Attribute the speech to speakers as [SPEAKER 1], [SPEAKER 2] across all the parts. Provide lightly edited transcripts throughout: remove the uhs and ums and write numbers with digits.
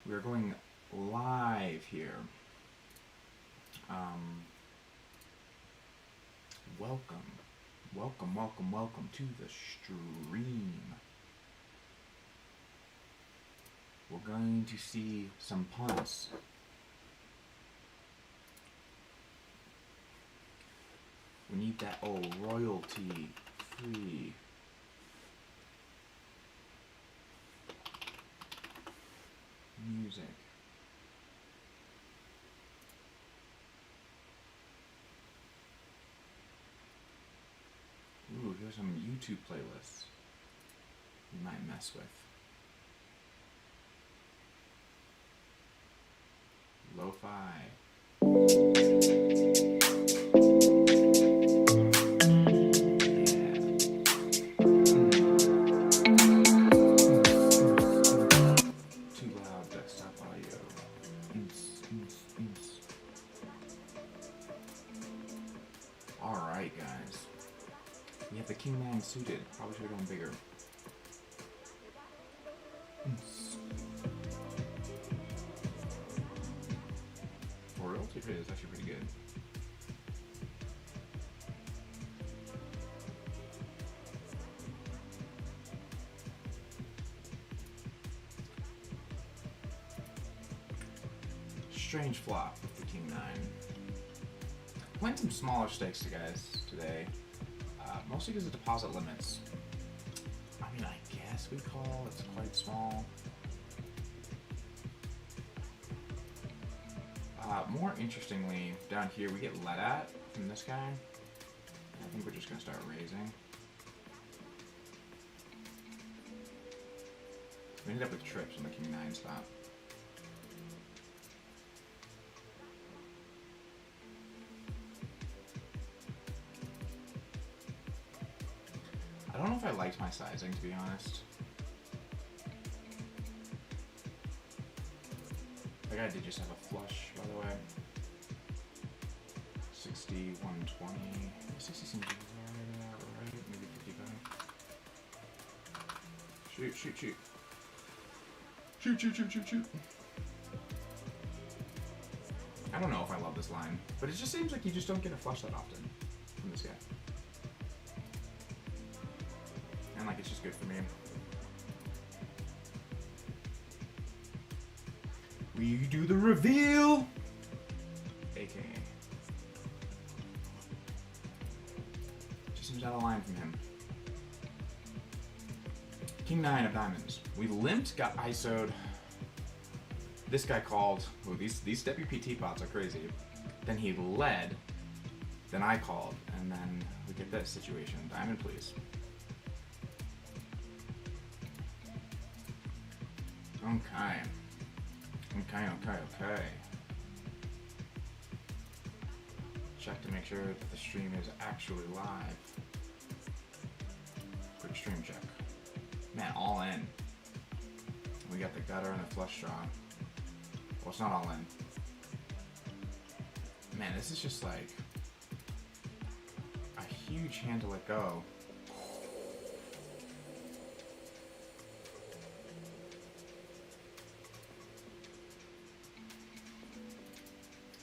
[SPEAKER 1] We are going live here. Welcome to the stream. We're going to see some punts. We need that old royalty free music. Ooh, here's some YouTube playlists you might mess with. Lo-fi. Too loud desktop audio. Alright, guys. We have the King Man suited. Probably should have gone bigger. Royalty free is actually pretty good. Strange flop with the King 9. Playing some smaller stakes to guys today. Mostly because of deposit limits. I mean, I guess we call it's quite small. More interestingly, down here we get let at from this guy. I think we're just going to start raising. We ended up with trips on the King 9 spot. I don't know if I liked my sizing, to be honest. That guy did just have a flush, by the way. 60, 120. 60 seems right? Maybe 55. Shoot. Shoot. I don't know if I love this line, but it just seems like you just don't get a flush that often from this guy. And like, it's just good for me. We do the reveal! AKA. Just seems out of line from him. King 9 of diamonds. We limped, got ISO'd. This guy called. Ooh, these WPT pots are crazy. Then he led. Then I called. And then we get this situation. Diamond, please. Okay. Check to make sure that the stream is actually live. Quick stream check. Man, all in. We got the gutter and the flush draw. Well, it's not all in. Man, this is just like a huge hand to let go.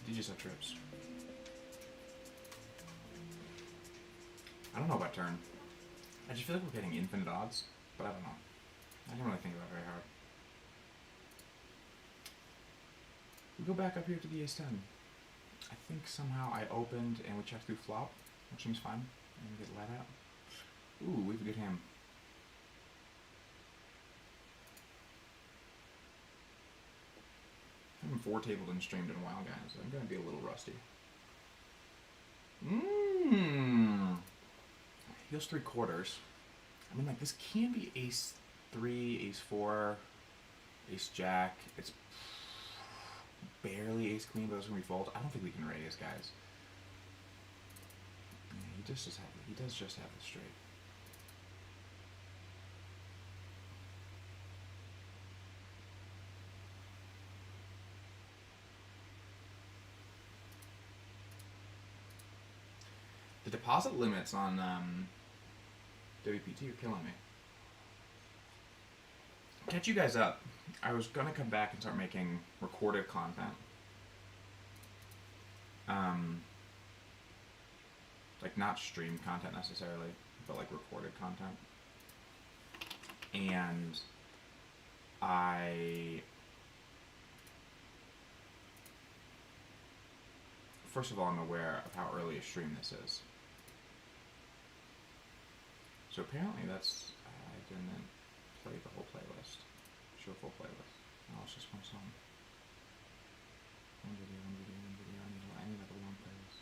[SPEAKER 1] You just have trips. I don't know about turn. I just feel like we're getting infinite odds, but I don't know. I didn't really think about it very hard. We go back up here to the ace 10. I think somehow I opened and we checked through flop, which seems fine. And we get let out. Ooh, we have a good hand. I haven't 4-tabled and streamed in a while, guys. So I'm going to be a little rusty. Heals 3/4. I mean, like, this can be ace 3, ace 4, ace jack. It's barely ace queen, but it's going to be fold. I don't think we can raise, guys. Yeah, he does just have the straight. The deposit limits on WPT are killing me. catch you guys up. I was gonna come back and start making recorded content. Like not stream content necessarily, but like recorded content. And first of all, I'm aware of how early a stream this is. So apparently that's, I didn't play the whole playlist. Show full playlist. No, it's just one song. One video. I need like a long playlist.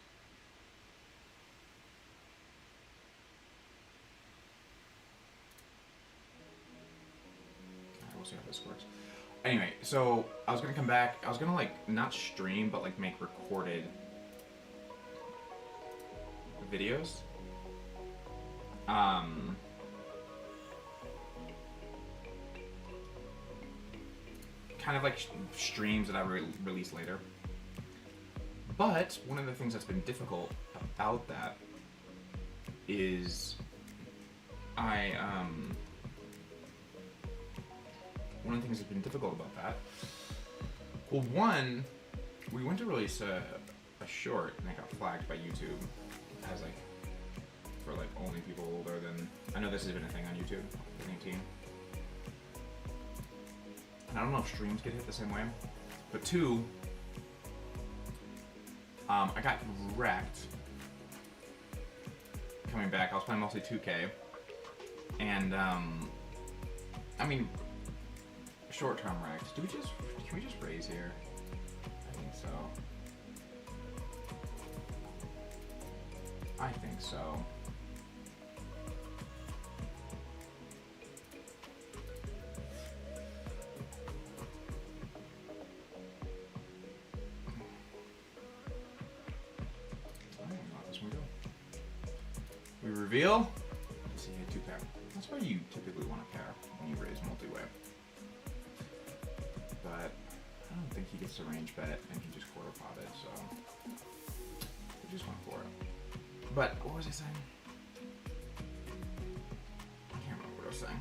[SPEAKER 1] Alright, we'll see how this works. Anyway, so I was gonna come back. I was gonna like not stream, but like make recorded videos. Kind of like streams that I release later. But one of the things that's been difficult about that is one of the things that's been difficult about that. Well, one, we went to release a short and it got flagged by YouTube as like for like only people older than, I know this has been a thing on YouTube, 18. And I don't know if streams get hit the same way, but two, I got wrecked coming back. I was playing mostly 2K, and I mean, short-term wrecked. Can we just raise here? I think so. I think so. We reveal. See, you had 2 pair. That's why you typically want a pair when you raise multi-way. But I don't think he gets to range bet, and he just quarter potted, so we just went for it. But what was I saying? I can't remember what I was saying.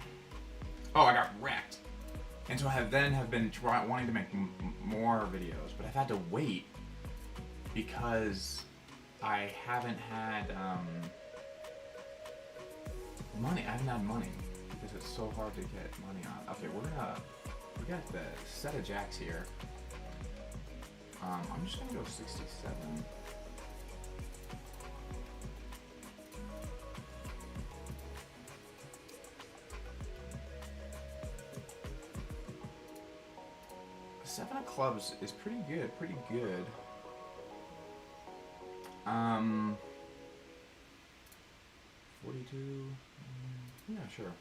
[SPEAKER 1] Oh, I got wrecked, and so I have been wanting to make more videos, but I've had to wait because I haven't had money. I haven't had money because it's so hard to get money on. Okay, we got the set of jacks here. I'm just gonna go 67. Seven of clubs is pretty good, Um, 42. Yeah, sure.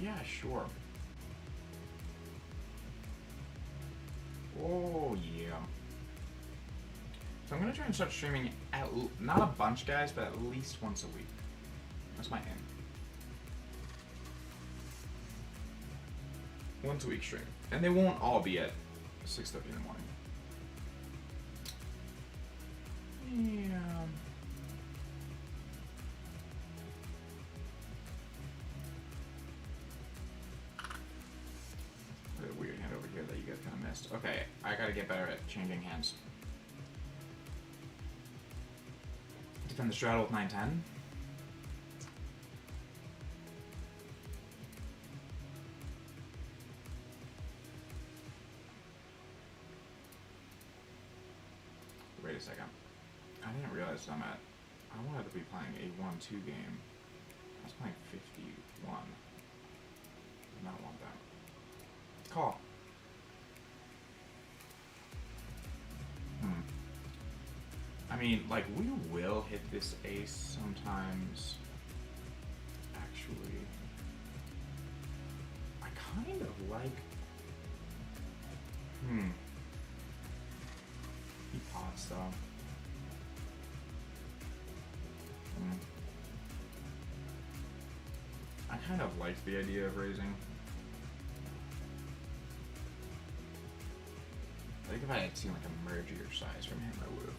[SPEAKER 1] Yeah, sure. Oh, yeah. So I'm gonna try and start streaming not a bunch, guys, but at least once a week. That's my aim. Once a week stream. And they won't all be at 6:30 in the morning. Yeah. A weird hand over here that you guys kind of missed. Okay, I gotta get better at changing hands. Defend the straddle with 9-10. Wait a second. I didn't realize I wanted to be playing a 1-2 game. I was playing 51. I did not want that. Call. I mean, like, we will hit this ace sometimes. Actually, I kind of like. He pots though. kind of liked the idea of raising. I think if I had seen like a mergier size from him, I would have.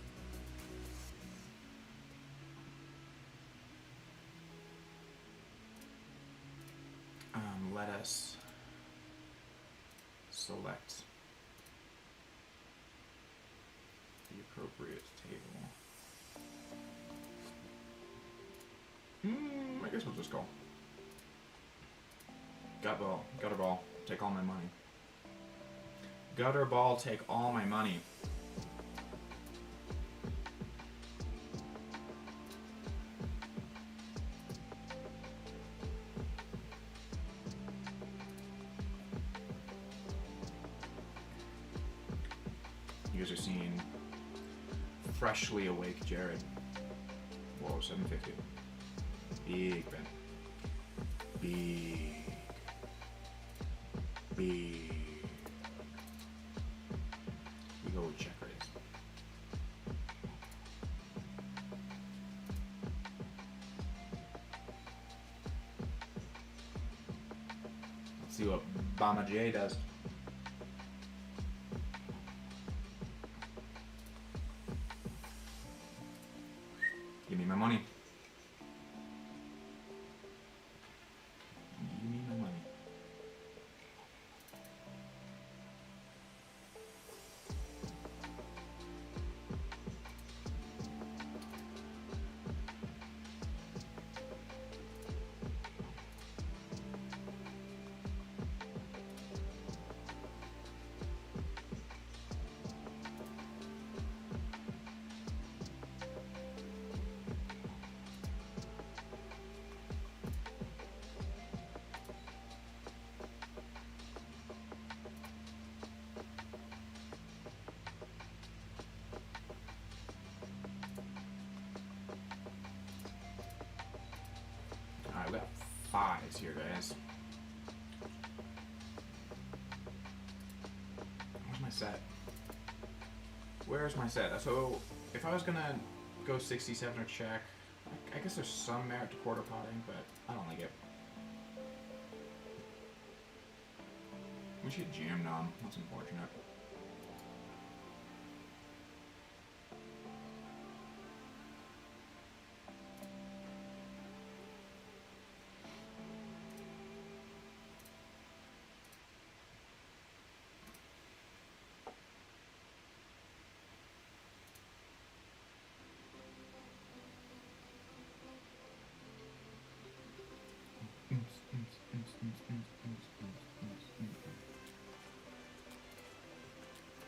[SPEAKER 1] Let us select the appropriate table. I guess we'll just go. Gutter ball, take all my money. Gutter ball, take all my money. You guys are seeing freshly awake Jared. Whoa, 750. Big Ben. Big. We go with check raise. Let's see what Bama J does. Give me my money. Give me my money. Alright, we got fives here, guys. Where's my set? Where's my set? So, if I was gonna go 67 or check, I guess there's some merit to quarter potting, but I don't like it. We should get jammed on. That's unfortunate.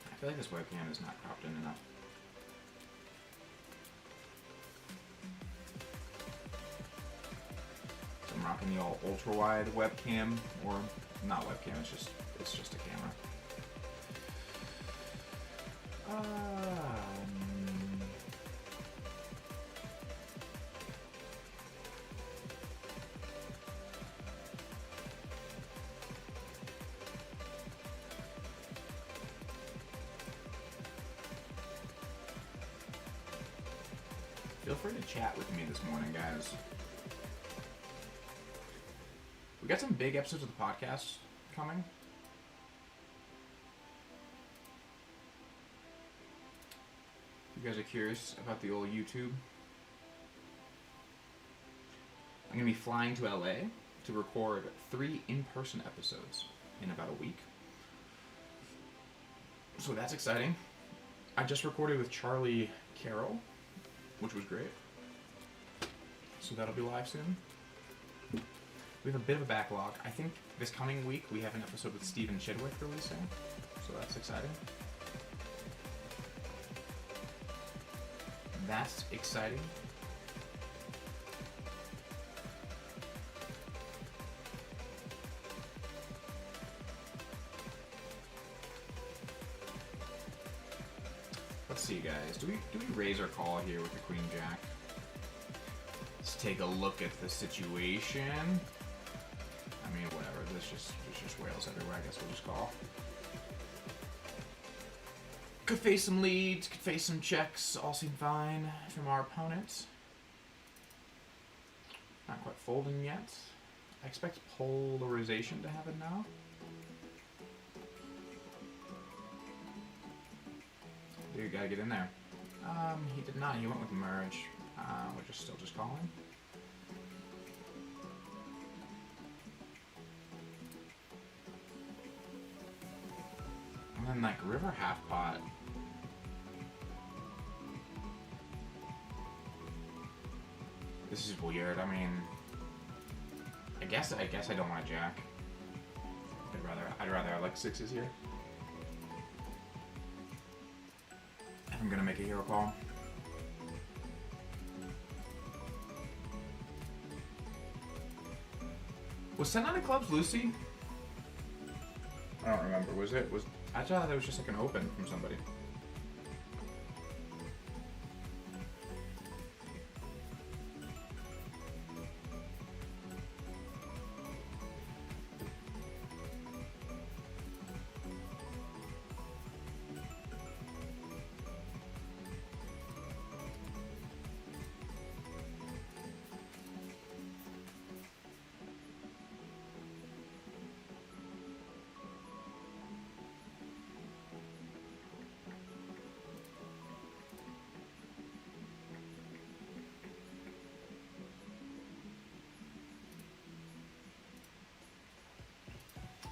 [SPEAKER 1] I feel like this webcam is not cropped in enough. So I'm rocking the old ultra wide webcam, or not webcam. It's just a camera. Feel free to chat with me this morning, guys. We got some big episodes of the podcast coming. If you guys are curious about the old YouTube, I'm going to be flying to LA to record 3 in-person episodes in about a week. So that's exciting. I just recorded with Charlie Carroll, which was great. So that'll be live soon. We have a bit of a backlog. I think this coming week we have an episode with Stephen Chidwick releasing, so that's exciting. That's exciting. Let's see, guys. Do we raise our call here with the Queen Jack? Let's take a look at the situation. I mean, whatever. There's just whales everywhere. I guess we'll just call. Could face some leads. Could face some checks. All seem fine from our opponent. Not quite folding yet. I expect polarization to happen now. Dude, gotta get in there. He did not. He went with merge, which is still just calling. And then like river half pot. This is weird. I mean, I guess I don't want to jack. I'd rather have like sixes here. If I'm gonna make a hero call. Was 10 on the clubs Lucy? I don't remember. Was it? I thought it was just like an open from somebody.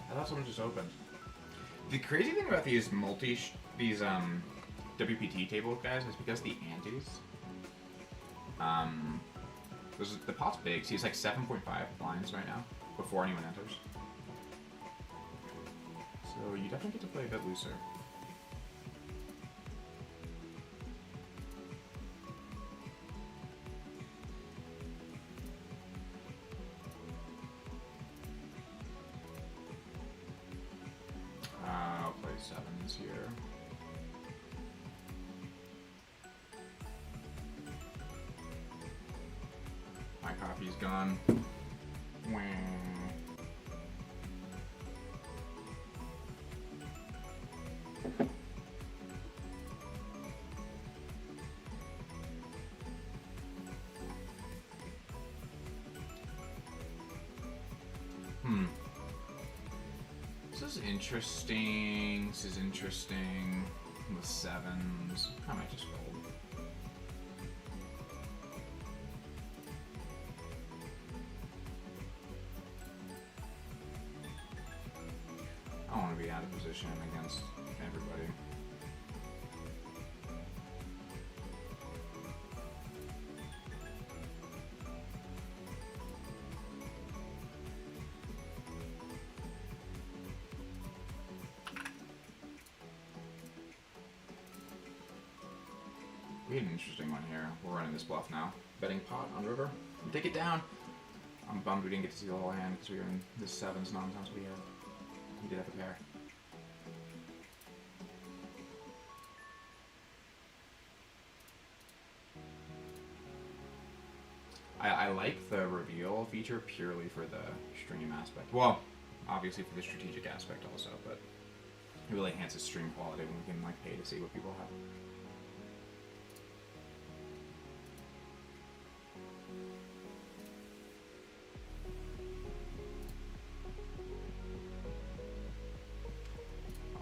[SPEAKER 1] I thought someone just opened. The crazy thing about these WPT table guys is because the antes. The pot's big. So he's like 7.5 blinds right now before anyone enters. So you definitely get to play a bit looser. I'll play sevens here. My copy's gone. Wah. This is interesting. This is interesting. With sevens. I might just fold. I want to be out of position against everybody. We had an interesting one here. We're running this bluff now. Betting pot on river. Take it down. I'm bummed we didn't get to see the whole hand because we were in this sevens nonsense we had. We did have a pair. I like the reveal feature purely for the stream aspect. Well, obviously for the strategic aspect also, but it really enhances stream quality when we can like pay to see what people have.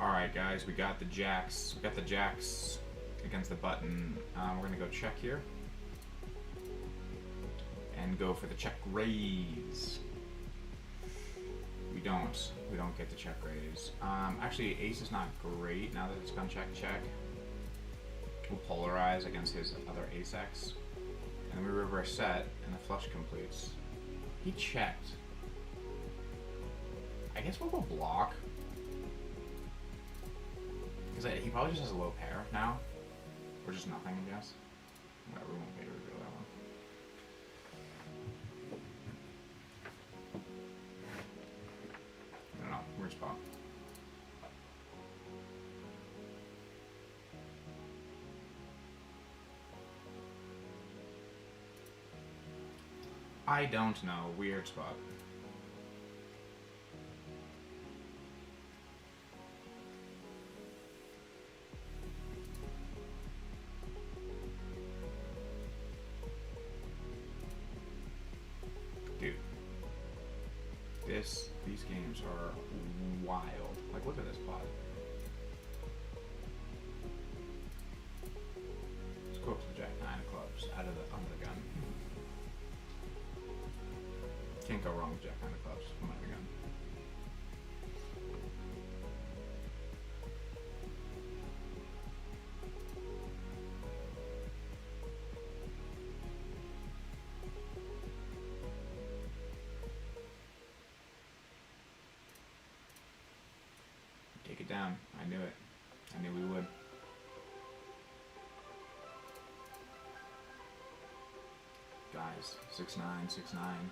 [SPEAKER 1] Alright guys, we got the jacks. We got the jacks against the button. We're gonna go check here. And go for the check raise. We don't get the check raise. Actually ace is not great now that it's gone check check. We'll polarize against his other ace X. And then we reverse set and the flush completes. He checked. I guess we'll go block. Because he probably just has a low pair now. Or just nothing, I guess. Whatever, we won't pay to reveal that one. I don't know, weird spot. I don't know, weird spot. Dude. These games are wild. Like, look at this pod. Let's go up to the Jack 9 of clubs, under the gun. Can't go wrong with Jack 9 of clubs, under the gun. Take it down. I knew it. I knew we would. Guys, 6'9", 6'9".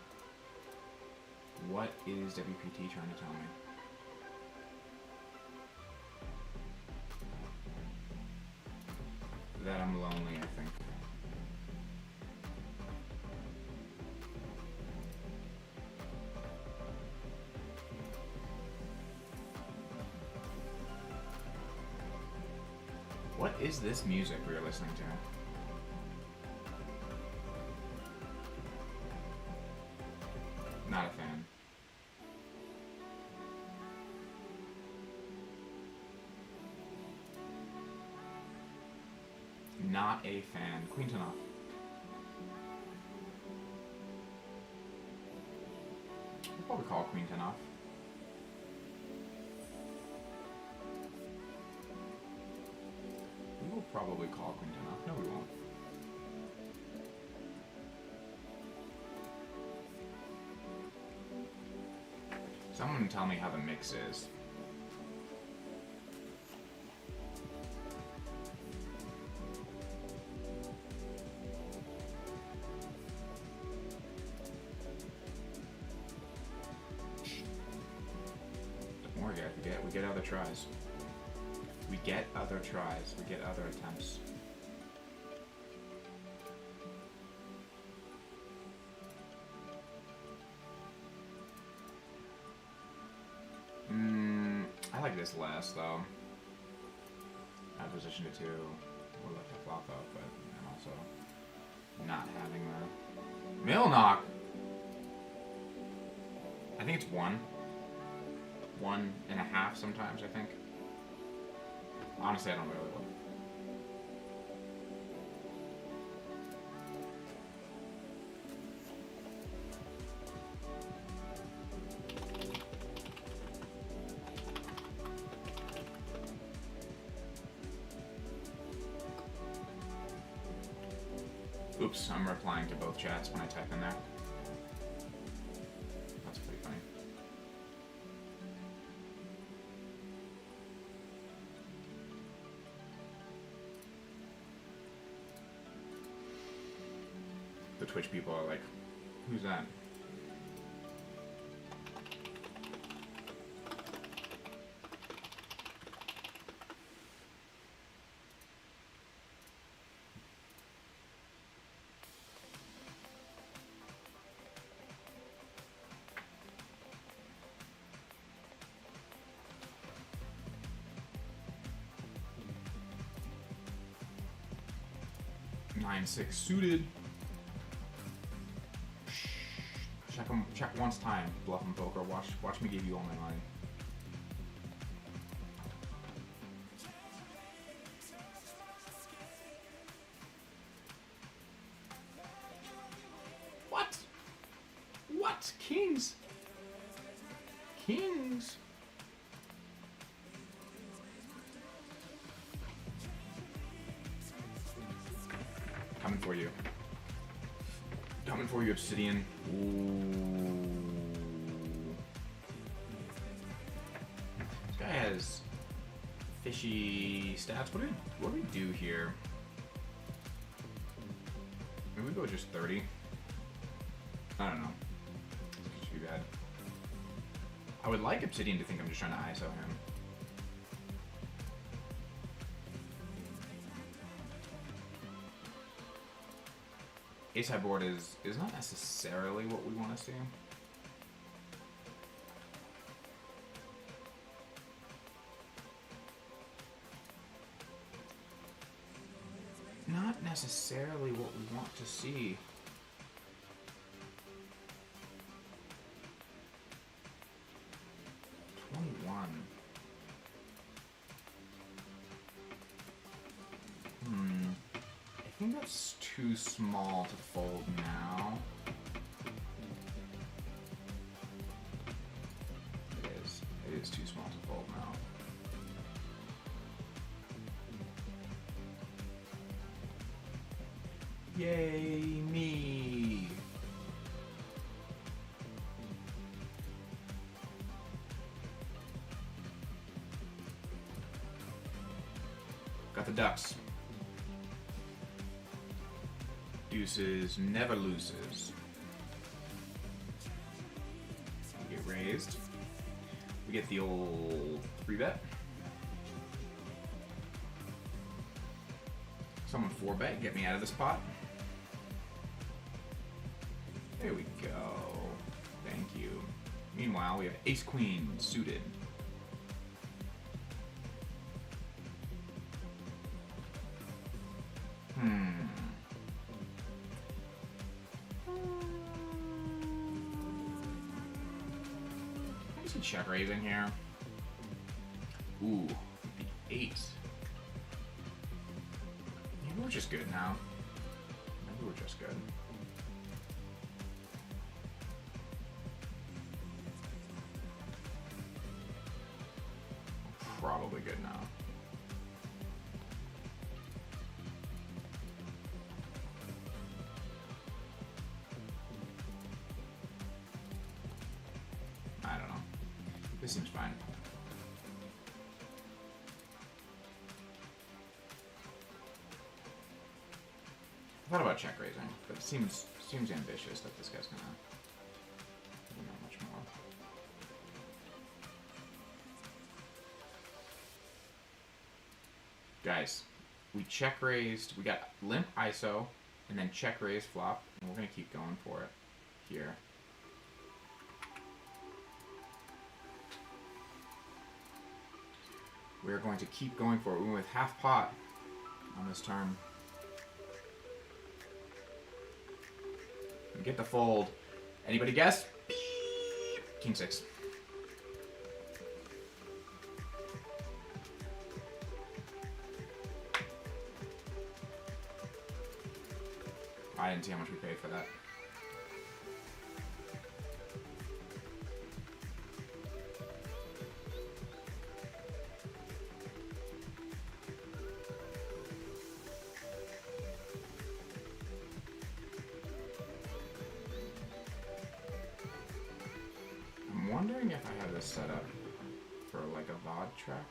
[SPEAKER 1] What is WPT trying to tell me? That I'm lonely, I think. What is this music we are listening to? Not a fan. Not a fan. Quinton off. We'll probably call Quinton off. We will probably call Quinton off. No, we won't. Someone tell me how the mix is. Don't worry, guys. We get other tries. We get other tries. We get other attempts. I like this last though. I positioned it to we'll let that flop up, but I'm also not having the mill knock. I think it's 1.5 sometimes, I think. Honestly, I don't really look. Oops, I'm replying to both chats when I type in there. That's pretty funny. The Twitch people are like, who's that? Nine six suited. Check once time. Bluff and poker. Watch me give you all my money. What? What? Kings? Kings? Coming for you. Coming for you, Obsidian. Ooh. This guy has fishy stats. What do we do here? Maybe we go just 30. I don't know. This should be bad. I would like Obsidian to think I'm just trying to ISO him. Ace high board is not necessarily what we want to see. Not necessarily what we want to see. one. I think that's too small to fold now. It is. It is too small to fold now. Yay, me! Got the ducks. Deuces never loses. We get raised. We get the old 3-bet. Someone 4-bet, get me out of this pot. There we go. Thank you. Meanwhile, we have ace-queen suited. Check raising here. Ooh, the 8. Maybe we're just good now. Maybe we're just good. Probably good now. I don't know. This seems fine. I thought about check raising, but it seems ambitious that this guy's gonna do not much more. Guys, we check raised. We got limp ISO, and then check raise flop, and we're gonna keep going for it here. We're going to keep going for it. We went with half pot on this turn. We get the fold. Anybody guess? Beep. King 6. I didn't see how much we paid for that. I'm wondering if I have this set up for like a VOD track.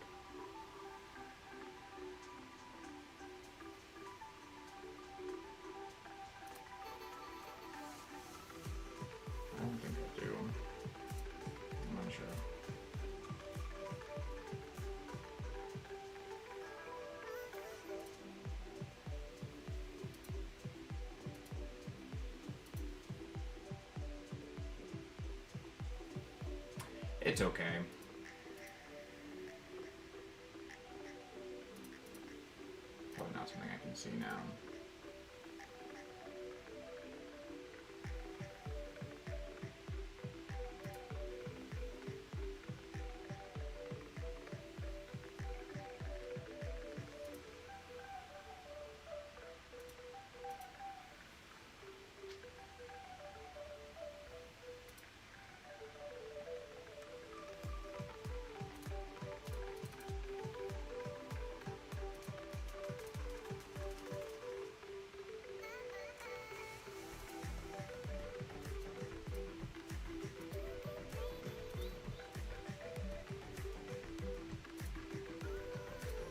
[SPEAKER 1] I don't think I do. I'm not sure. It's okay. Probably not something I can see now.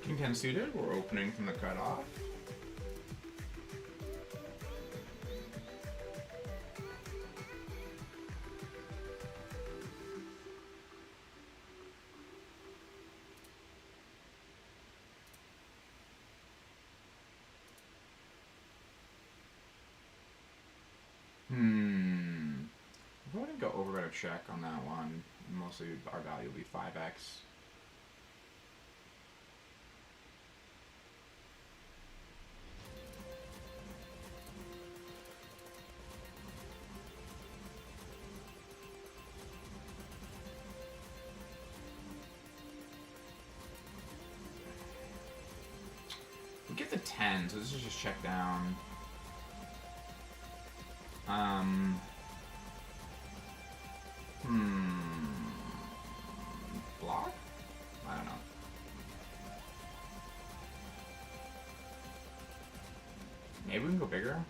[SPEAKER 1] King 10 suited, we're opening from the cutoff. If I wouldn't go over a check on that one, mostly our value will be 5x. get the 10, so this is just check down. Block? I don't know. Maybe we can go bigger?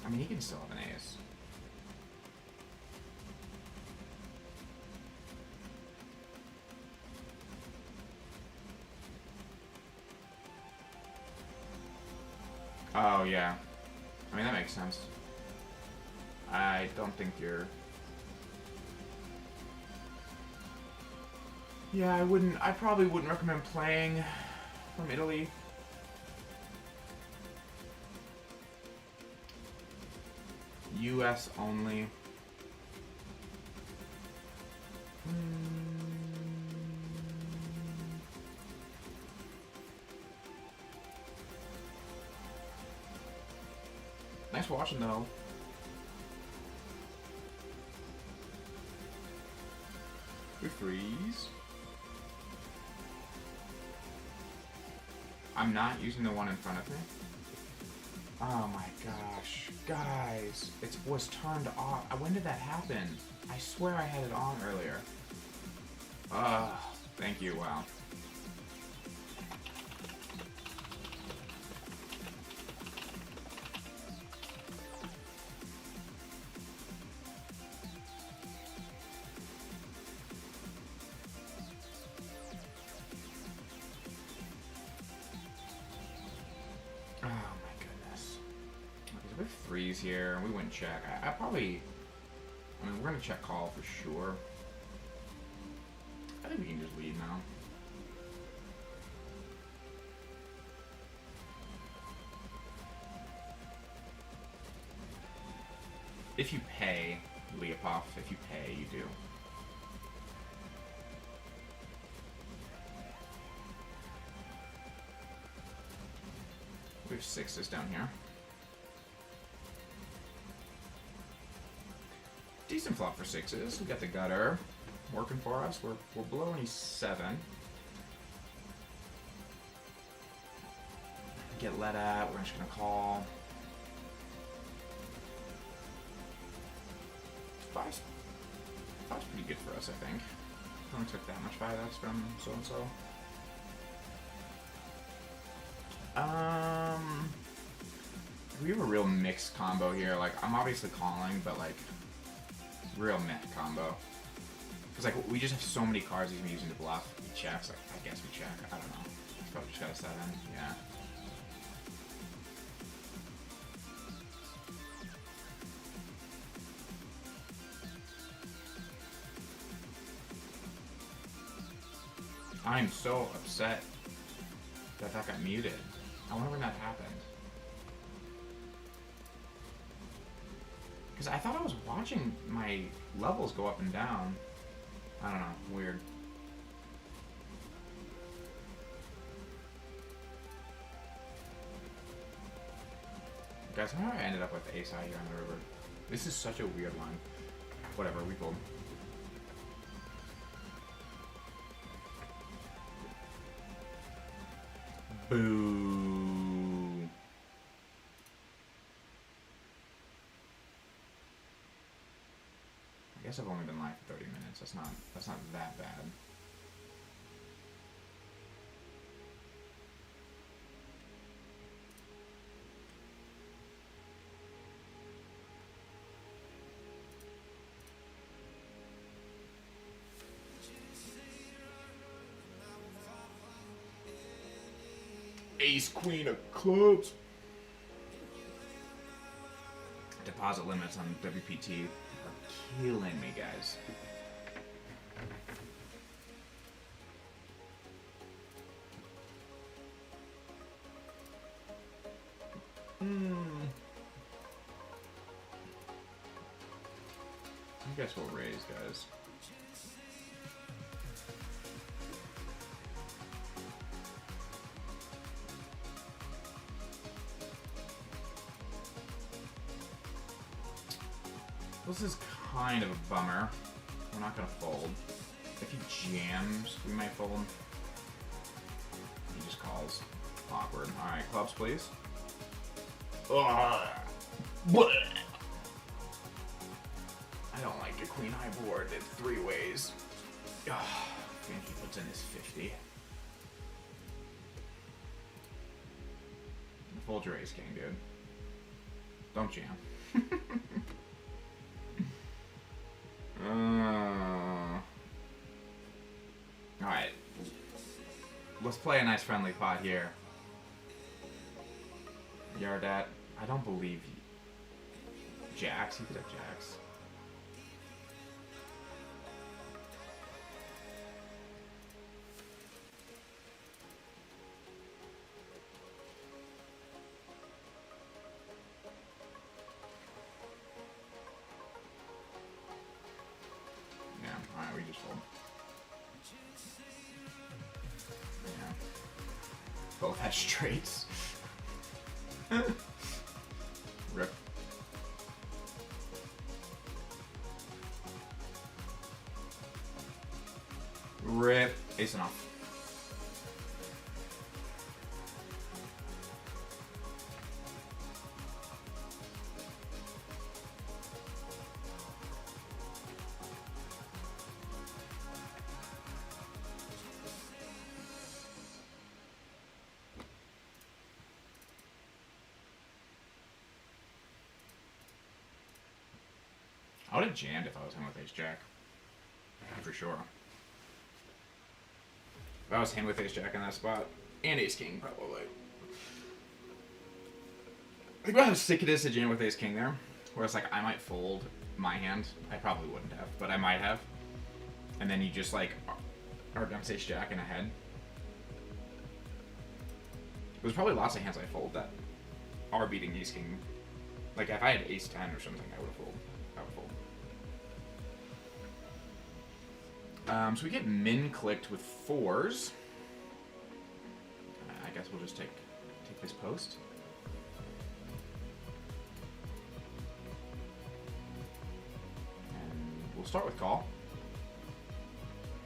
[SPEAKER 1] I mean, he can still have an ace. Oh, yeah. I mean, that makes sense. I don't think you're... Yeah, I probably wouldn't recommend playing from Italy. US only. Nice watching though. We freeze. I'm not using the one in front of me. Oh my gosh. Guys, it was turned off. When did that happen? I swear I had it on earlier. Thank you, wow. Freeze here, and we wouldn't check. I mean, we're gonna check call for sure. I think we can just lead now. If you pay, Leopold, if you pay, you do. We have sixes down here. Decent flop for sixes. We got the gutter working for us. We're below any 7. Get let at. We're just gonna call. Five's pretty good for us, I think. Don't expect that much 5x from so and so. We have a real mixed combo here. Like, I'm obviously calling, but like. Real meh combo. Because like we just have so many cards he's been using to bluff. He checks. Like, I guess we check. I don't know. He's probably just got a 7. Yeah. I'm so upset that got muted. I wonder when that happened. Because I thought I was watching my levels go up and down. I don't know. Weird. Guys, how I ended up with ace high here on the river. This is such a weird line. Whatever, we pulled. Boo. I guess I've only been live for 30 minutes. That's not that bad. Ace, queen of clubs. Deposit limits on WPT are killing me, guys. I guess we'll raise, guys. This is kind of a bummer. We're not gonna fold. If he jams, we might fold. He just calls. Awkward. Alright, clubs, please. Ugh. Blech. I don't like a queen high board in 3 ways. Ugh. I think he puts in his 50. Fold your ace king, dude. Don't jam. Alright. Let's play a nice friendly pot here. Yardat. I don't believe you. Jacks? He could have jacks. We just fold. Yeah. Both had straights. Rip. Rip. Ace and off. I would have jammed if I was him with ace jack. For sure. If I was him with ace jack in that spot, and ace king, probably. Think about how sick it is to jam with ace king there. Whereas, like, I might fold my hand. I probably wouldn't have, but I might have. And then you just, like, are against ace jack in a head. There's probably lots of hands I fold that are beating ace king. Like, if I had ace 10 or something, I would have folded. So we get min clicked with 4s. I guess we'll just take this post. And we'll start with call.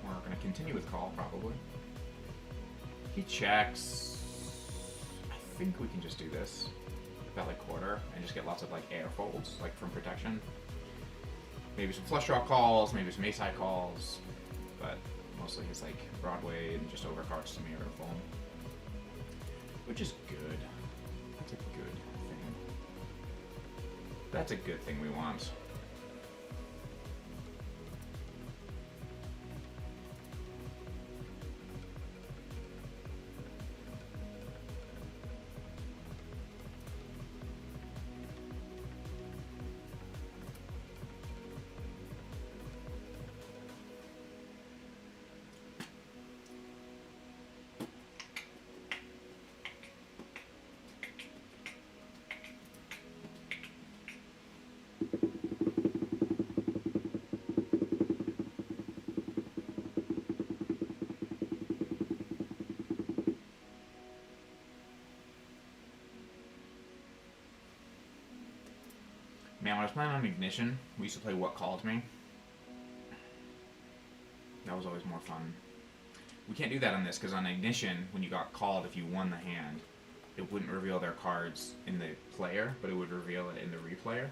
[SPEAKER 1] We're going to continue with call, probably. He checks. I think we can just do this. Bet like quarter and just get lots of like air folds, like from protection. Maybe some flush draw calls, maybe some ace high calls. But mostly it's like Broadway and just overcards to mirror fold. Which is good. That's a good thing. That's a good thing we want. Man, when I was playing on Ignition, we used to play What Called Me. That was always more fun. We can't do that on this, because on Ignition, when you got called, if you won the hand, it wouldn't reveal their cards in the player, but it would reveal it in the replayer.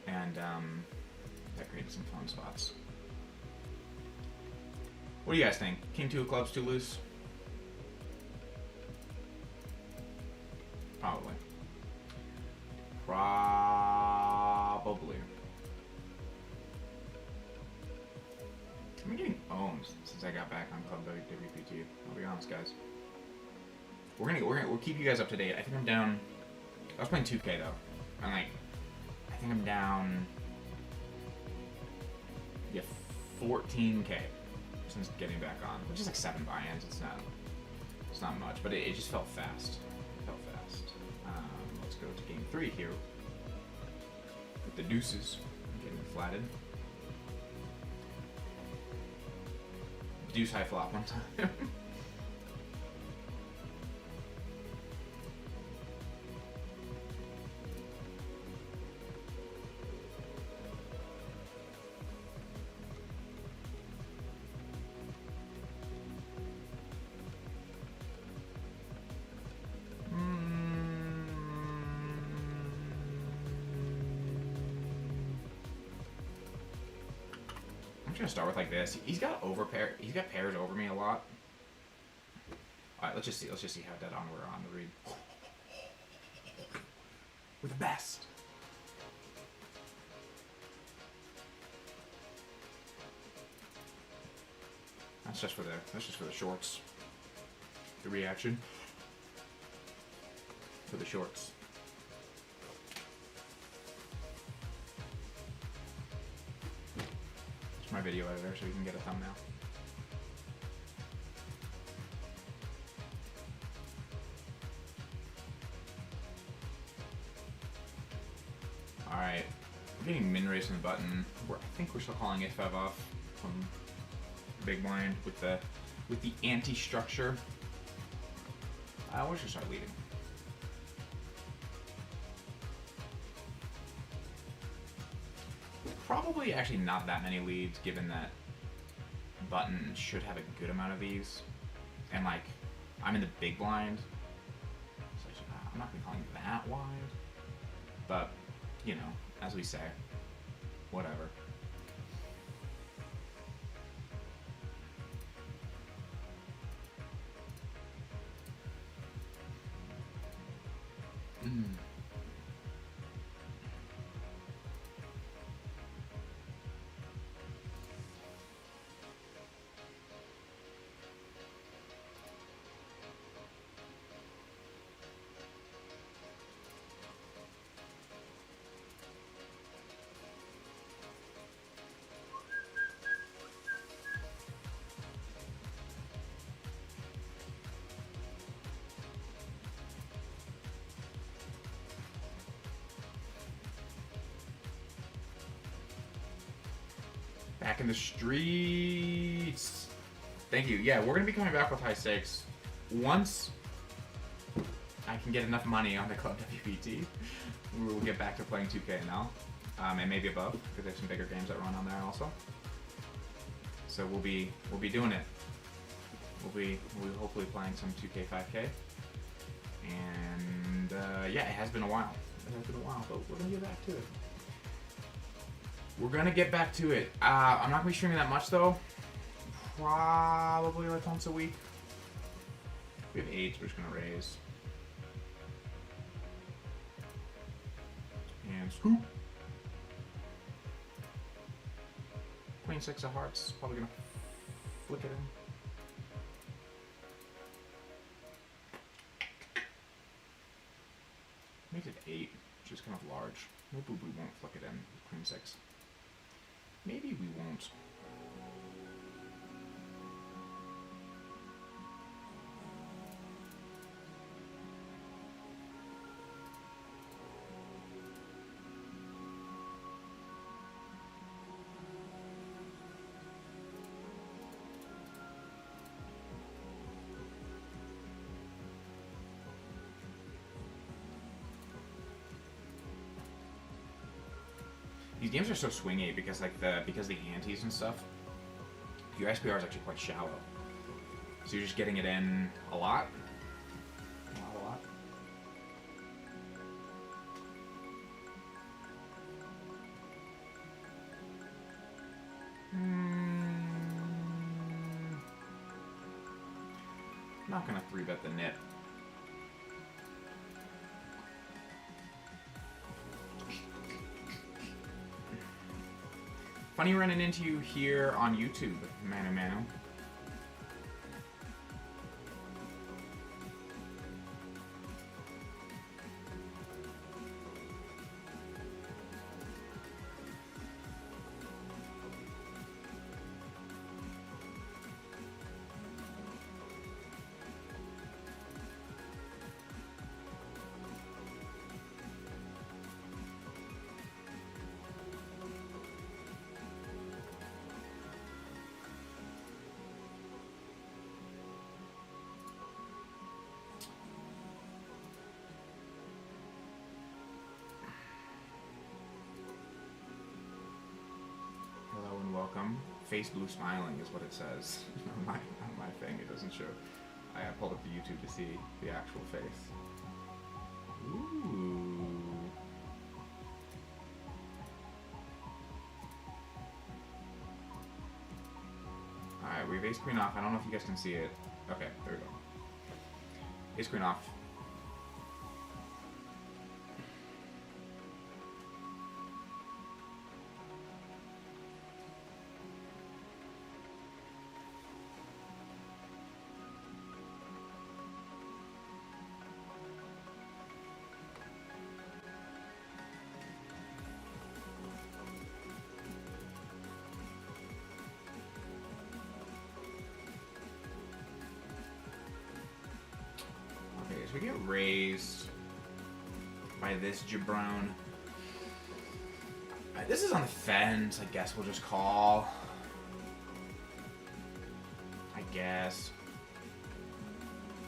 [SPEAKER 1] And that created some fun spots. What do you guys think? King 2 of clubs too loose? Probably. Probably. I've been getting ohms since I got back on Club WPT. I'll be honest, guys. We'll keep you guys up to date. I think I'm down. I was playing 2K though. I'm like, I think I'm down. Yeah, 14K since getting back on, which is like 7 buy-ins. It's not much, but it just felt fast. It felt fast. Let's go to game 3 here with the deuces. I'm getting flatted. Deuce high flop one time. just gonna start with like this. He's got pairs over me a lot. All right, let's just see how dead on we're on the read. We're the best. That's just for the shorts. The reaction for the shorts. It's my video editor, so you can get a thumbnail. All right, we're getting min race on the button. I think we're still calling F5 off from big blind with the anti-structure. We're just gonna start leading. Probably actually not that many leads, given that button should have a good amount of these, and like I'm in the big blind, so I'm not gonna call it that wide, but you know, as we say, whatever. Back in the streets. Thank you. Yeah, we're going to be coming back with high stakes. Once I can get enough money on the Club WPT, we will get back to playing 2K now. And maybe above, because there's some bigger games that run on there also. So we'll be doing it. We'll be hopefully playing some 2K 5K. And yeah, it has been a while. But we're going to get back to it. We're gonna get back to it. I'm not gonna be streaming that much though. Probably like once a week. We have 8, we're just gonna raise. And scoop. Queen 6 of hearts. Probably gonna flick it in. Make it 8, which is kind of large. Maybe we won't flick it in with Queen 6. Maybe we won't. These games are so swingy because because the antes and stuff, your SPR is actually quite shallow. So you're just getting it in a lot. A lot. I'm not gonna 3-bet the nip. Funny running into you here on YouTube, Manu Manu. Welcome. Face blue smiling is what it says on my thing. It doesn't show. I pulled up the YouTube to see the actual face. Ooh. we have ace queen off. I don't know if you guys can see it. Okay, there we go. Ace queen off. We get raised by this jabron. This is on the fence. I guess we'll just call. I guess.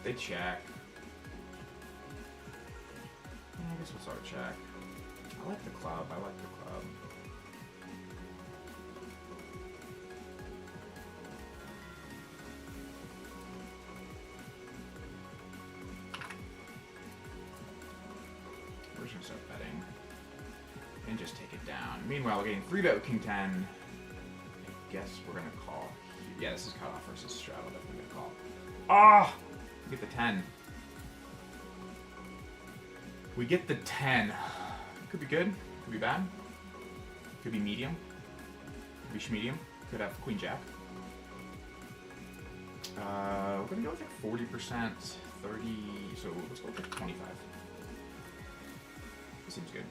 [SPEAKER 1] They check. Yeah, I guess we'll start check. I like the club. I like the club. Start betting and just take it down. Meanwhile, we're getting 3-bet with king 10. I guess we're gonna call. Yeah, this is cutoff versus straddle. Definitely gonna call. Ah, we get the 10. We get the 10. Could be good. Could be bad. Could be medium. Could be schmedium. Could have queen jack. We're gonna go with like 40%, 30. So let's go with like 25. Seems good.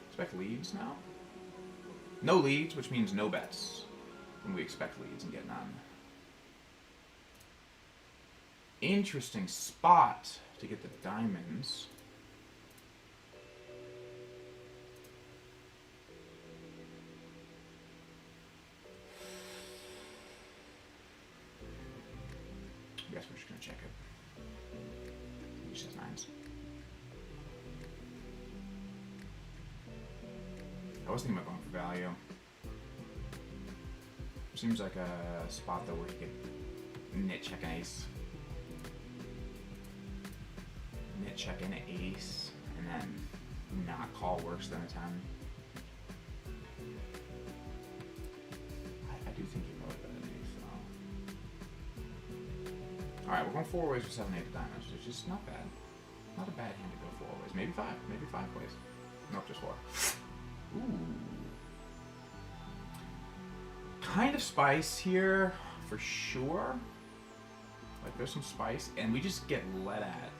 [SPEAKER 1] Expect leads now? No leads, which means no bets when we expect leads and get none. Interesting spot to get the diamonds. I guess we're just gonna check it. He just has nines. I was thinking about going for value. Seems like a spot though where you could nit check an ace. Nit check an ace and then not call worse than a 10. I do think you probably bet an ace though. Alright, we're going 4 ways with 7, 8 of diamonds, which is not bad. Not a bad hand to go 4 ways. Maybe 5. Maybe 5 ways. Nope, just 4. Ooh. Kind of spice here, for sure. Like, there's some spice, and we just get let at.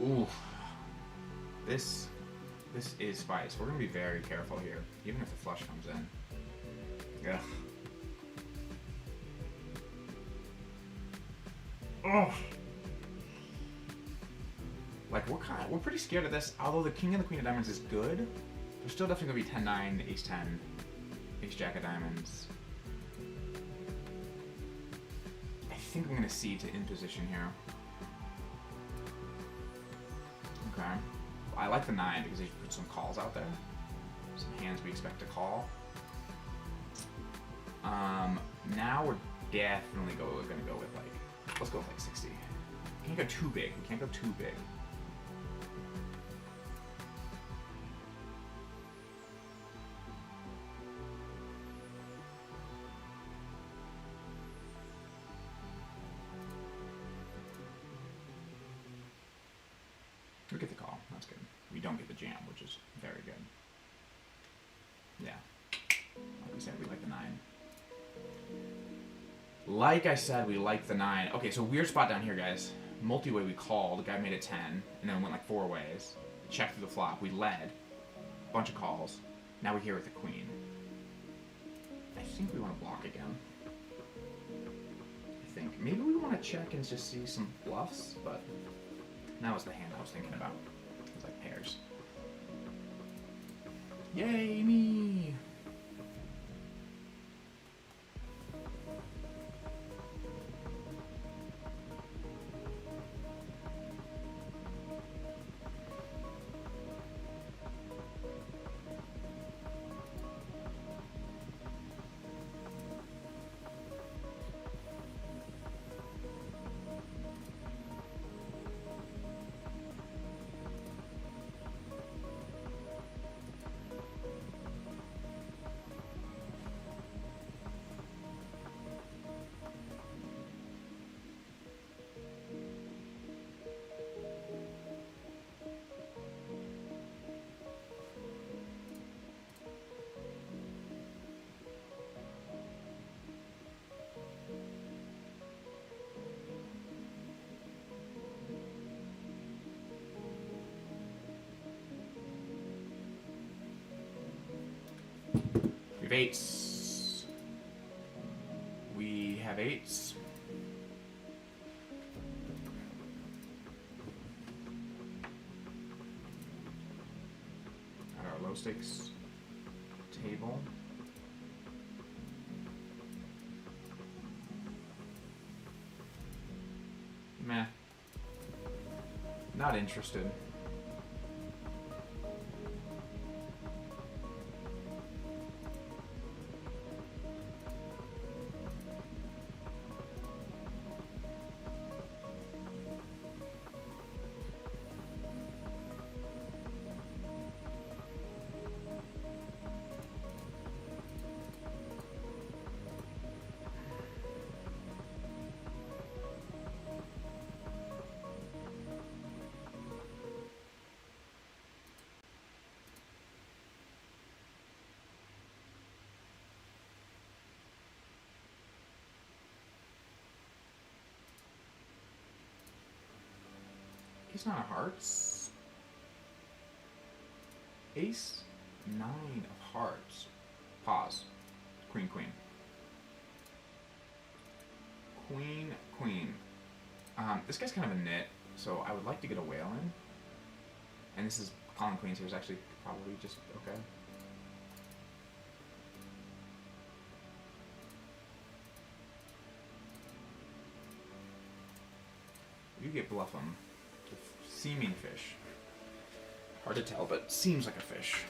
[SPEAKER 1] Ooh. This is spice. We're gonna be very careful here, even if the flush comes in. Ugh. Oh. Like, we're pretty scared of this. Although the king and the queen of diamonds is good, there's still definitely gonna be 10-9, ace-10, ace-jack of diamonds. I think I'm gonna cede to in position here. Okay. I like the 9 because they put some calls out there. Some hands we expect to call. Now we're definitely gonna go with like, let's go with like 60. We can't go too big. We can't go too big. We get the call. That's good. We don't get the jam, which is very good. Yeah. Like we said, we like the 9. Like I said, we like the 9. Okay, so weird spot down here, guys. Multi-way we called. The guy made it 10, and then went like 4 ways. Checked through the flop. We led. Bunch of calls. Now we're here with the queen. I think we want to block again. I think. Maybe we want to check and just see some bluffs, but that was the hand I was thinking about. It was like pairs. Yay, me! eights. We have eights. At our low stakes table. Meh. Not interested. Ace nine of hearts. Ace nine of hearts. Pause. Queen, queen. Queen, queen. This guy's kind of a nit, so I would like to get a whale in. And this is calling queens here is actually probably just okay. You get bluff him. Seeming fish. Hard to tell, but seems like a fish.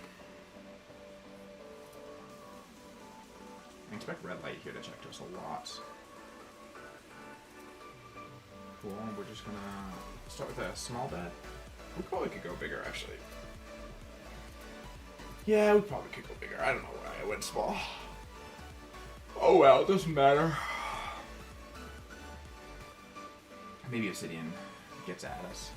[SPEAKER 1] I expect red light here to check to us a lot. Cool, we're just gonna start with a small bet. We probably could go bigger, actually. Yeah, we probably could go bigger. I don't know why I went small. Oh well, it doesn't matter. Maybe Obsidian gets at us.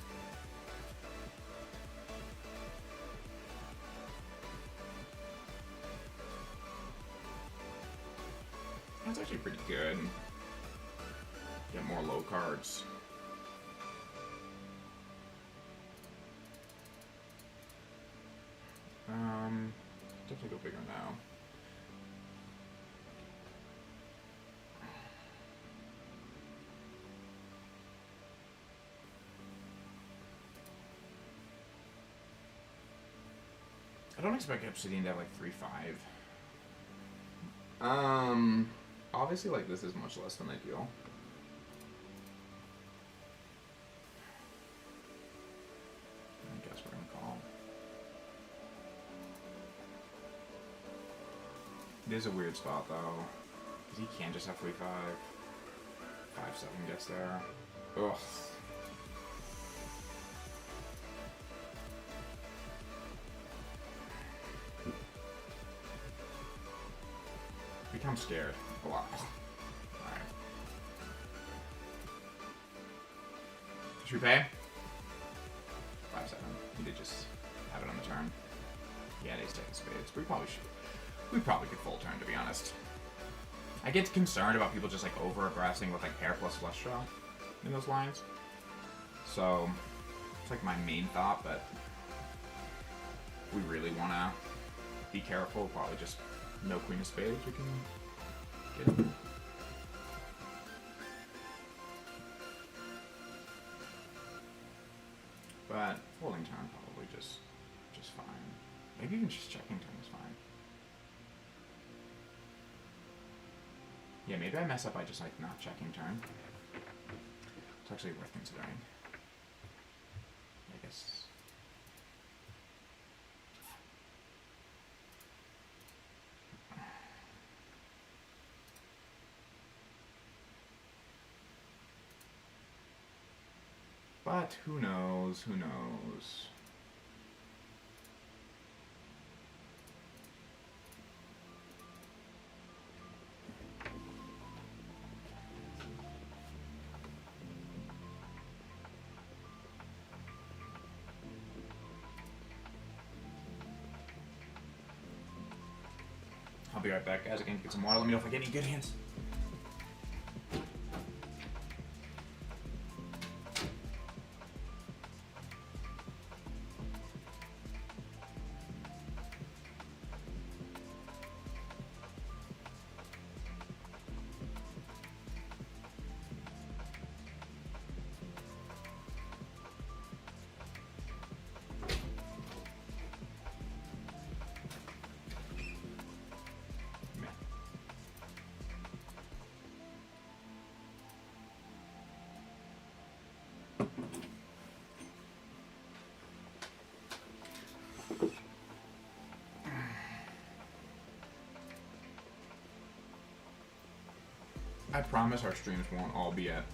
[SPEAKER 1] That's actually pretty good. Get more low cards. Definitely go bigger now. I don't expect Obsidian to have like 3-5. Obviously, like, this is much less than ideal. I guess we're gonna call. It is a weird spot, though. Because he can just have 3-5. 5-7 gets there. Ugh. Become scared a lot. Alright. Should we pay? 5-7. He did just have it on the turn. Yeah, he's taking spades. We probably should. We probably could full turn, to be honest. I get concerned about people just like over-aggressing with like pair plus flush draw in those lines. So it's like my main thought, but we really want to be careful. Probably just no queen of spades we can get. But folding turn probably just fine. Maybe even just checking turn is fine. Yeah, maybe I mess up by just like not checking turn. It's actually worth considering. I guess. But who knows? Who knows? I'll be right back, guys. I can get some water. Let me know if I get any good hands. I promise our streams won't all be at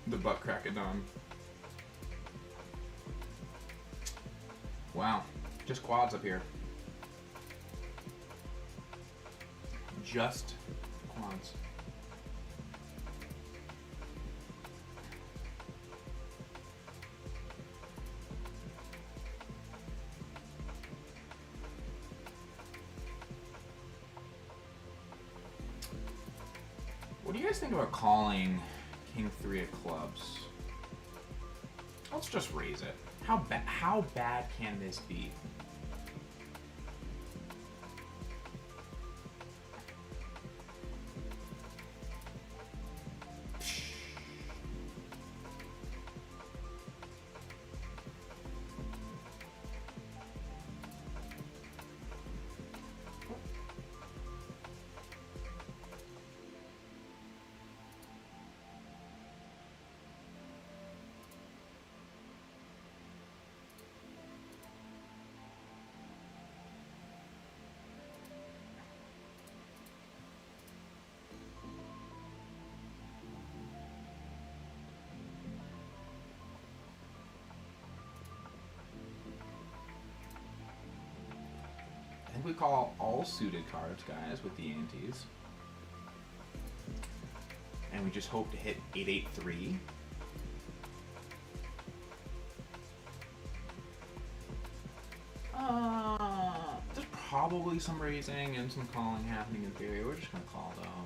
[SPEAKER 1] the butt crack of dawn. Wow, just quads up here. Just quads. What do you guys think about calling King 3 of clubs? Let's just raise it. How bad can this be? I think we call all suited cards, guys, with the antes. And we just hope to hit 883. There's probably some raising and some calling happening in theory. We're just gonna call though.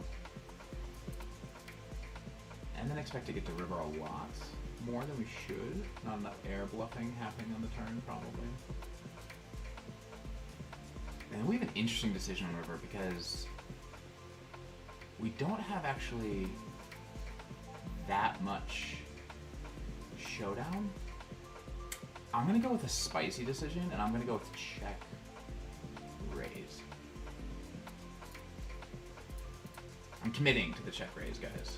[SPEAKER 1] And then expect to get to river a lot. More than we should. Not enough air bluffing happening on the turn, probably. And we have an interesting decision on river because we don't have actually that much showdown. I'm gonna go with a spicy decision, and I'm gonna go with check raise. I'm committing to the check raise, guys.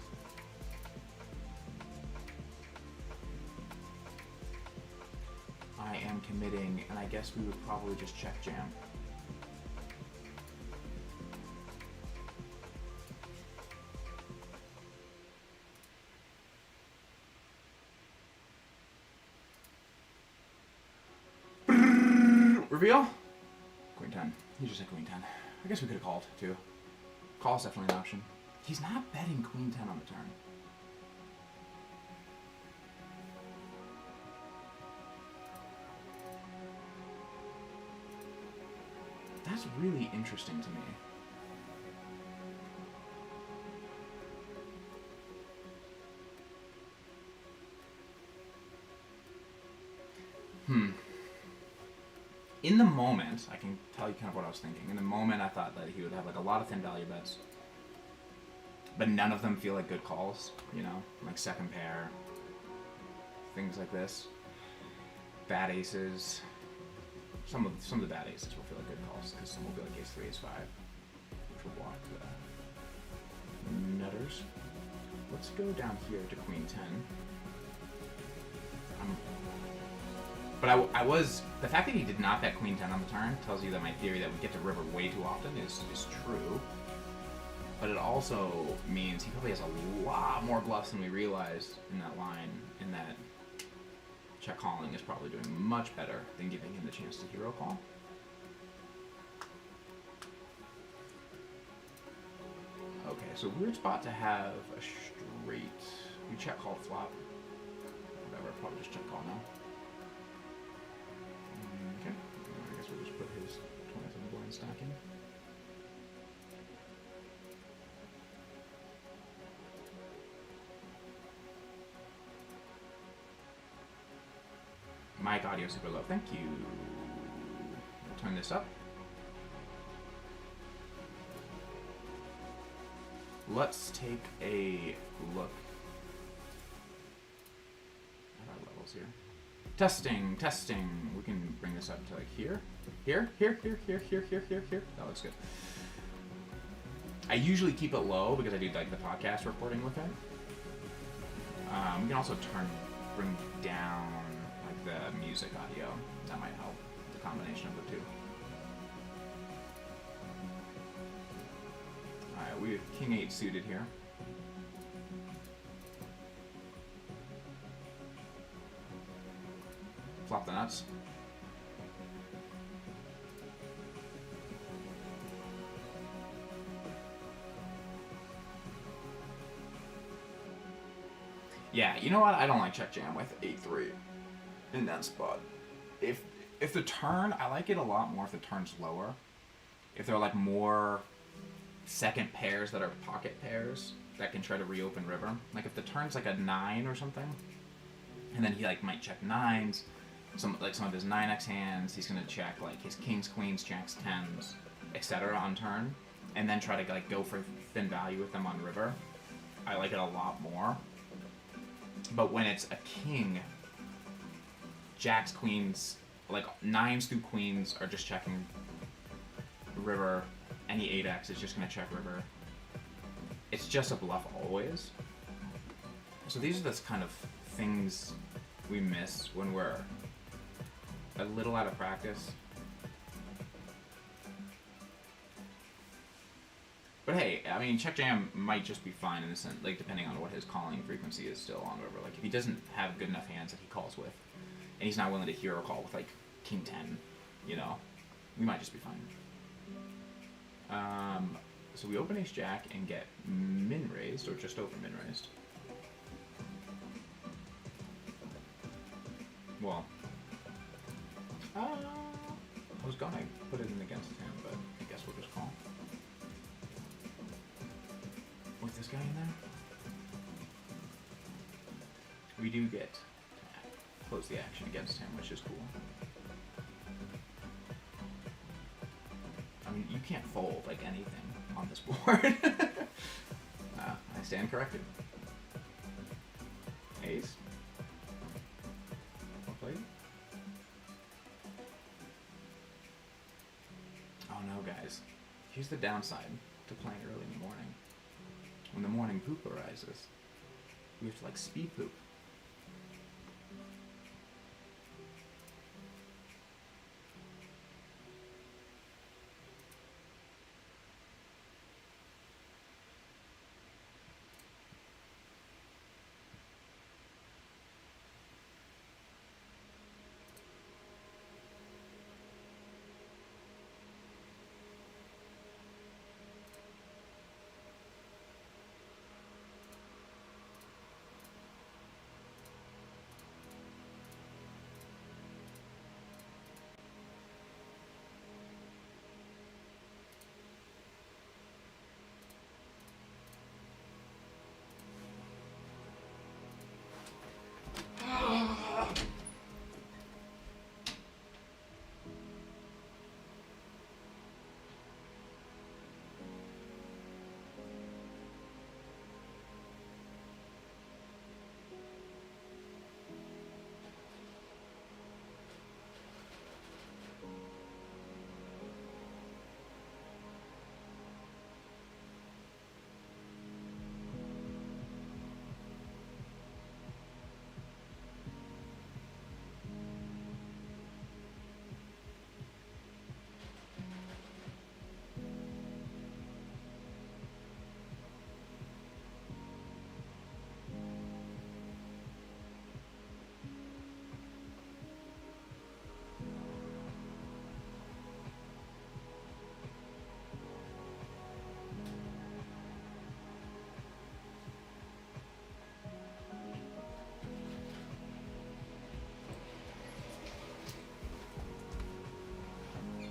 [SPEAKER 1] I am committing, and I guess we would probably just check jam. Reveal? Queen 10. He just said Queen 10. I guess we could have called, too. Call is definitely an option. He's not betting Queen 10 on the turn. That's really interesting to me. In the moment, I can tell you kind of what I was thinking. In the moment, I thought that he would have like a lot of thin value bets, but none of them feel like good calls. You know, like second pair, things like this. Bad aces. Some of the bad aces will feel like good calls because some will be like ace 3, ace 5, which will block the nutters. Let's go down here to Queen 10. But I was, the fact that he did not bet Queen 10 on the turn tells you that my theory that we get to river way too often is true. But it also means he probably has a lot more bluffs than we realized in that line, in that check calling is probably doing much better than giving him the chance to hero call. Okay, so weird spot to have a straight, we check call flop. Whatever, probably just check call now. Okay, I guess we'll just put his 27 blind stacking. Mic audio super low, thank you. We'll turn this up. Let's take a look at our levels here. Testing, testing. We can bring this up to like here. Here. That looks good. I usually keep it low because I do like the podcast recording with it. We can also bring down like the music audio. That might help. The combination of the two. Alright, we have king 8 suited here. Flop the nuts. Yeah, you know what? I don't like check jam with 8-3 in that spot. If the turn, I like it a lot more if the turn's lower. If there are like more second pairs that are pocket pairs that can try to reopen river. Like if the turn's like a 9 or something, and then he like might check 9s, some of his 9x hands, he's gonna check like his kings, queens, jacks, 10s, etc. on turn, and then try to like go for thin value with them on river. I like it a lot more. But when it's a king, jacks, queens, like 9s through queens are just checking river. Any 8x is just going to check river. It's just a bluff always. So these are the kind of things we miss when we're a little out of practice. But hey, I mean, check jam might just be fine in the sense, like depending on what his calling frequency is still on river. Like if he doesn't have good enough hands that he calls with, and he's not willing to hero call with like king 10, you know, we might just be fine. So we open ace jack and get min raised, or just over min raised. Well, I was gonna put it in against him, but I guess we'll just call. With this guy in there, we do get to close the action against him, which is cool. I mean, you can't fold like anything on this board. I stand corrected. Ace. Well played. Oh no, guys. Here's the downside to playing early in the morning. When the morning poop arises, we have to like speed poop.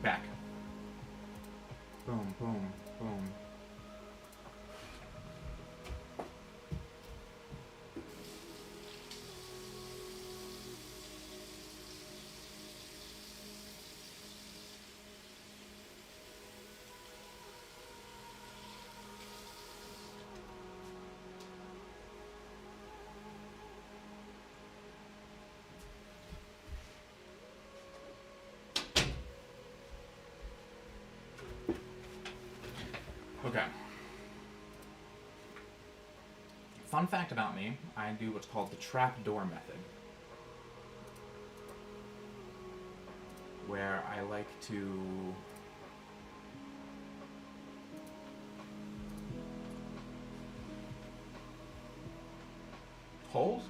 [SPEAKER 1] Back. Boom, boom, boom. Okay. Fun fact about me, I do what's called the trapdoor method, where I like to Hold?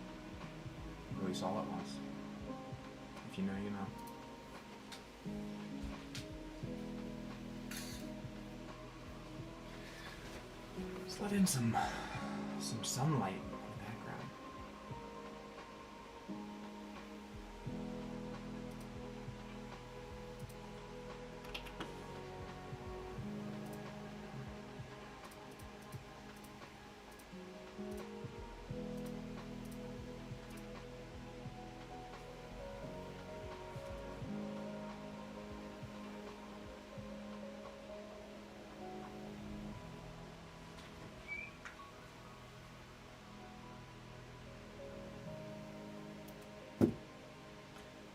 [SPEAKER 1] Release all at once. If you know, you know. Let's let in some sunlight in the background.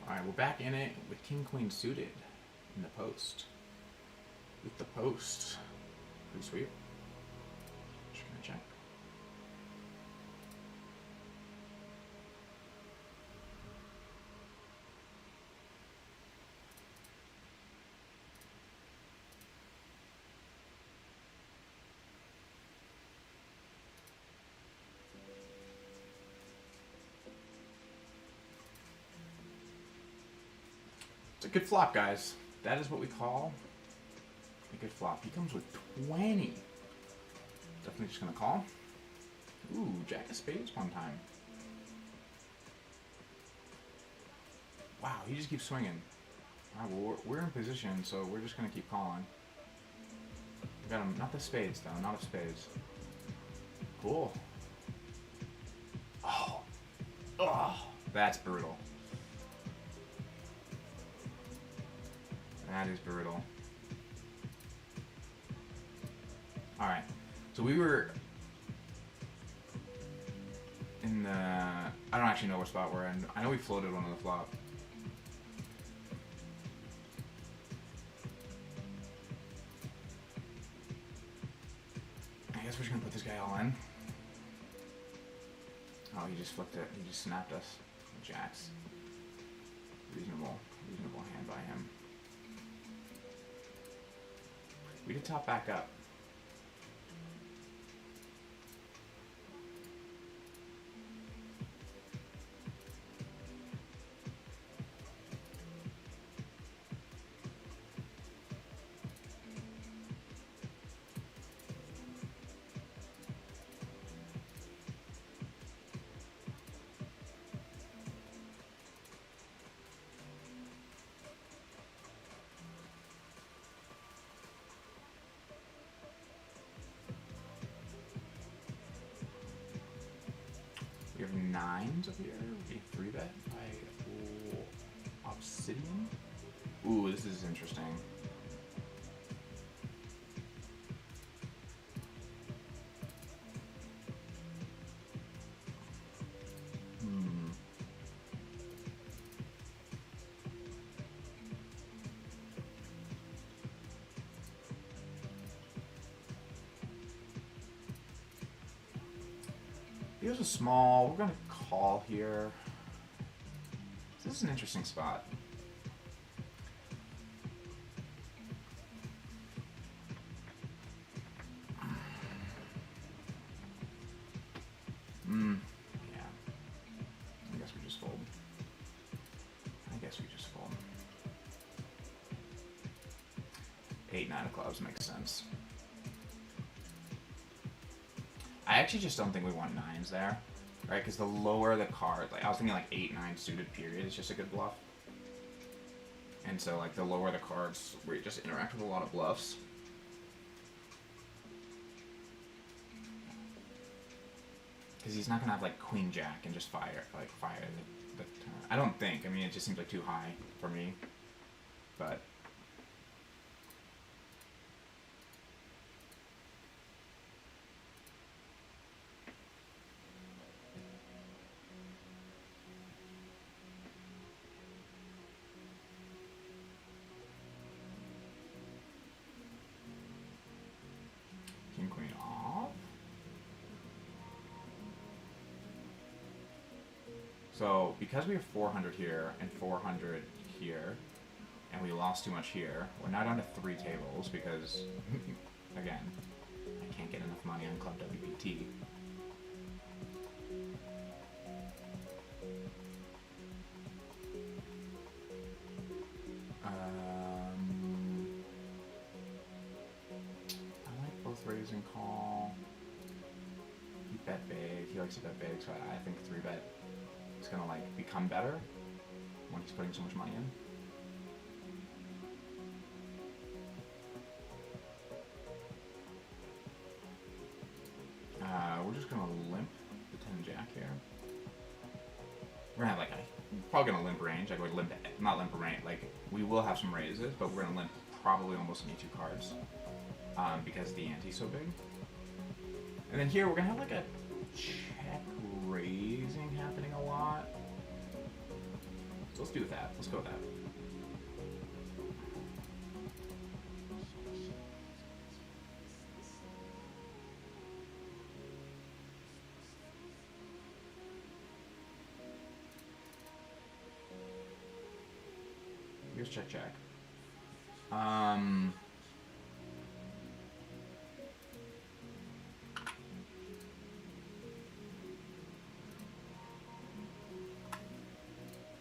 [SPEAKER 1] Alright, we're back in it with King Queen suited in the post. With the post. Pretty sweet. Just gonna check. It's a good flop, guys. That is what we call a good flop. He comes with 20. Definitely just gonna call. Ooh, Jack of Spades one time. Wow, he just keeps swinging. Alright, well, we're in position, so we're just gonna keep calling. We got him, not the spades though, not of spades. Cool. Oh. Oh, that's brutal. That is brutal. Alright, so we were in the... I don't actually know what spot we're in. I know we floated one of the flop. I guess we're just gonna put this guy all in. Oh, he just flipped it. He just snapped us. Jacks. Reasonable hand by him. We did top back up. We have nines up here. A 3-bet by Obsidian. Ooh, this is interesting. Here's a small. We're gonna call here. This is an interesting spot. Yeah. I guess we just fold. Eight, nine of clubs makes sense. I actually just don't think we want nines there, right? Because the lower the card, like I was thinking like 8, 9 suited period is just a good bluff. And so like the lower the cards, where you just interact with a lot of bluffs. Because he's not gonna have like queen jack and just fire the turn. I don't think. I mean, it just seems like too high for me. But king queen off. So because we have 400 here and 400 here, and we lost too much here, we're now down to 3 tables because, again, I can't get enough money on Club WPT. can call. He bet big. He likes to bet big, so I think 3-bet is gonna like become better when he's putting so much money in. We're just gonna limp the 10-jack here. We're gonna have like probably gonna limp range. Like we're limp, not limp range. Like we will have some raises, but we're gonna limp probably almost any 2 cards because the ante's so big. And then here we're gonna have like a check raising happening a lot. So let's do that. Let's go with that. Here's check check.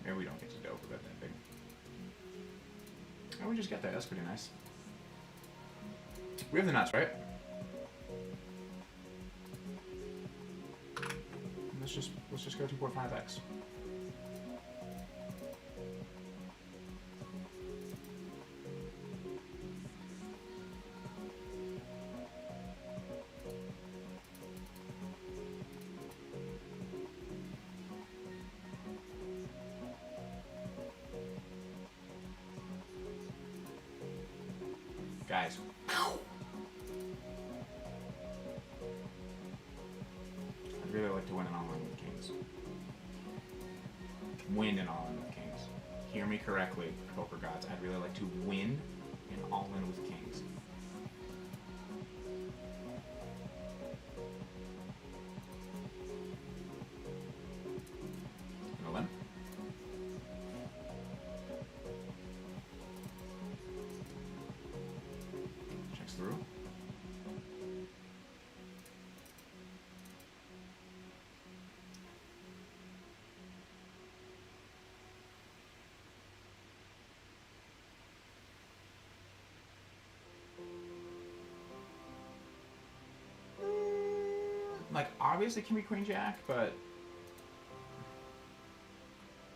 [SPEAKER 1] Maybe we don't get to dope with that big. Oh, we just get there. That's pretty nice. We have the nuts, right? Let's just go 2.5x. Guys. I'd really like to win an all-in with kings. Win an all-in with kings. Hear me correctly, poker gods. I'd really like to win an all-in with kings. Gonna limp. Checks through. Like, obviously it can be queen jack, but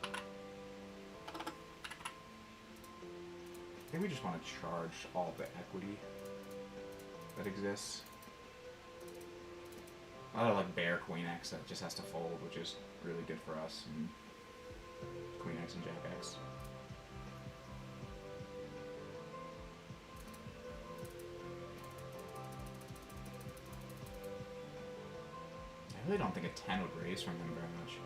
[SPEAKER 1] I think we just want to charge all the equity that exists. A lot of like bear queen X that just has to fold, which is really good for us, and queen X and jack X. I really don't think a 10 would raise from him very much.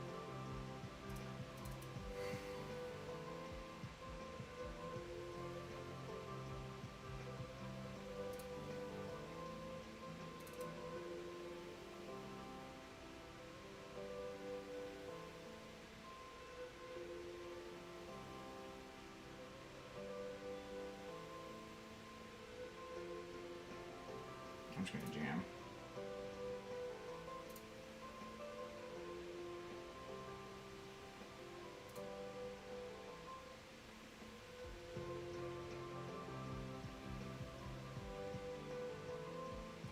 [SPEAKER 1] I'm just gonna jam.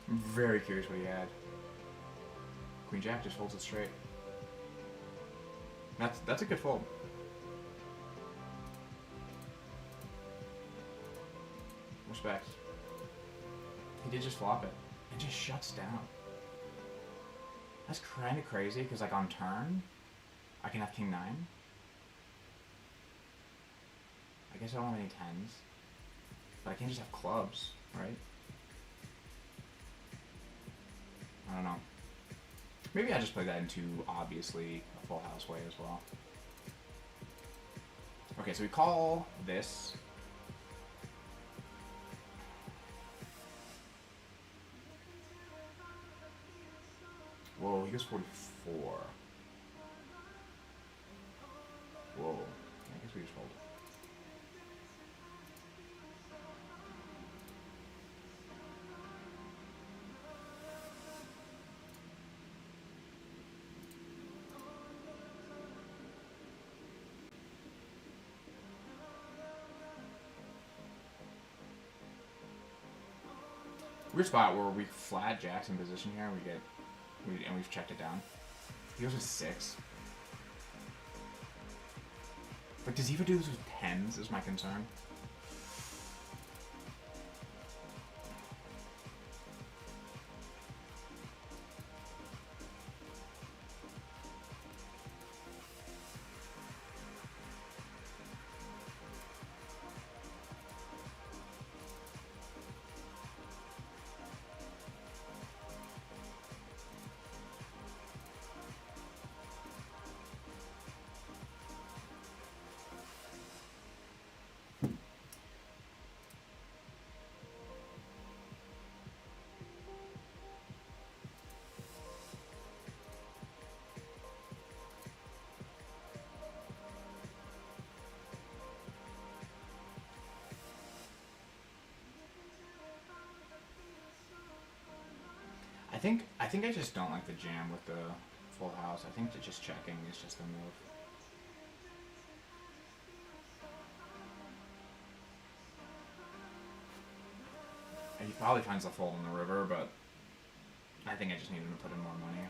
[SPEAKER 1] I'm very curious what he had. Queen jack just folds it straight. That's a good fold. Respect. He did just flop it. It just shuts down. That's kind of crazy because like on turn, I can have king 9. I guess I don't have any 10s, but I can't just have clubs, right? I don't know. Maybe I just played that into obviously a full house way as well. Okay, so we call this. Whoa, he goes 44. Whoa, I guess we just fold. Weird spot where we flat jacks in position here. And we've checked it down. He goes with 6. Like, does he ever do this with 10s? Is my concern. I think I just don't like the jam with the full house. I think that just checking is just the move. And he probably finds the fold in the river, but I think I just need him to put in more money.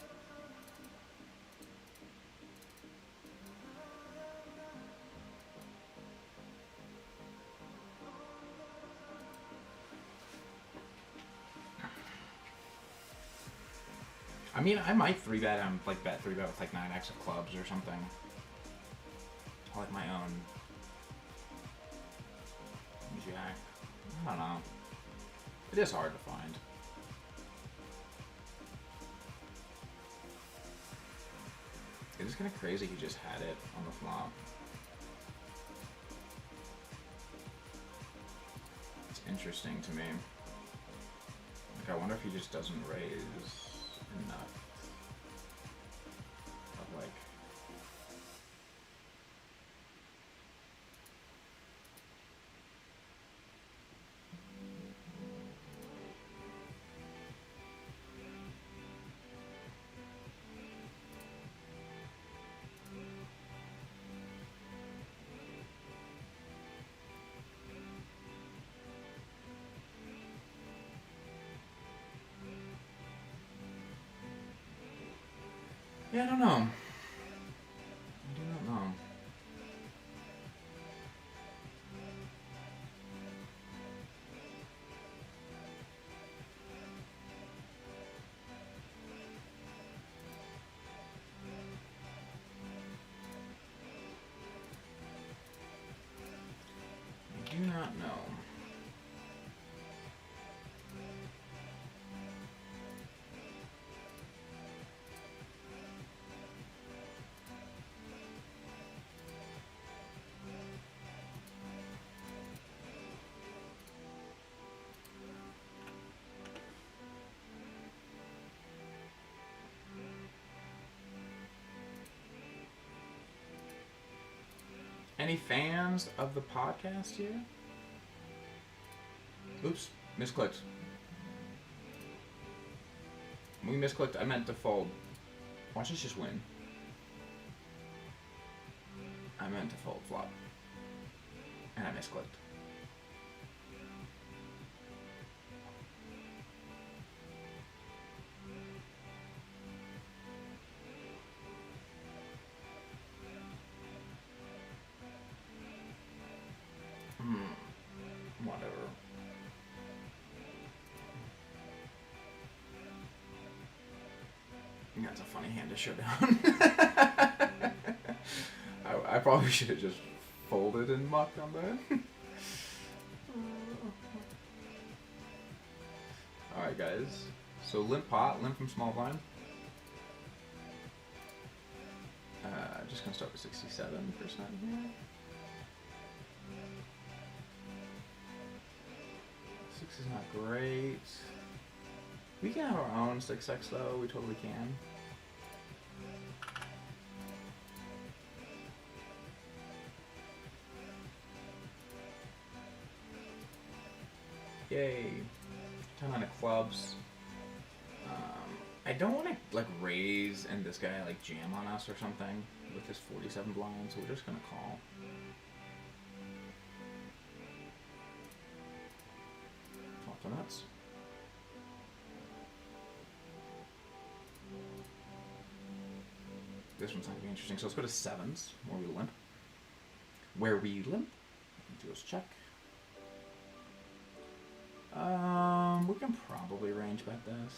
[SPEAKER 1] I mean, I might 3-bet him, like bet 3-bet with like 9x of clubs or something. I like my own jack. I don't know. It is hard to find. It is kind of crazy he just had it on the flop. It's interesting to me. Like, I wonder if he just doesn't raise enough of like yeah, I don't know. I do not know. I do not know. Any fans of the podcast here? Oops, misclicked. We misclicked. I meant to fold. Watch us just win. I meant to fold flop. And I misclicked. Whatever. That's a funny hand to show down. I probably should have just folded and mucked on that. Alright guys, so limp pot, limp from small blind. Just gonna start with 67% here. 6 is not great. We can have our own 6x though, we totally can. Yay. 10 of clubs. I don't want to like raise and this guy like jam on us or something with his 47 blind, so we're just gonna call. Off the nuts. This one's not gonna be interesting. So let's go to sevens, where we limp. Where we limp. Let's check. We can probably range bet this.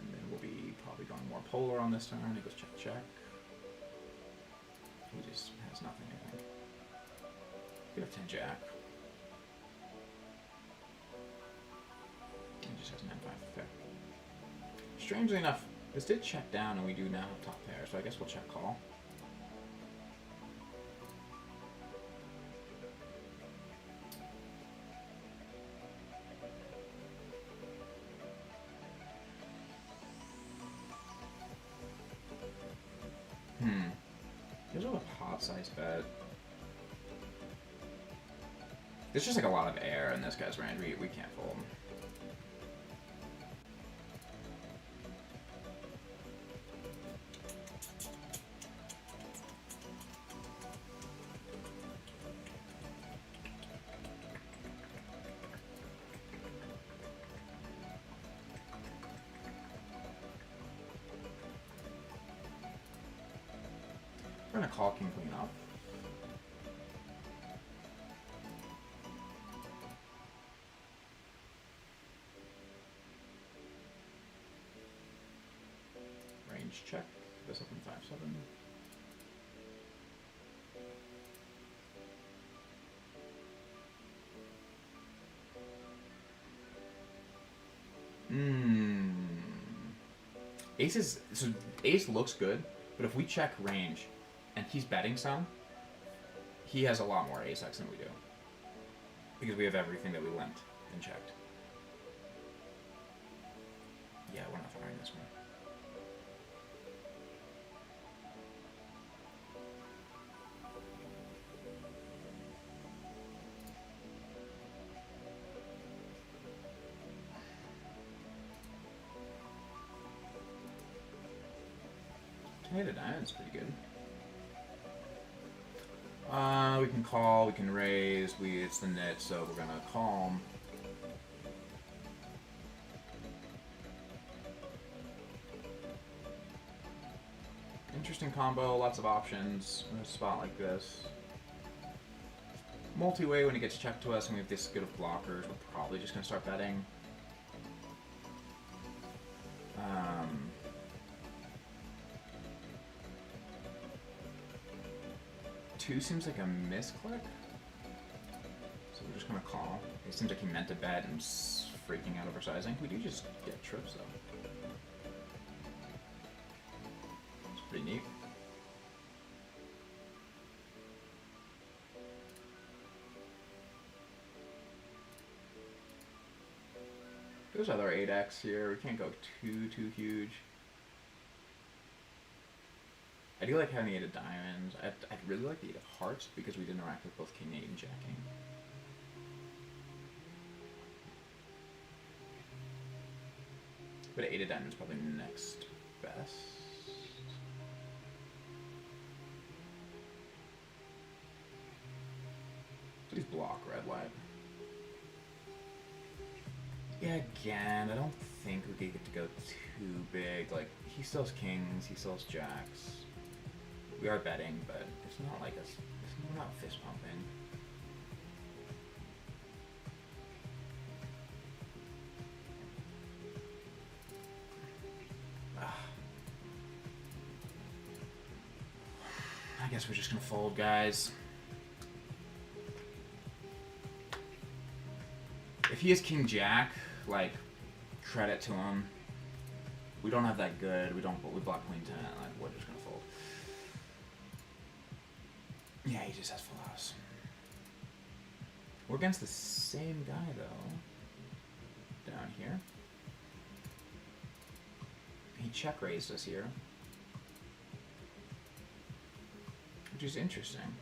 [SPEAKER 1] And then we'll be probably going more polar on this turn. He goes check, check. He just has nothing, I think. We have 10 jack. He just has 9-5 fair. Strangely enough, this did check down and we do now have top pair, so I guess we'll check call. Here's a pot size bet. There's just like a lot of air in this guy's range. We can't fold. We're gonna call king queen off. Range check. This up in 5-7. Ace looks good, but if we check range and he's betting some, he has a lot more ace X than we do. Because we have everything that we limped and checked. Yeah, we're not firing this one. Hey, that's pretty good. We can call, we can raise, it's the net, so we're gonna call him. Interesting combo, lots of options in a spot like this. Multi-way when he gets checked to us and we have this good of blockers, we're probably just gonna start betting. 2 seems like a misclick, so we're just gonna call. It seems like he meant to bet and freaking out over sizing. We do just get trips though. It's pretty neat. There's other 8x here. We can't go too huge. I do like having the 8 of diamonds. I'd really like the 8 of hearts because we'd interact with both king 8 and jack king. But 8 of diamonds is probably next best. Please block red white. Yeah, again, I don't think we get to go too big. Like, he still has kings, he still has jacks. We are betting, but it's not like us. We're not fist pumping. I guess we're just gonna fold, guys. If he has king jack, like, credit to him. We don't have that good. We block queen 10. Like, we're just gonna fold. Yeah, he just has full house. We're against the same guy, though. Down here. He check raised us here. Which is interesting.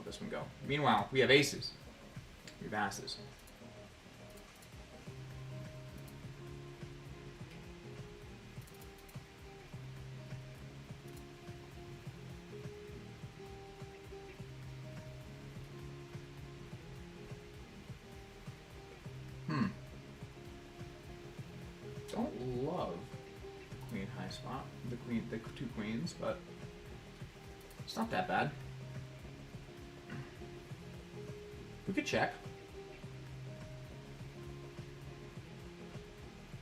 [SPEAKER 1] This one go. Meanwhile, we have aces. We have asses. high spot. The two queens, but it's not that bad. We could check.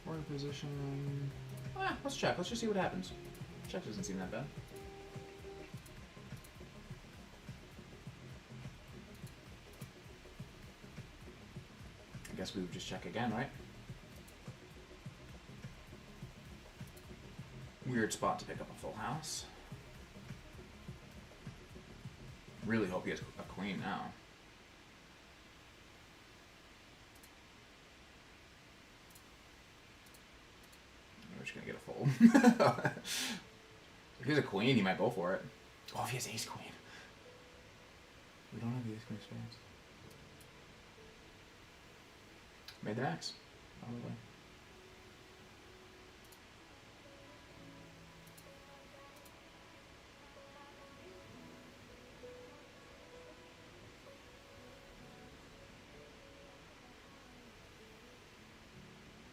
[SPEAKER 1] We're in position. Let's check. Let's just see what happens. Check doesn't seem that bad. I guess we would just check again, right? Weird spot to pick up a full house. Really hope he has a queen now. We're just gonna get a fold. If he has a queen, he might go for it. Oh, if he has ace queen. We don't have the ace queen spades. Made the max, probably.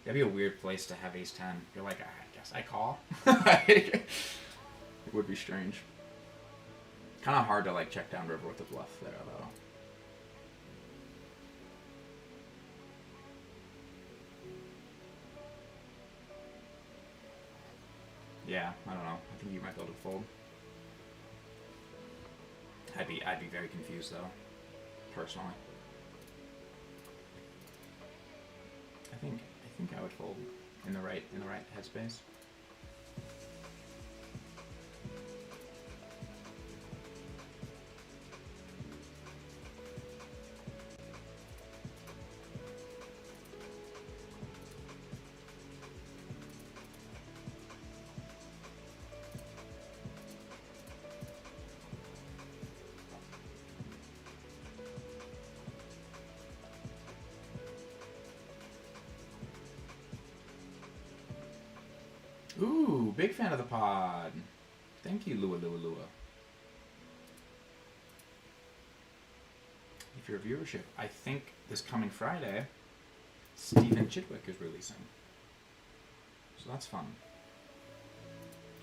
[SPEAKER 1] That'd be a weird place to have ace 10. You're like, I guess I call. It would be strange. Kind of hard to like check down river with the bluff there, though. Yeah, I don't know. I think you might be able to fold. I'd be very confused though, personally. I think I would fold in the right headspace. Ooh, big fan of the pod. Thank you, Lua. If your viewership, I think this coming Friday, Stephen Chitwick is releasing. So that's fun.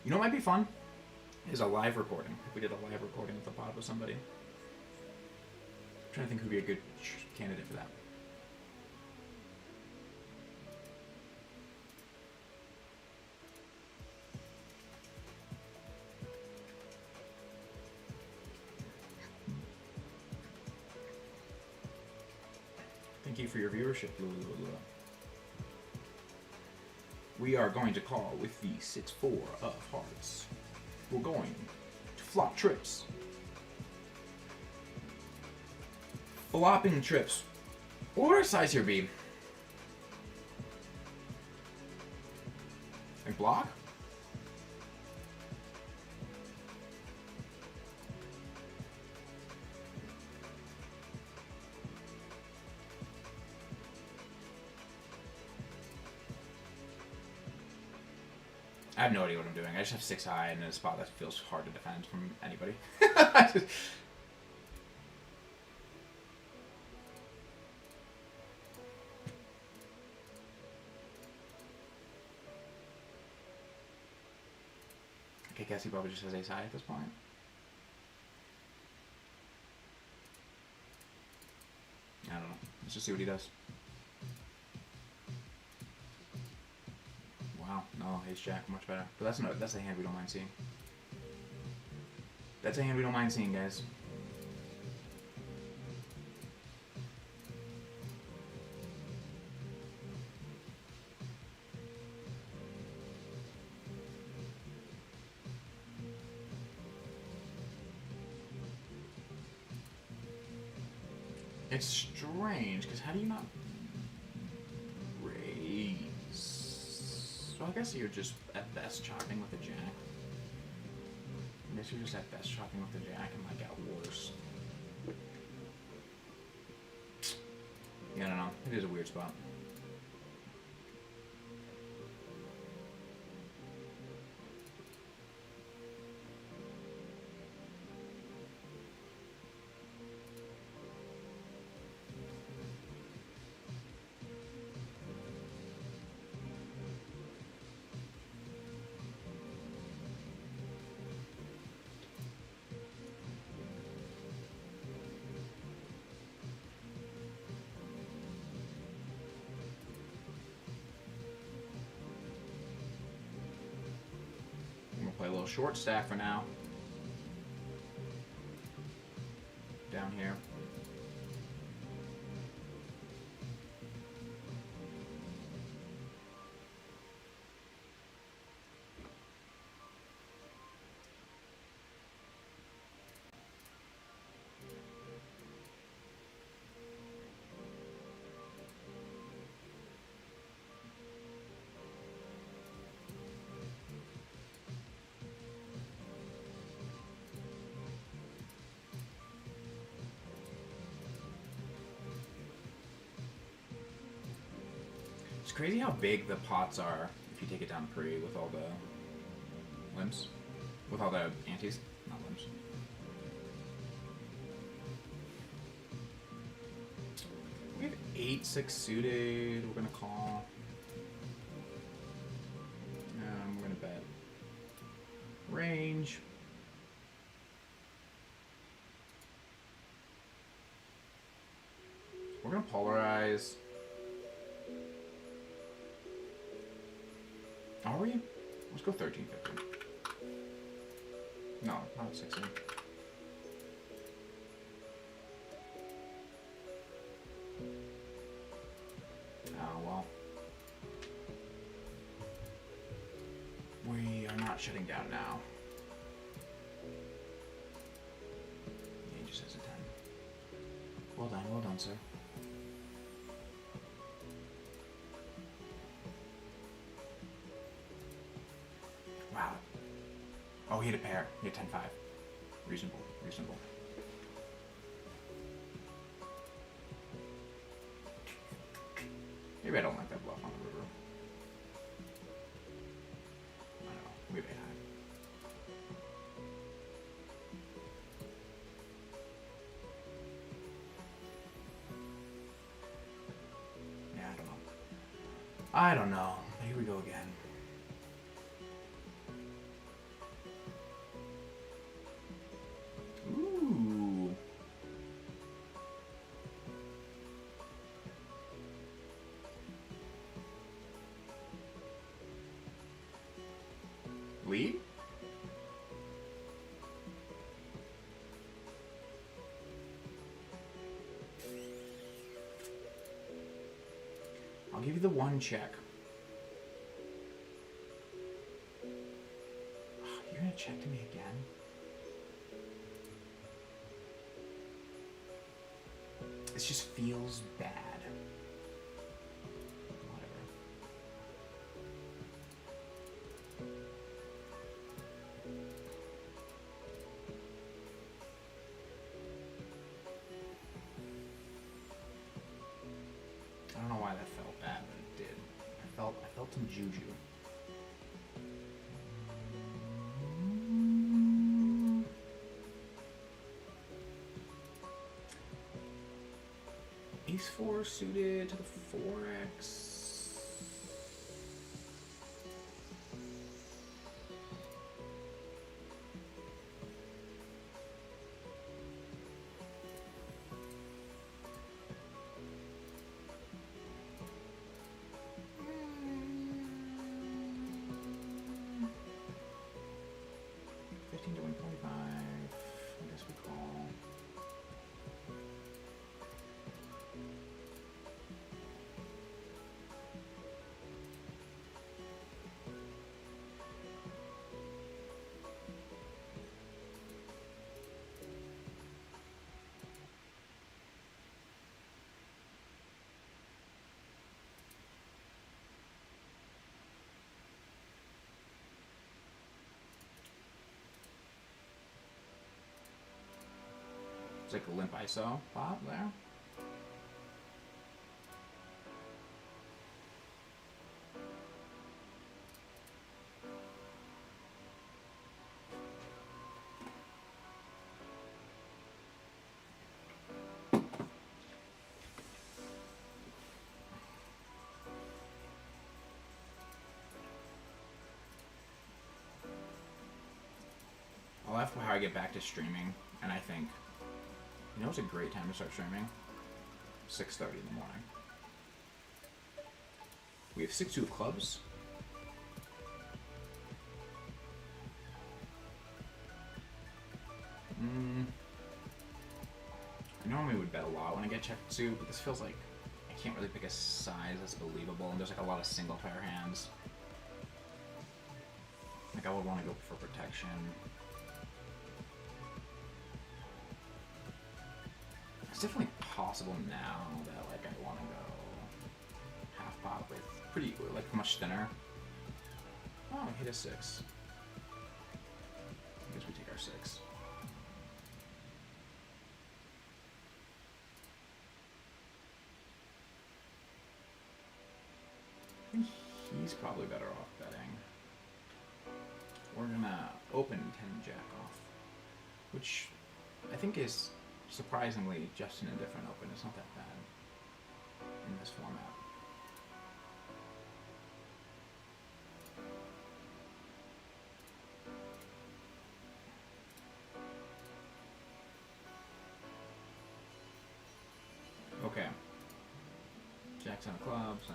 [SPEAKER 1] You know what might be fun? Is a live recording. If we did a live recording of the pod with somebody. I'm trying to think who'd be a good candidate for that. Thank you for your viewership, Lua. We are going to call with the 6-4 of hearts. We're going to flop trips. Flopping trips. Or size here B. And block? I have no idea what I'm doing. I just have 6 high and in a spot that feels hard to defend from anybody. I guess he probably just has ace high at this point. I don't know. Let's just see what he does. Wow, no, ace jack, much better. But that's a hand we don't mind seeing. That's a hand we don't mind seeing, guys. It's strange, because how do you not raise? So I guess you're just at best chopping with a jack. I guess you're just at best chopping with the jack and like at worst. Yeah, I don't know. It is a weird spot. a little short stack for now. Down here. It's crazy how big the pots are if you take it down pre with all the limps. With all the antes, not limps. We have 8-6 suited. We're gonna call. We're gonna bet. Range. We're gonna polarize. Are we? Let's go 13-15. No, not 16. Oh, well. We are not shutting down now. Yeah, he just has a 10. Well done, sir. Wow. Oh, he had a pair. He had 10-5. Reasonable. Maybe I don't like that bluff on the river. I don't know. Maybe I. Yeah, I don't know. I don't know. But here we go again. Ooh. Lead? I'll give you the one check. You're gonna check to me again? It just feels bad. Whatever. I don't know why that felt bad, but it did. I felt some juju. Ace 4 suited to the 4x. To 125. I guess we call. It's like a limp ISO pop there. I'll have how I get back to streaming, and I think, you know, it's a great time to start streaming. 6:30 in the morning. We have 6-2 of clubs. bet a lot when I get checked suit, but this feels like I can't really pick a size that's believable, and there's like a lot of single pair hands. Like I would want to go for protection. It's definitely possible now that like I want to go half pot with pretty like much thinner. Oh, I hit a 6. I guess we take our 6. I think he's probably better off betting. We're gonna open 10 jack off, which I think is surprisingly just an indifferent open. It's not that bad in this format. Okay. Jacks on clubs.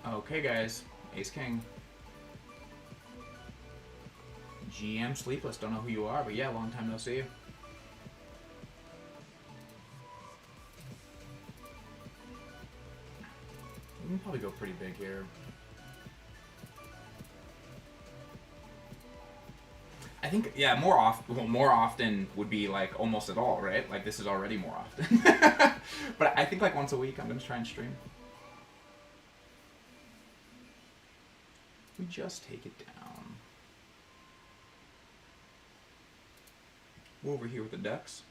[SPEAKER 1] Okay, guys. Ace King. GM Sleepless. Don't know who you are, but yeah, long time no see. We can probably go pretty big here. I think, yeah, more often would be like almost at all, right? Like this is already more often. But I think like once a week I'm gonna try and stream. We just take it down. We're over here with the ducks.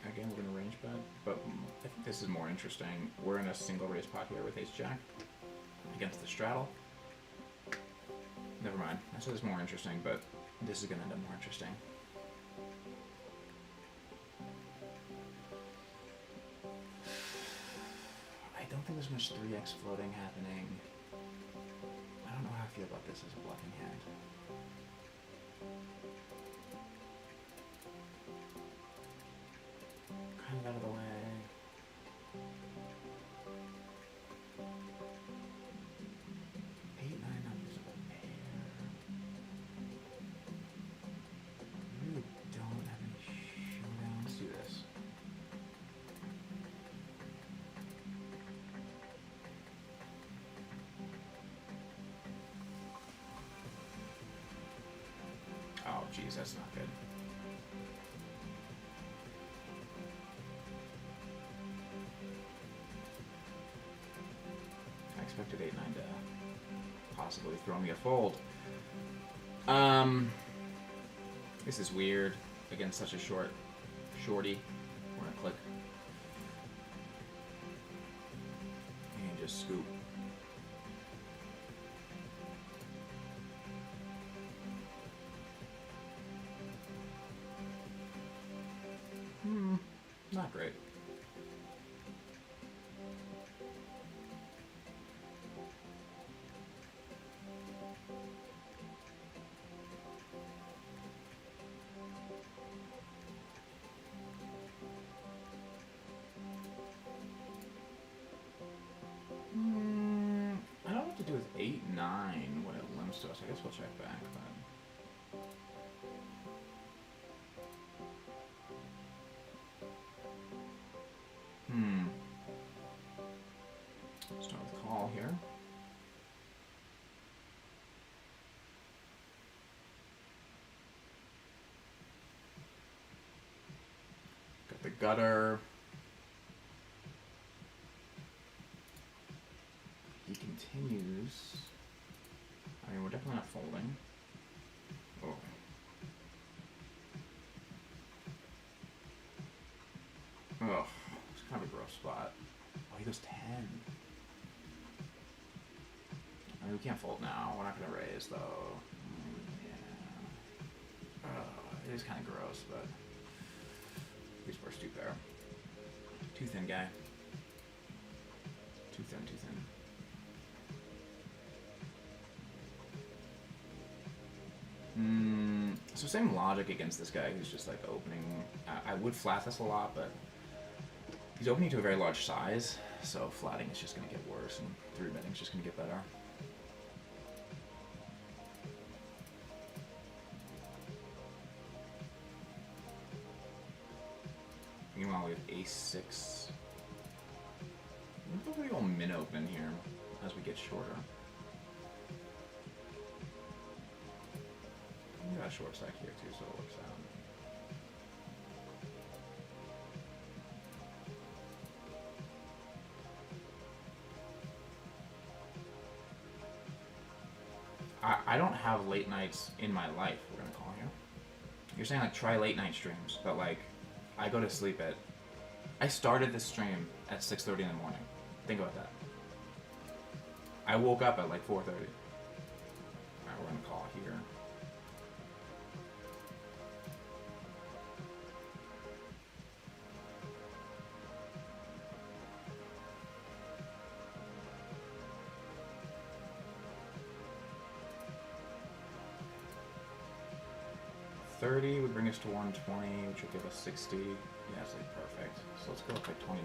[SPEAKER 1] Again, we're gonna range bet, but I think this is more interesting. We're in a single raise pot here with Ace Jack against the straddle. Never mind. I said it's more interesting, but this is gonna end up more interesting. I don't think there's much 3x floating happening. I don't know how I feel about this as a bluffing hand. Kind of out of the way. Eight, nine numbers of a pair. I really don't have any showdowns. Let's do this. Oh, geez, that's not good. I expected 8-9 to possibly throw me a fold. This is weird against such a shorty. We're gonna click and just scoop. Not great. I don't know what to do with 8-9 when it limps to us. I guess we'll check back, but. Start with call here. gutter. He continues. I mean, we're definitely not folding. Oh. Oh, it's kind of a gross spot. Oh, he goes 10. I mean, we can't fold now. We're not going to raise, though. Yeah. Oh, it is kind of gross, but he's worse two pair. Too thin, guy. Too thin, too thin. So same logic against this guy who's just like opening. I would flat this a lot, but he's opening to a very large size, so flatting is just going to get worse, and 3-betting is just going to get better. Meanwhile, we have ace-6. We'll probably go min open here as we get shorter. We got a short stack here too, so it works out. I don't have late nights in my life, we're gonna call you. You're saying like try late night streams, but like I go to sleep at, I started this stream at 6:30 in the morning. Think about that. I woke up at like 4:30. Alright, we're gonna call here. $30 would bring us to 120, which would give us 60. Yeah, it's like perfect. So let's go with like 29.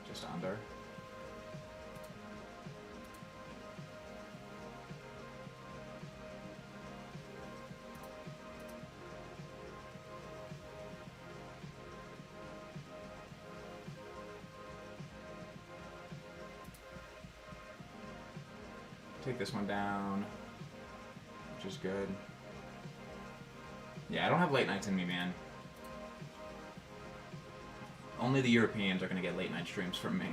[SPEAKER 1] Just under. Take this one down, which is good. Yeah, I don't have late nights in me, man. Only the Europeans are going to get late night streams from me.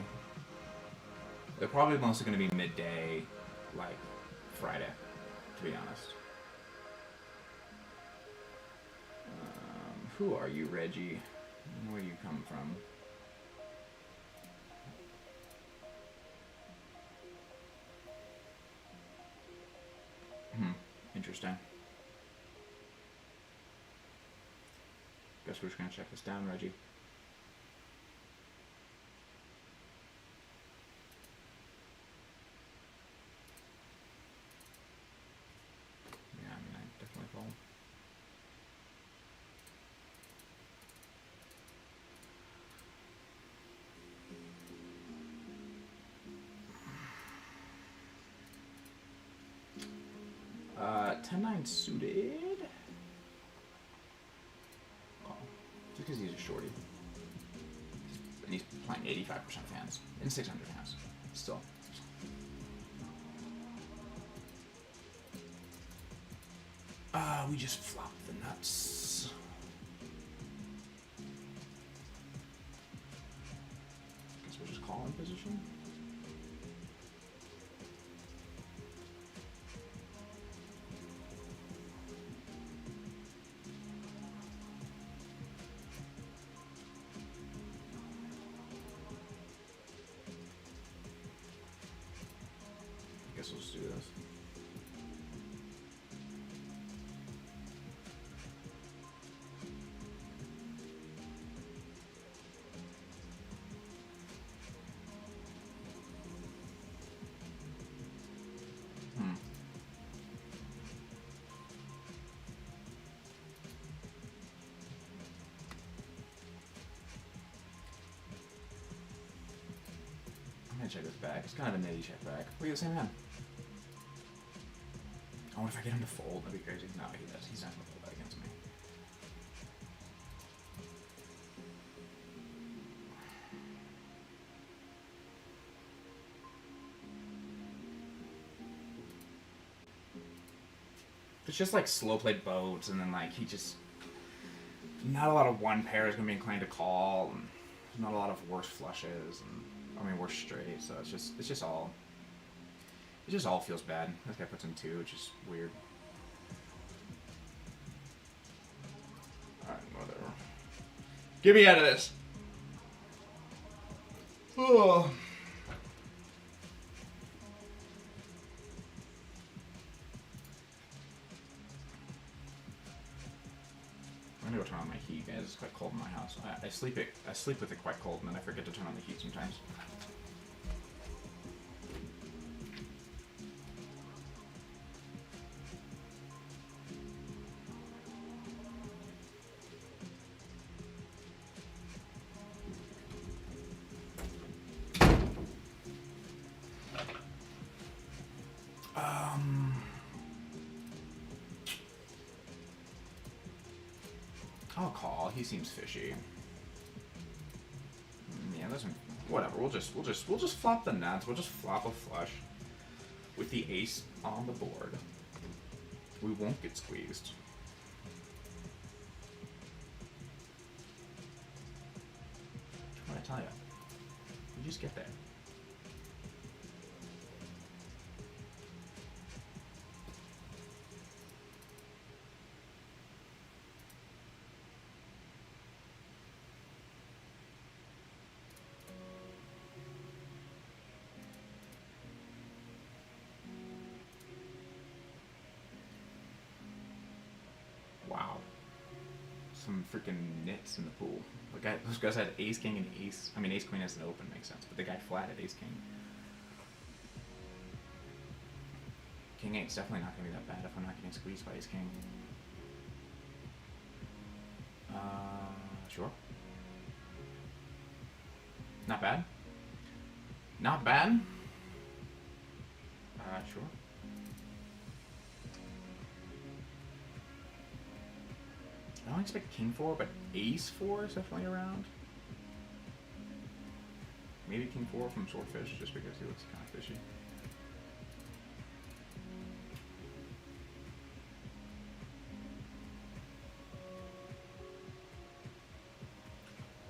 [SPEAKER 1] They're probably mostly going to be midday, like Friday, to be honest. Who are you, Reggie? Where do you come from? Interesting. Guess we're just going to check this down, Reggie. Yeah, I mean, I definitely fold. Uh, 10-9 suited. Just because he's a shorty. And he's playing 85% fans in 600 hands. Still. We just flopped the nuts. Guess we'll just call in position. Guess we'll just do this. I'm gonna check this back. It's kind of a nitty check back. We got the same hand. I wonder if I get him to fold. That'd be crazy. No, he does. He's not gonna fold that against me. It's just like slow played boats, and then like he just not a lot of one pair is going to be inclined to call. And there's not a lot of worse flushes, and I mean worse straight. So it just all feels bad. This guy puts in 2, which is weird. All right, whatever. Get me out of this. Oh. I'm gonna go turn on my heat, guys. It's quite cold in my house. I sleep with it quite cold, and then I forget to turn on the heat sometimes. I'll call. He seems fishy. Yeah, doesn't. Whatever. We'll just flop the nuts. We'll just flop a flush with the ace on the board. We won't get squeezed. What did I tell you? You just get there. Wow. Some freaking nits in the pool. Those guys had ace king and ace. I mean, ace queen as an open makes sense, but the guy flat at ace king. King 8's definitely not going to be that bad if I'm not getting squeezed by ace king. Sure. Not bad. Not bad. Sure. I don't expect king 4, but ace 4 is definitely around. Maybe king 4 from swordfish, just because he looks kind of fishy.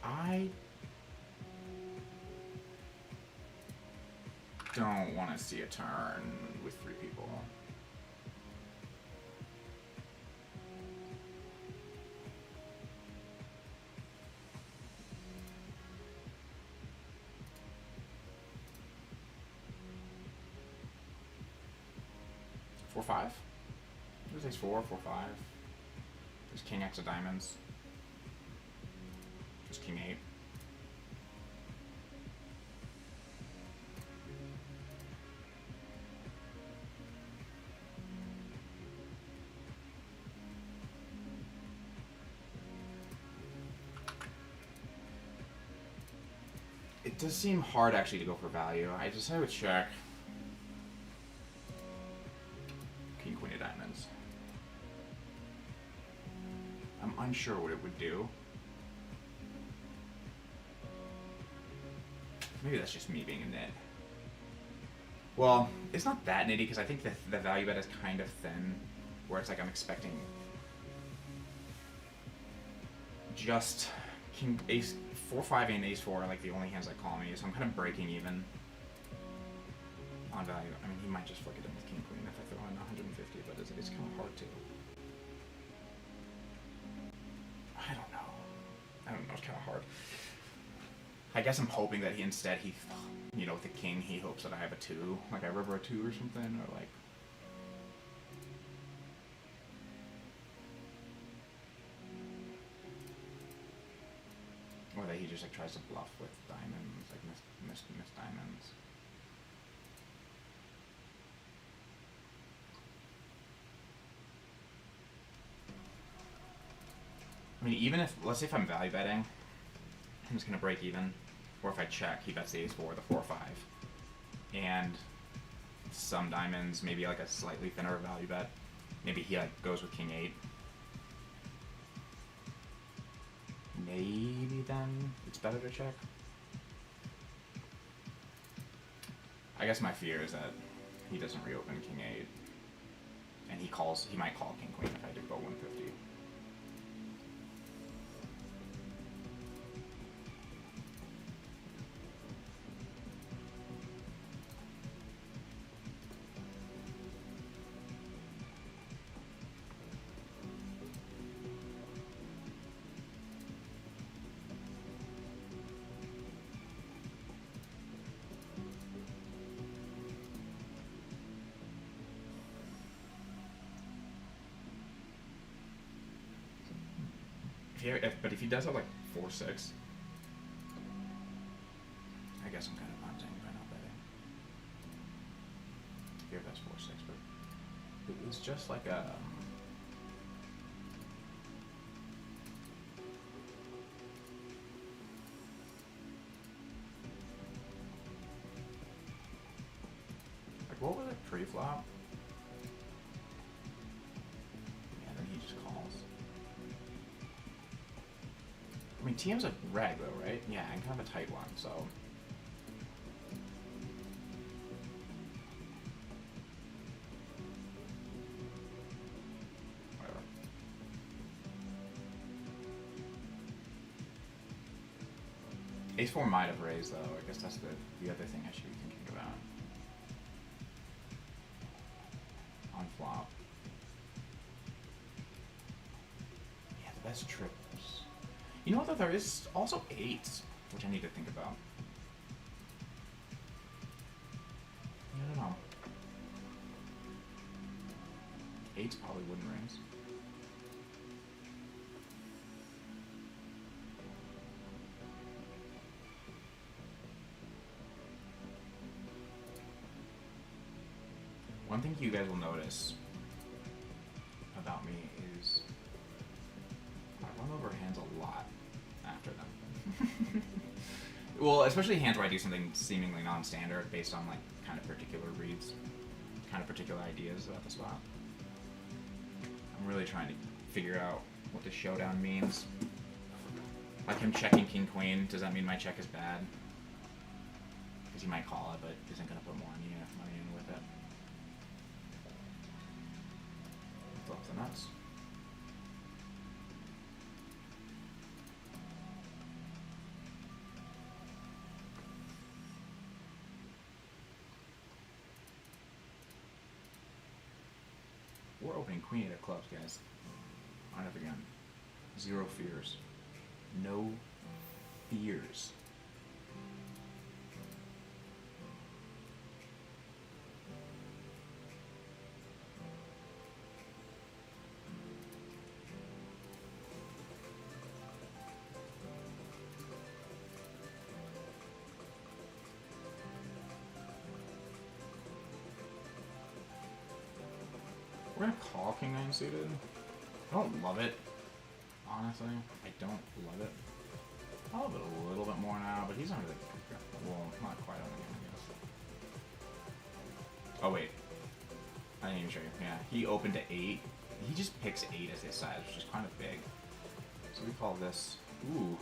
[SPEAKER 1] I don't want to see a turn with 3 people. Four, 5. There's ace 4, 4, 5. There's king X of diamonds. There's king 8. It does seem hard actually to go for value. I would check. King Queen of diamonds. I'm unsure what it would do. Maybe that's just me being a nit. Well, it's not that nitty because I think the value bet is kind of thin, where it's like I'm expecting just king ace 4, 5 and ace 4 are like the only hands that call me, so I'm kind of breaking even on value. I mean, he might just flick it in with king queen if I throw in 150, but it's kind of hard to. I don't know. It's kind of hard. I guess I'm hoping that instead you know, with the king, he hopes that I have a 2, like I river a 2 or something, or like. Or that he just like tries to bluff with diamonds, like miss diamonds. I mean, even if, let's say if I'm value betting, I'm just gonna break even. Or if I check, he bets the ace 4, the 4, 5. And some diamonds, maybe like a slightly thinner value bet. Maybe he like goes with king 8. Maybe then it's better to check. I guess my fear is that he doesn't reopen king 8. And he might call king queen if I do go 150. but if he does have like 4-6, I guess I'm kind of punting by not betting. Here that's 4-6, but it was just like a. Like what was it pre-flop? Yeah, then he just calls. I mean, TM's a reg though, right? Yeah, and kind of a tight one, so. Whatever. Ace-4 might have raised though. I guess that's the other thing I should be thinking about. On flop. Yeah, the best triples. You know what though, there is also 8s, which I need to think about. I don't know. 8s probably wouldn't raise. One thing you guys will notice about me is I run over hands a lot after them. Well, especially hands where I do something seemingly non-standard based on like kind of particular reads, kind of particular ideas about the spot. I'm really trying to figure out what the showdown means. Like him checking king queen, does that mean my check is bad? Because he might call it, but isn't going to put more money in with it. Flip the nuts. We're opening queen 8 of clubs, guys. On it again. 0 fears. No fears. We're gonna call king 9 suited. I don't love it, honestly. I don't love it. I love it a little bit more now, but he's under the, well, not quite under the, I guess. Oh wait, I didn't even show you. Yeah, he opened to 8. He just picks 8 as his size, which is kind of big. So we call this, ooh.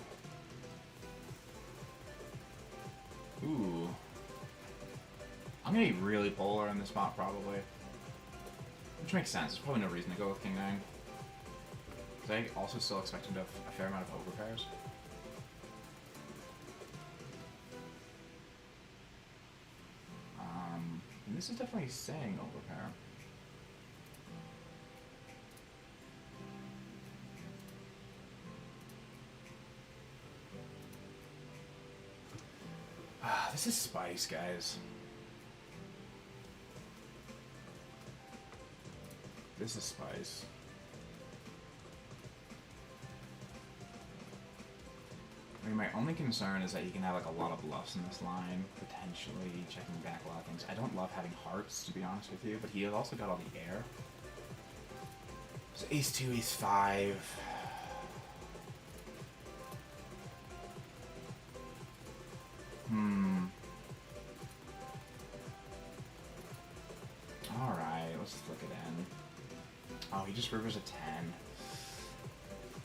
[SPEAKER 1] Ooh. I'm gonna be really polar in this spot probably. Which makes sense. There's probably no reason to go with king 9. Because I also still expect him to have a fair amount of overpairs. And this is definitely saying overpair. This is spice, guys. This is spice. I mean, my only concern is that you can have like a lot of bluffs in this line, potentially checking back a lot of things. I don't love having hearts, to be honest with you, but he has also got all the air. So ace 2, ace 5. Alright, let's flick it in. Oh, he just rivers a 10.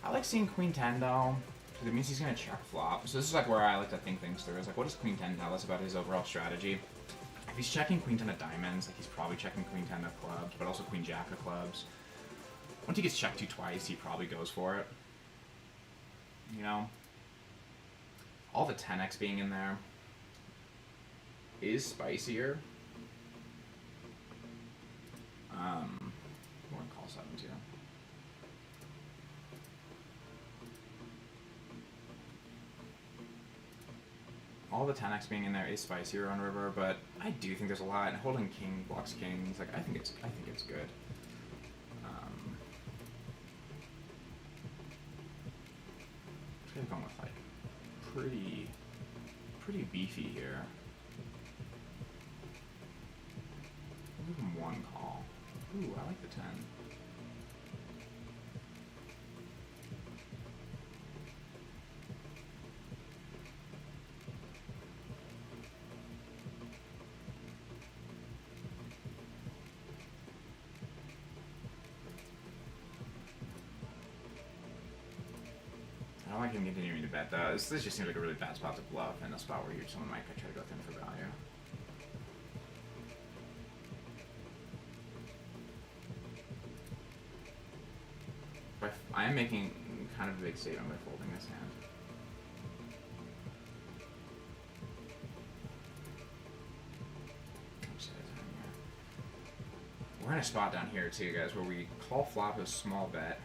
[SPEAKER 1] I like seeing queen 10 though, because it means he's going to check flop. So this is like where I like to think things through. It's like, what does queen 10 tell us about his overall strategy? If he's checking queen 10 of diamonds, like he's probably checking queen 10 of clubs, but also queen jack of clubs. Once he gets checked to twice, he probably goes for it. You know? All the 10x being in there is spicier. We're gonna call 7 too. All the 10x being in there is spicier on river, but I do think there's a lot. And holding king blocks kings. Like I think it's good. They're going with like pretty beefy here. I'll give him one call. Ooh, I like the 10. I don't like him continuing to bet though. This just seems like a really bad spot to bluff, and a spot where someone might try to go thin for value. But I am making kind of a big statement by folding this hand. We're in a spot down here too, guys, where we call flop a small bet,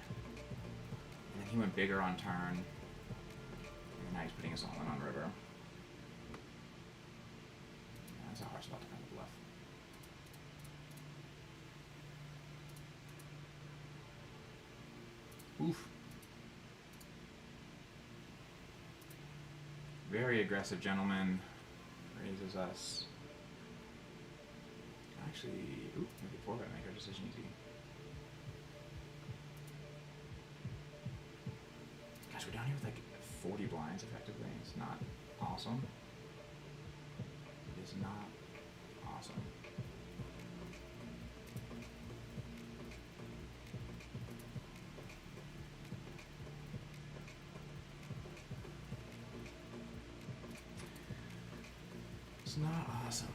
[SPEAKER 1] and then he went bigger on turn, and now he's putting us all in on river. Yeah, that's a hard spot to kind of bluff. Oof. Very aggressive gentleman. Raises us. Actually, ooh, maybe 4-bet make our decision easy. Gosh, we're down here with like 40 blinds effectively. It's not awesome. It is not awesome. It's not awesome.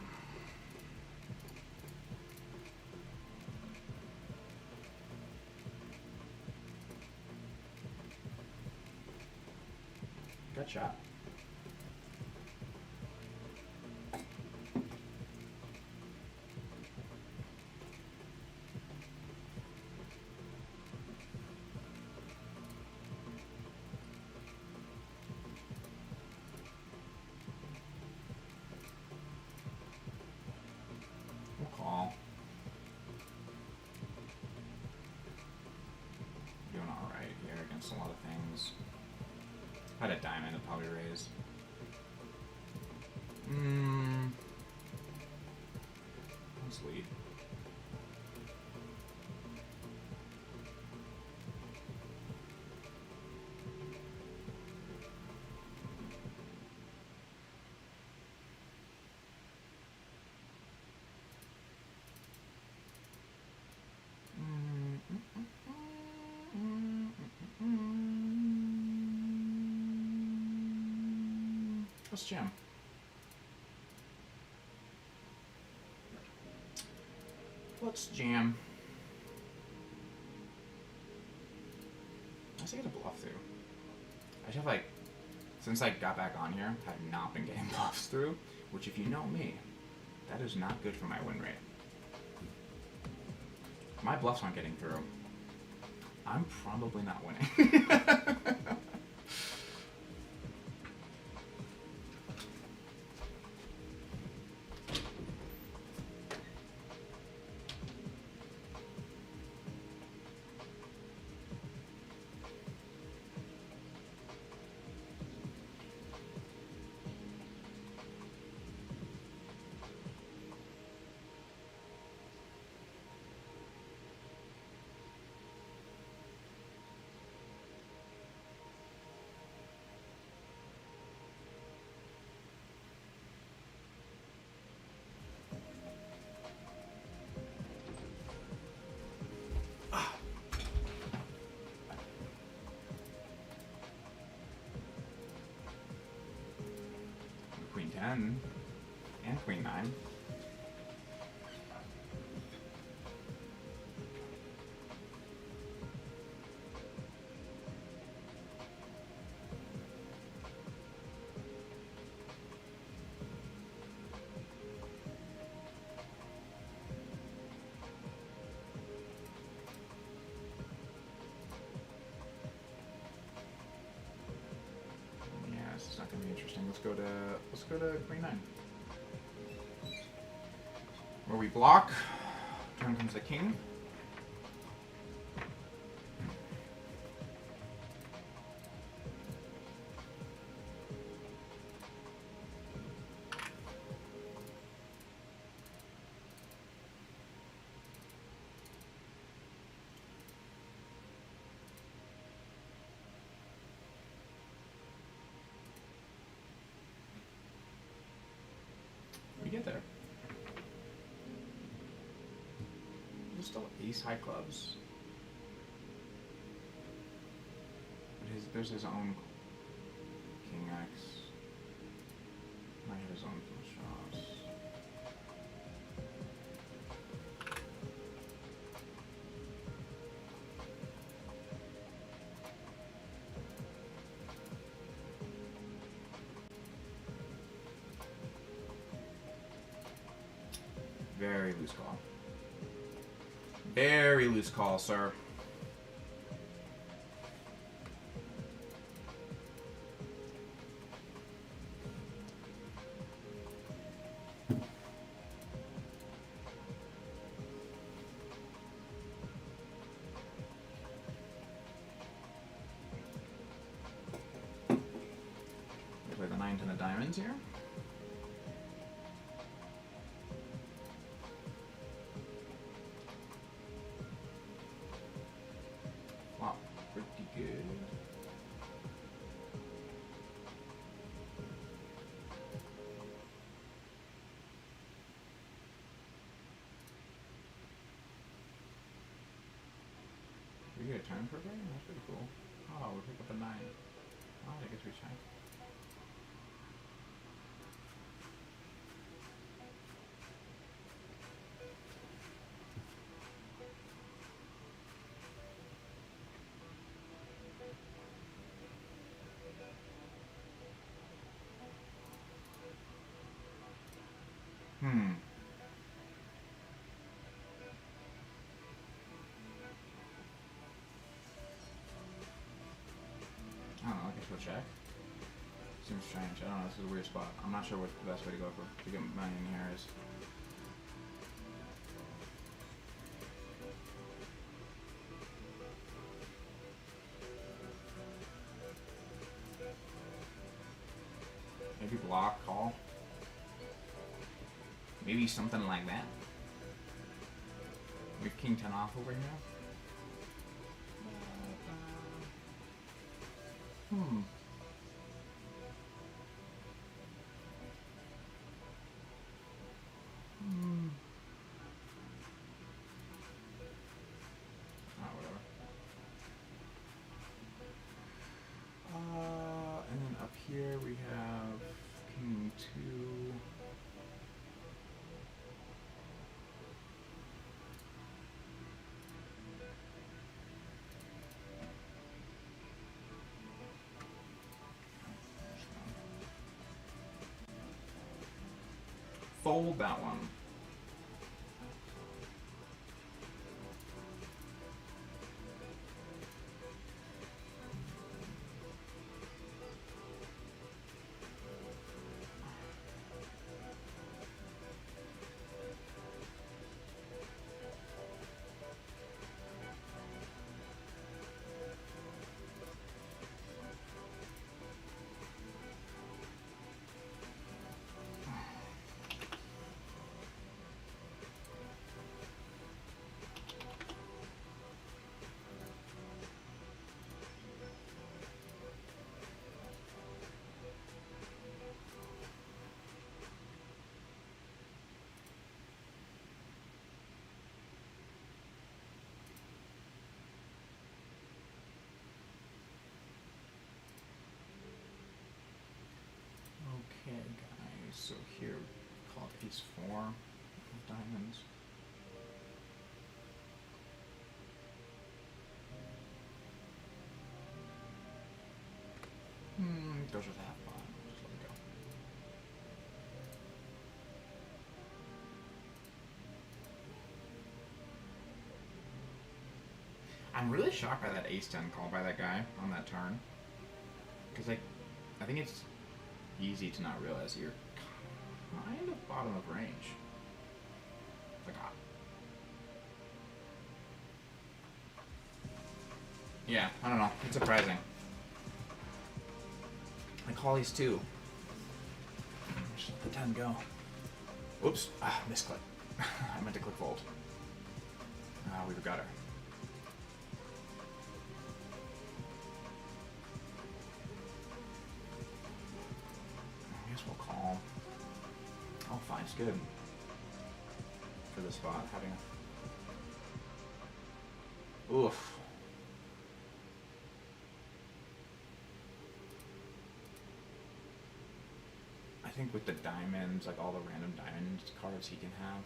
[SPEAKER 1] Good shot. We'll call. Doing all right here against a lot of things. If I had a diamond, I'd probably raise. Let's lead. Let's jam. Let's jam. I say get a bluff through. I just have like, since I got back on here, I have not been getting bluffs through, which if you know me, that is not good for my win rate. If my bluffs aren't getting through, I'm probably not winning. Queen 10 and Queen 9. It's not going to be interesting. Let's go to Queen 9. Where we block. Turn comes the king. There's still ace high clubs. But there's his own king X. Might have his own flush draws. Very loose call. Very loose call, sir. Play the 9 10 of diamonds here. Wow, pretty good. We get a turn for game? That's pretty cool. Oh, we pick up a 9. Oh, I guess we check. I don't know, I guess we'll check. Seems strange. I don't know, this is a weird spot. I'm not sure what the best way to go for to get money in here is. Maybe block, call. Maybe something like that. We have king 10 off over here. Hmm. Whatever. And then up here we have king 2. Fold that one. Okay, guys, so here we call it piece 4 of diamonds. Goes with half pot. Just let it go. I'm really shocked by that ace-10 call by that guy on that turn. Because, like, I think it's easy to not realize you're kind of bottom of range. Like, yeah, I don't know. It's surprising. I call these 2. Just let the 10 go. Oops, misclick. I meant to click fold. We've got her. I guess we'll call. Oh, fine, it's good. For the spot, having a Oof. I think with the diamonds, like all the random diamond cards he can have.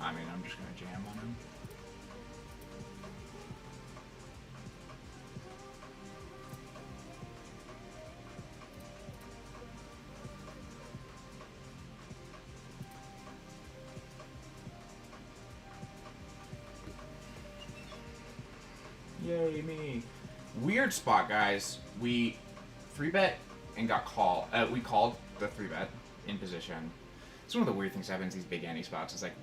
[SPEAKER 1] I mean, I'm just gonna jam on him. Yay, me. Weird spot, guys. We 3-bet and got called. We called the 3-bet in position. It's one of the weird things that happens in these big ante spots. Is like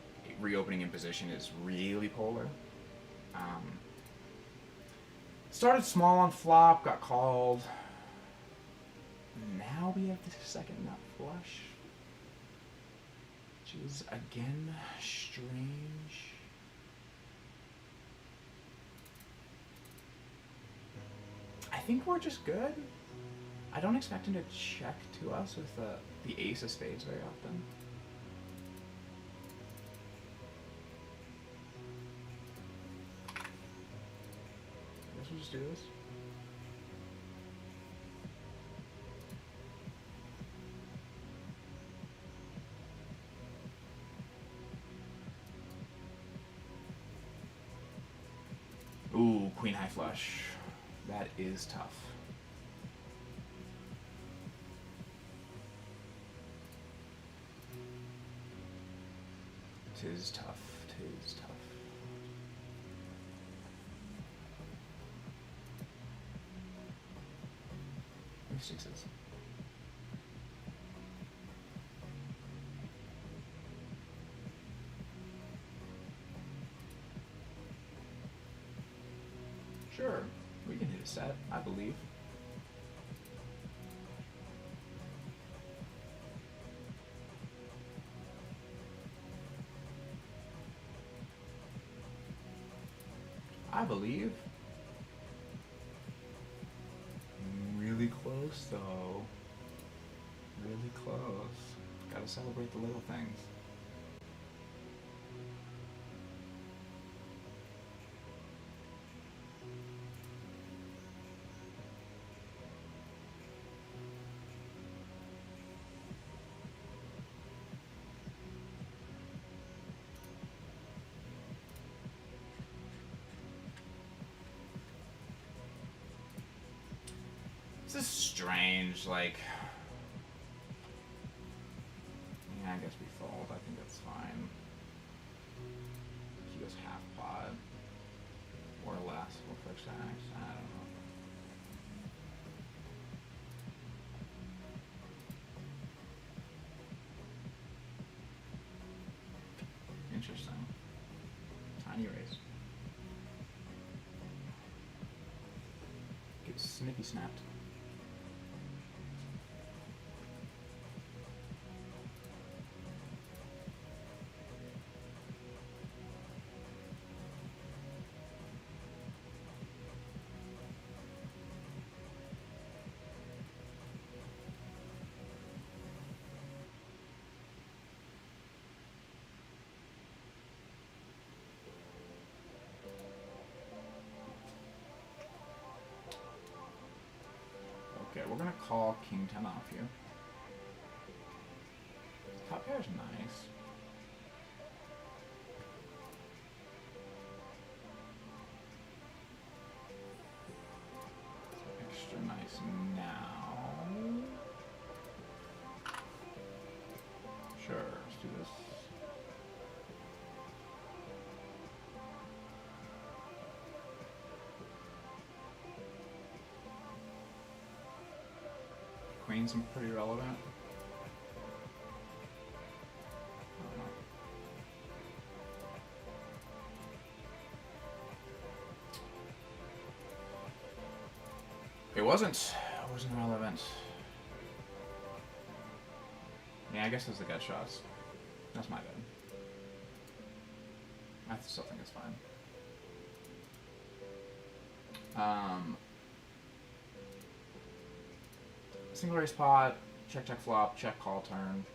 [SPEAKER 1] reopening in position is really polar. Started small on flop, got called. Now we have the second nut flush. Which is, again, strange. I think we're just good. I don't expect him to check to us with the ace of spades very often. I guess we'll just do this. Ooh, queen high flush. That is tough. Tis tough. Tis tough. Sixes. Sure, we can hit a set, I believe. I believe. Really close, though. Really close. Gotta celebrate the little things. This is strange, like... Yeah, I guess we fold. I think that's fine. He goes half pot. Or less. We'll fix that next. I don't know. Interesting. Tiny raise. Get snippy snapped. Okay, we're gonna call King 10 off here. Top pair's nice. Extra nice now. Sure, let's do this. Queens are pretty relevant. It wasn't relevant. Yeah, I guess those are the gut shots. That's my bad. I still think it's fine. Single raise pot, check, check, flop, check, call, turn.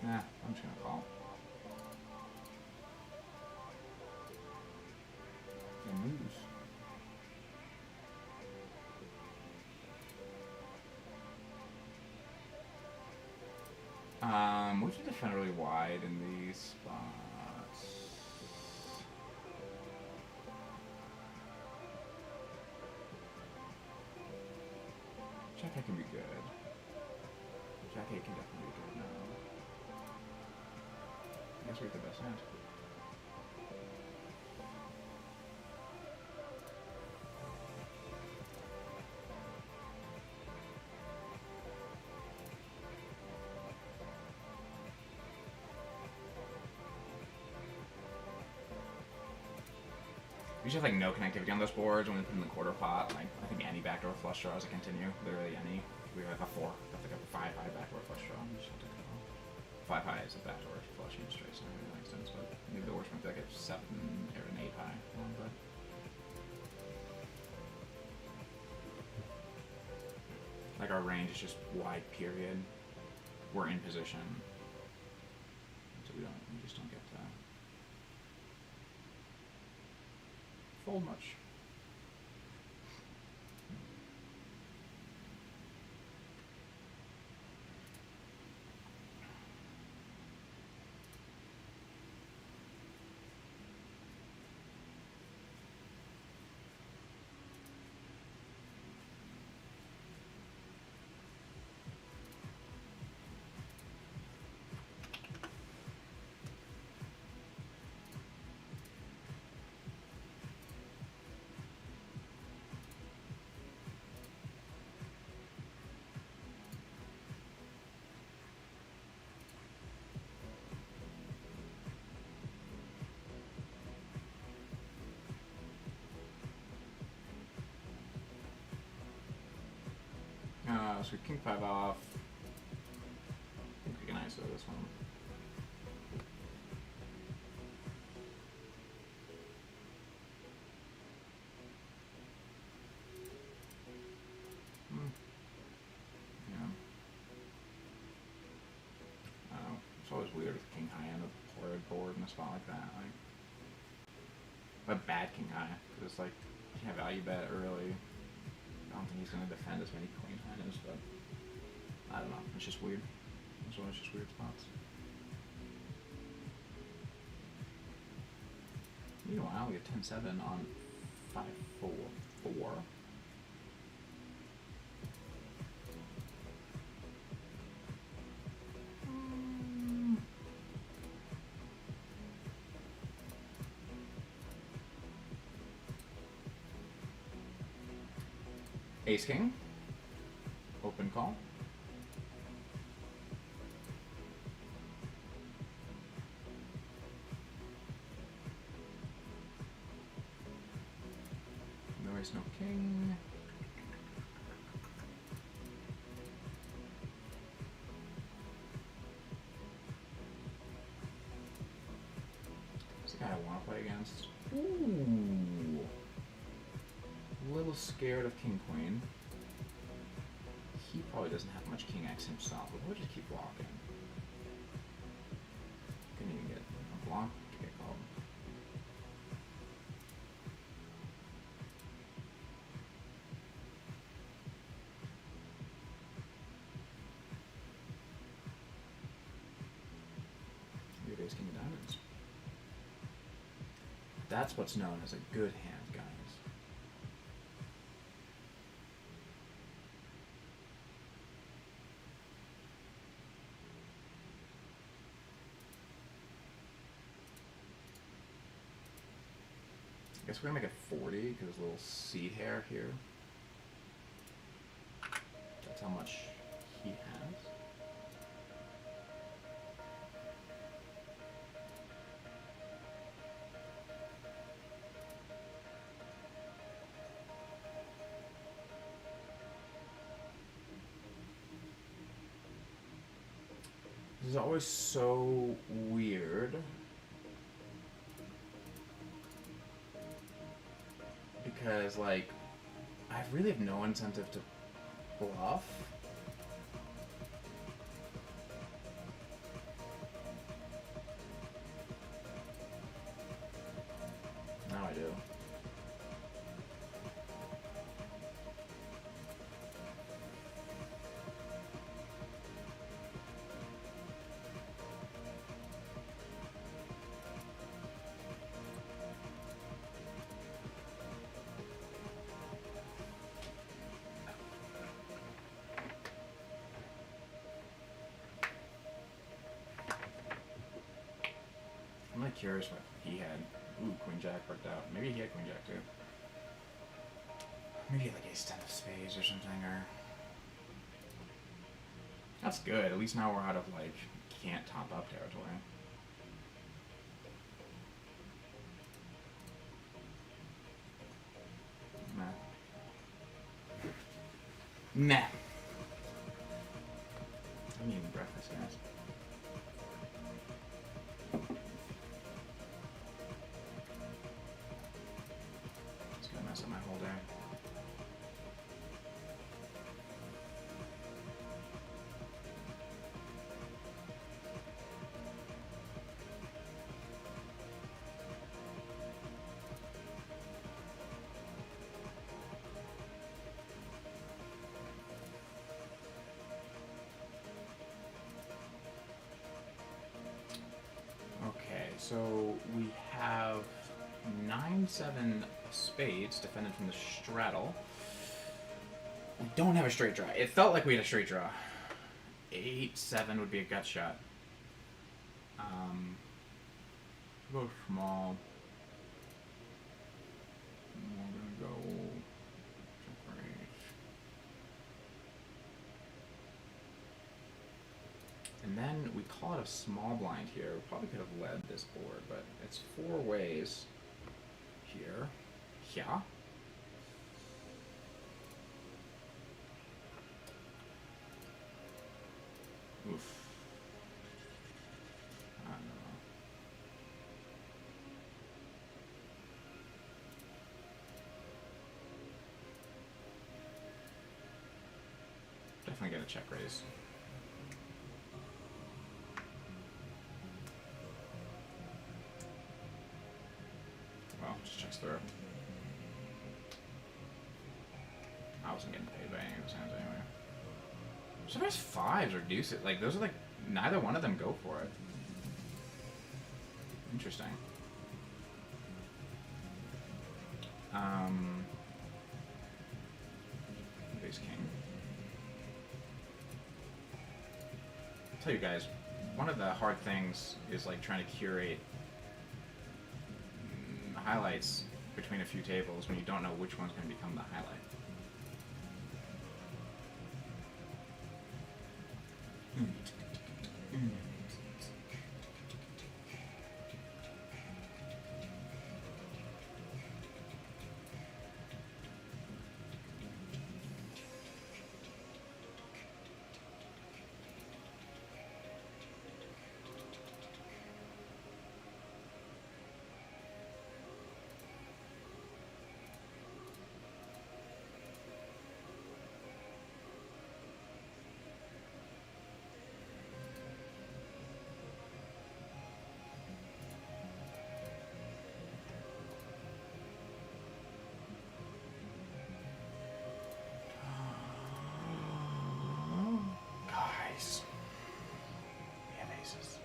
[SPEAKER 1] Nah, I'm just gonna call. And lose. We should defend really wide in these spots. Jack 8 can be good. Jack 8 can definitely be good now. I guess we have the best hand. We just have like no connectivity on those boards when we put in the quarter pot. Like I think any backdoor flush draw is a continue. Literally any. We have a 4. That's like a 5 high backdoor flush draw. We just have to go. 5 high is a backdoor flush and straight, so that makes sense. But maybe the worst might be like a 7 or an 8 high. But like our range is just wide. Period. We're in position, so we just don't get to fold much. So king 5 off. I think we can ISO this one. Yeah. It's always weird with king high and a horrid board in a spot like that. Like a bad king high, because it's like you can't value bet early. I don't think he's going to defend as many queen highs, but I don't know. It's just weird. It's always just weird spots. Meanwhile, we have 10-7 on 5-4-4. Ace King. Open call. No ace, no king. Who's the guy I want to play against? Ooh. A little scared of king queen. He probably doesn't have much king x himself, but we'll just keep blocking. Couldn't even get a block to get called. Your ace king of diamonds. That's what's known as a good hand, guys. I guess we're gonna make it 40 because there's a little seed hair here. That's how much he has. is always so weird. Because, like, I really have no incentive to bluff. Now I do. I'm like curious what he had. Ooh, Queen Jack worked out. Maybe he had Queen Jack too. Maybe he had like Ace 10 of spades or something, or... That's good. At least now we're out of like can't top up territory. Nah. I'm eating breakfast, guys. It's gonna mess up my whole day. Okay, so we have 9-7 spades defended from the straddle. We don't have a straight draw. It felt like we had a straight draw. 8-7 would be a gut shot. Go small. We're gonna go check raise. And then we call it a small blind here. We probably could have led this board, but it's 4 ways here. Yeah. Oof. I don't know. Definitely get a check raise. Well, just checks through. I wasn't getting paid by any of those hands anyway. Sometimes 5s or deuces. Like, those are like, neither one of them go for it. Interesting. Ace king. I'll tell you guys, one of the hard things is like trying to curate highlights between a few tables when you don't know which one's going to become the highlight. Guys, we have aces.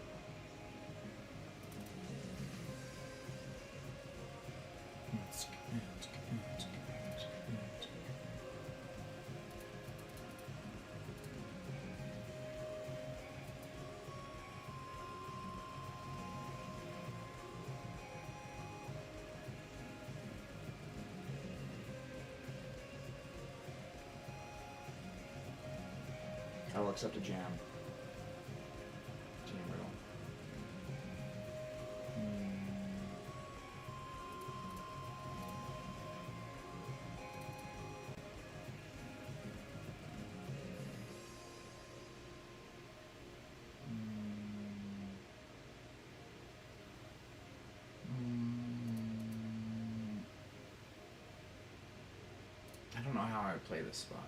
[SPEAKER 1] I will accept a jam. Jam riddle. don't know how I would play this spot.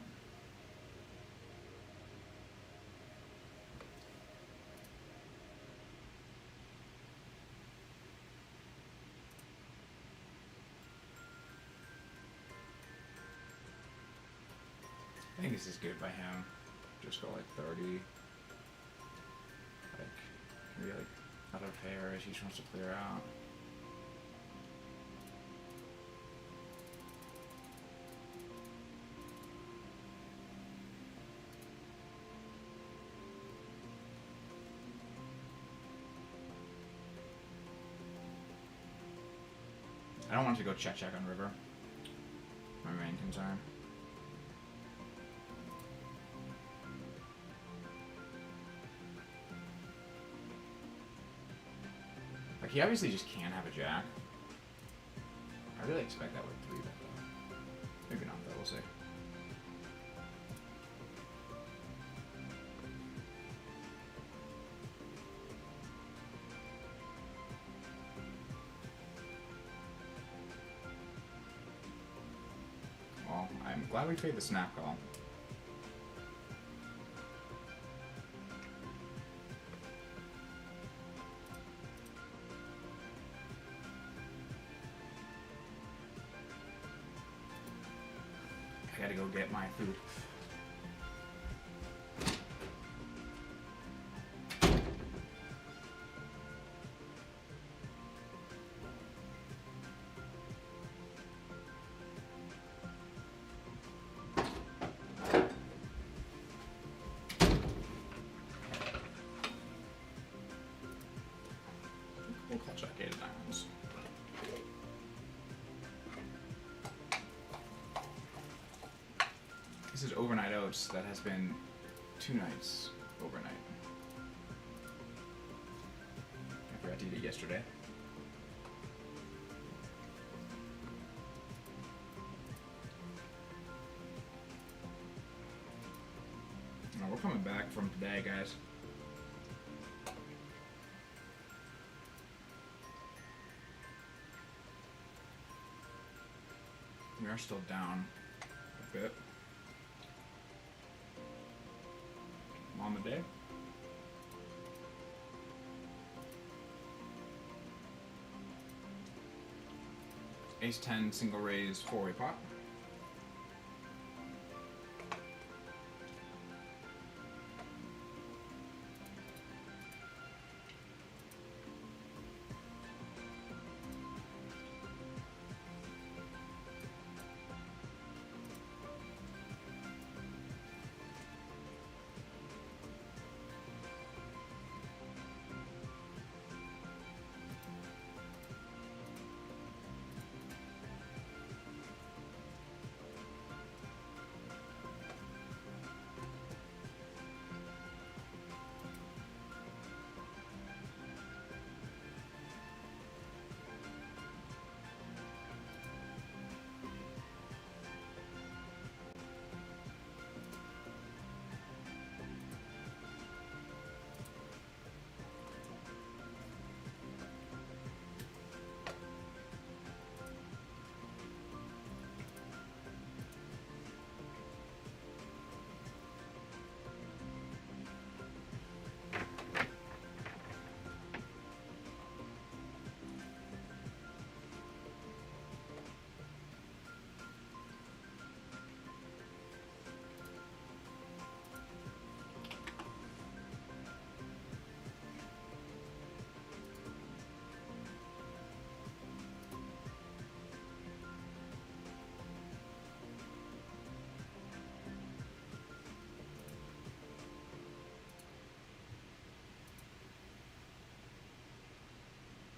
[SPEAKER 1] I think this is good by him. Just go like 30. Like, maybe like out of pairs, he just wants to clear out. I don't want to go check on river. My main concern. Like, he obviously just can't have a jack. I really expect that with 3 bet though. Maybe not though, we'll see. Well, I'm glad we played the snap call. I gotta go get my food. We'll call check 8 of diamonds. This is Overnight Oats that has been 2 nights overnight. I forgot to eat it yesterday. Now we're coming back from today, guys. We are still down a bit. On the day. Ace-10 single raise 4-way pot.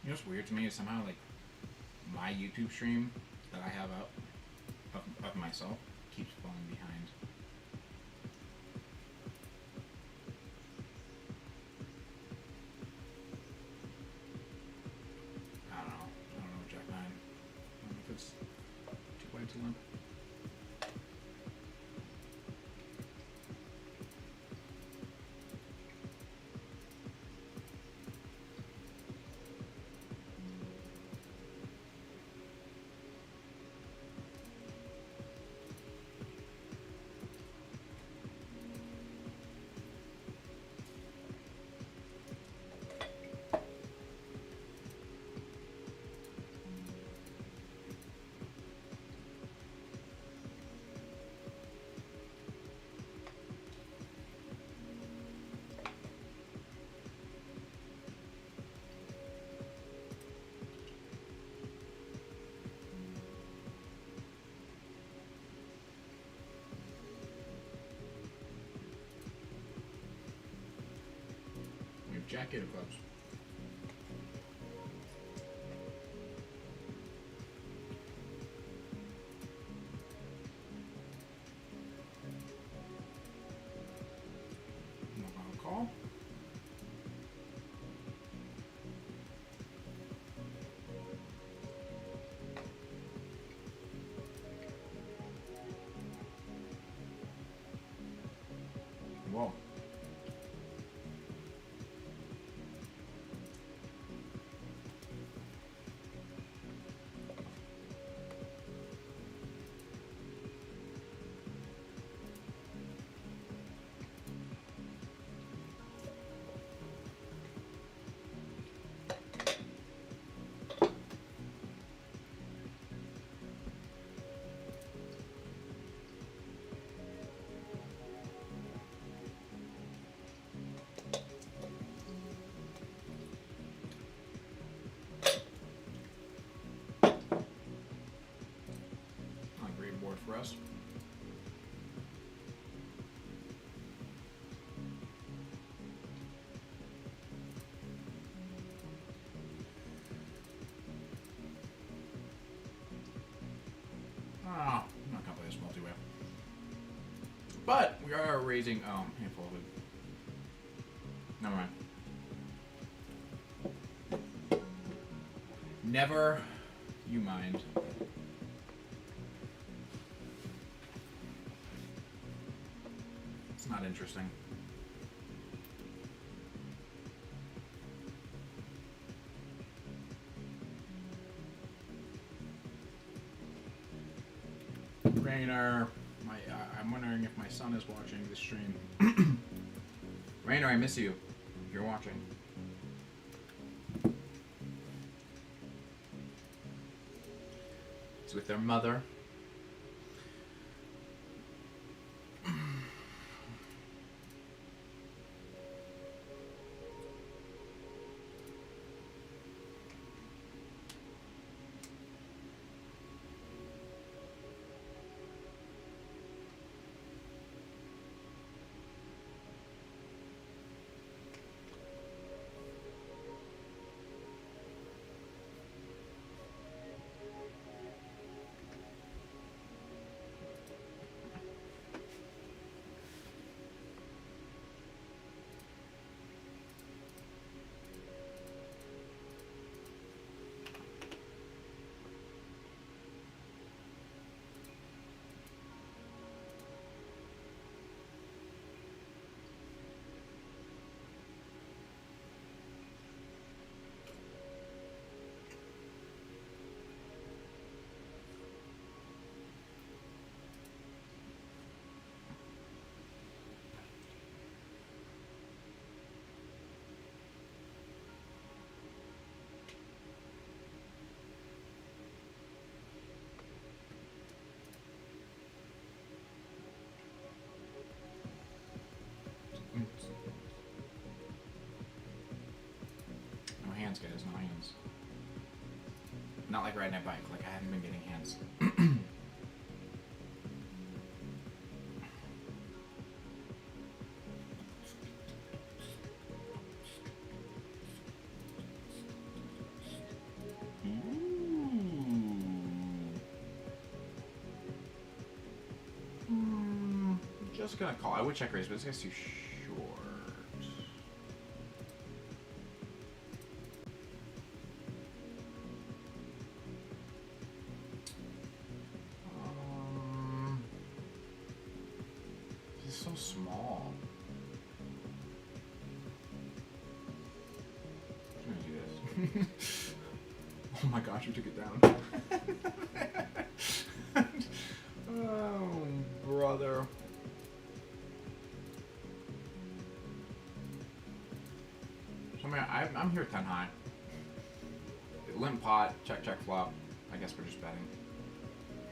[SPEAKER 1] You know what's weird to me is somehow, like, my YouTube stream that I have up of myself keeps falling behind. I don't know, Jack 9. I don't know if it's too wide, too long.
[SPEAKER 2] Jack eight of clubs.
[SPEAKER 1] No final call. Whoa. Not a great board for us. Ah, I'm not gonna play this multi-way. But we are raising. Oh, he folded. Never mind. Never you mind. It's not interesting. Rainer, I'm wondering if my son is watching this stream. Rainer, I miss you. If you're watching. It's with their mother. No hands, guys. No hands. Not like riding a bike. Like I haven't been getting hands. Just gonna call. I would check raise, but this guy's too short. He's so small. I'm gonna do this. Oh my gosh, you took it down. Oh, brother. So, I'm here 10 high. Limp pot, check, check, flop. I guess we're just betting.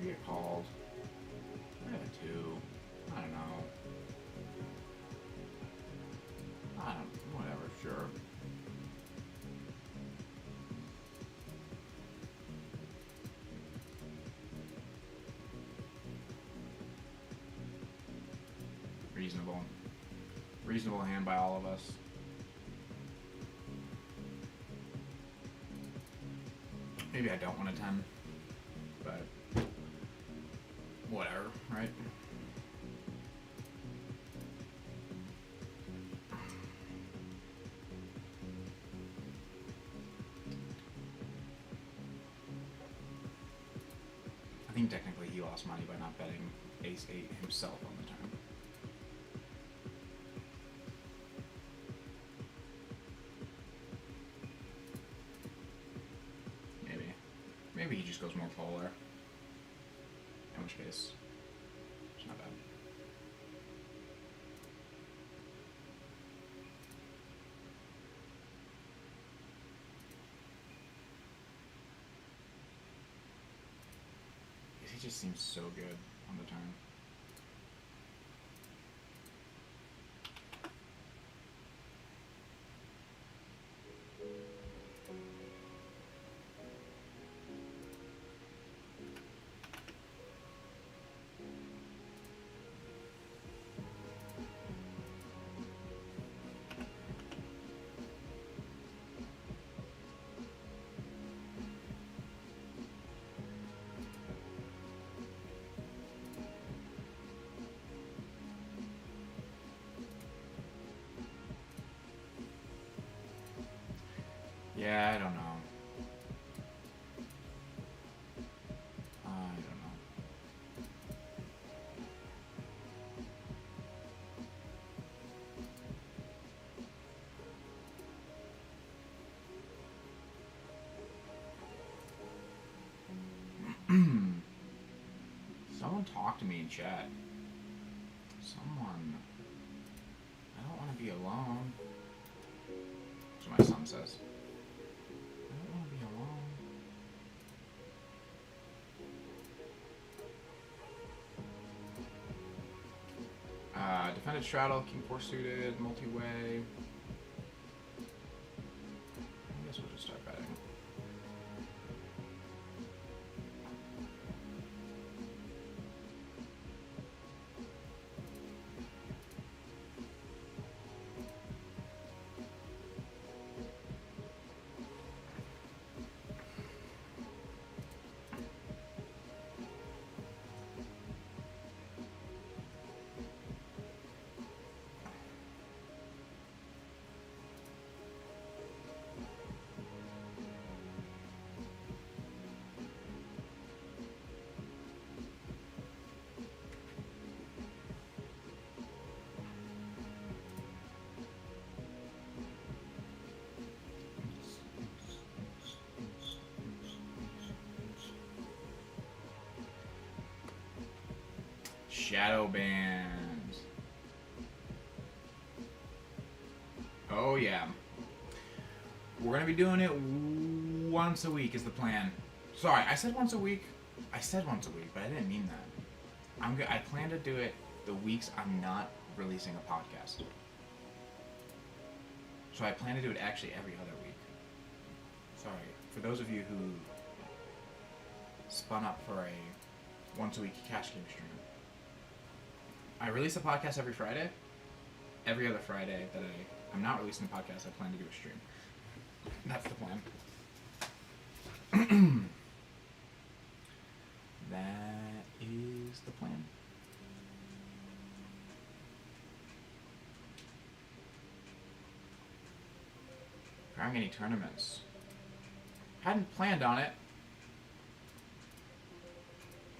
[SPEAKER 1] You get called. I have a 2. I don't know. Whatever, sure. Reasonable. Reasonable hand by all of us. Maybe I don't want a 10, but whatever, right? I think technically he lost money by not betting ace-8 himself on the turn. Maybe he just goes more polar. In which case, it's not bad. He just seems so good on the turn. Yeah, I don't know. Someone talk to me in chat. Someone. I don't want to be alone. That's what my son says. I don't want to be alone. Defended straddle, king 4 suited, multi-way. I guess we'll just start betting. Shadow band. Oh yeah. We're gonna be doing it once a week is the plan. Sorry, I said once a week. I said once a week, but I didn't mean that. I plan to do it the weeks I'm not releasing a podcast. So I plan to do it actually every other week. Sorry, for those of you who spun up for a once a week cash game stream. I release a podcast every Friday. Every other Friday that I'm not releasing the podcast, I plan to do a stream. That's the plan. That is the plan. Trying any tournaments. Hadn't planned on it.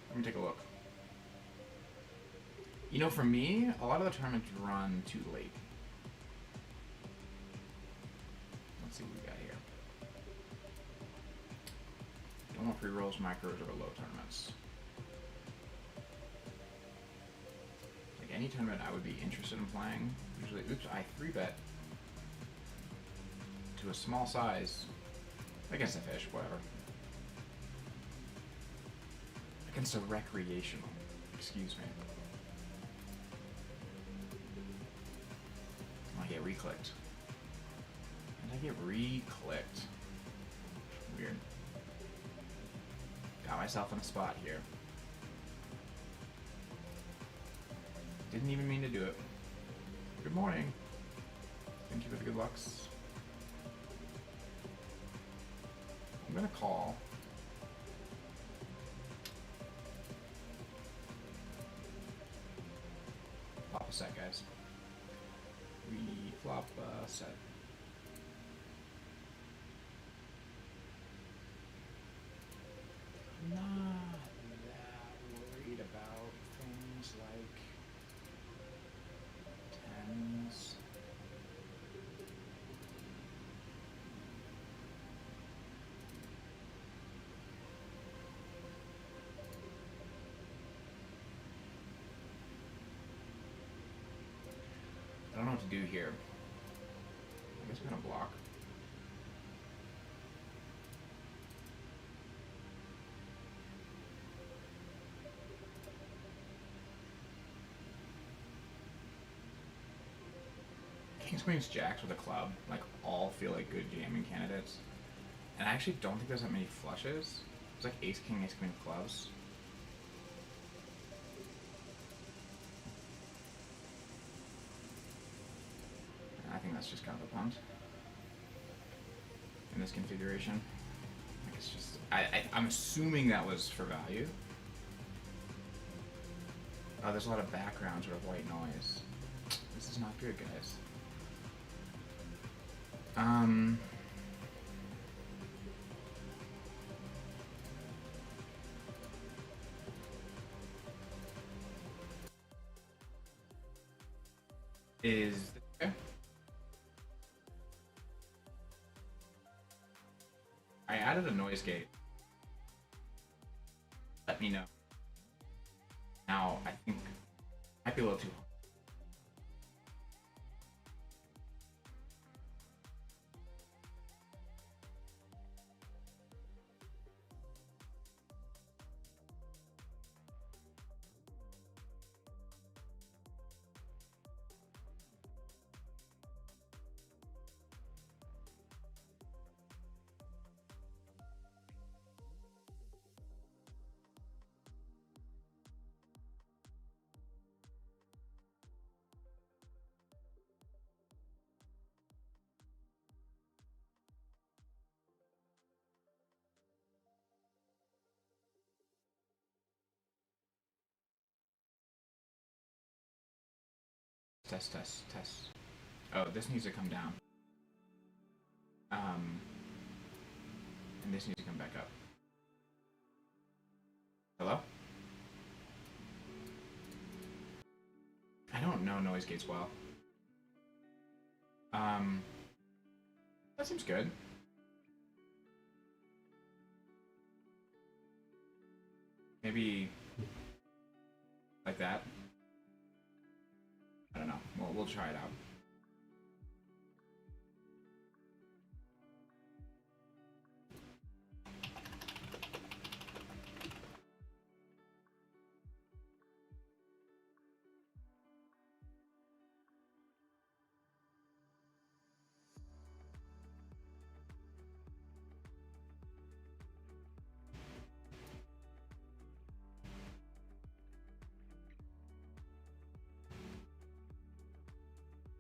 [SPEAKER 1] Let me take a look. You know, for me, a lot of the tournaments run too late. Let's see what we got here. Don't want free rolls, micros, or low tournaments. Like any tournament I would be interested in playing. Usually, oops, I 3-bet to a small size against a fish, whatever. Against a recreational, excuse me. I get re-clicked. And I get re-clicked. Weird. Got myself in a spot here. Didn't even mean to do it. Good morning. Thank you for the good lucks. I'm gonna call. a set, guys. We flop set. I'm not that worried about things like tens. I don't know what to do here. I guess I'm gonna block. Kings, Queens, Jacks with a club, like, all feel like good jamming candidates. And I actually don't think there's that many flushes. It's like Ace, King, Ace, Queen of clubs. I think that's just kind of a punt in this configuration. Like it's just, I'm assuming that was for value. Oh, there's a lot of background sort of white noise. This is not good, guys. Is okay. I added a noise gate. Let me know. Now I think might be a little too hard. Test, test, test. Oh, this needs to come down. And this needs to come back up. Hello? I don't know noise gates well. That seems good. Maybe like that. I don't know. We'll try it out.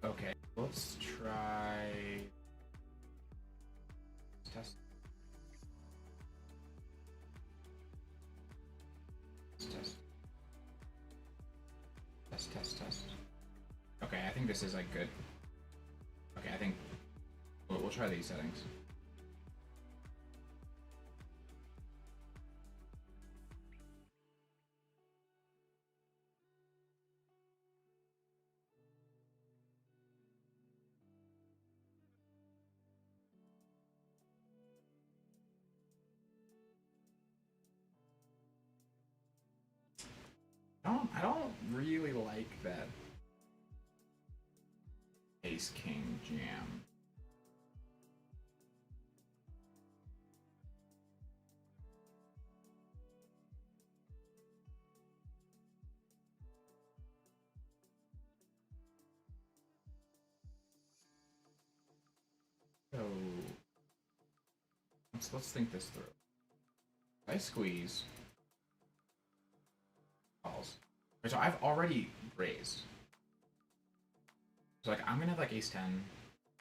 [SPEAKER 1] Okay, let's try test. Test. Test, test, test. Okay, I think this is like good. Okay, I think we'll try these settings. I don't really like that Ace King jam. So let's think this through. If I squeeze calls. So I've already raised. So like I'm gonna have like Ace 10,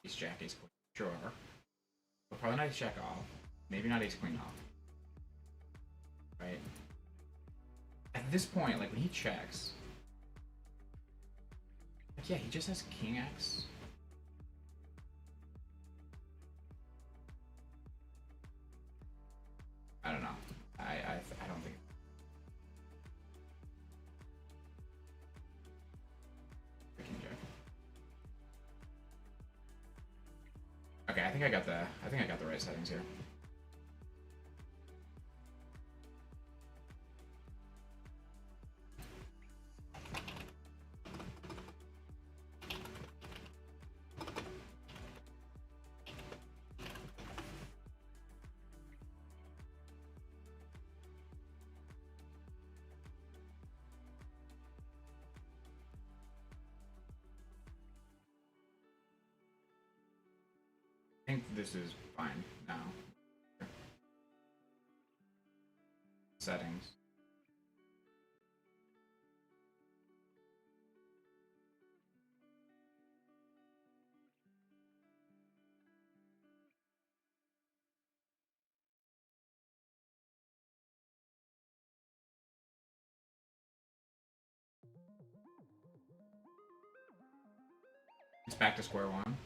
[SPEAKER 1] Ace Jack, Ace Queen. Sure. But probably not Ace Jack off. Maybe not Ace Queen off. Right? At this point, like when he checks, Yeah, he just has King X. I don't know. I don't think. King Jack. Okay, I think I got the right settings here. I think this is fine now. Settings. It's back to square one.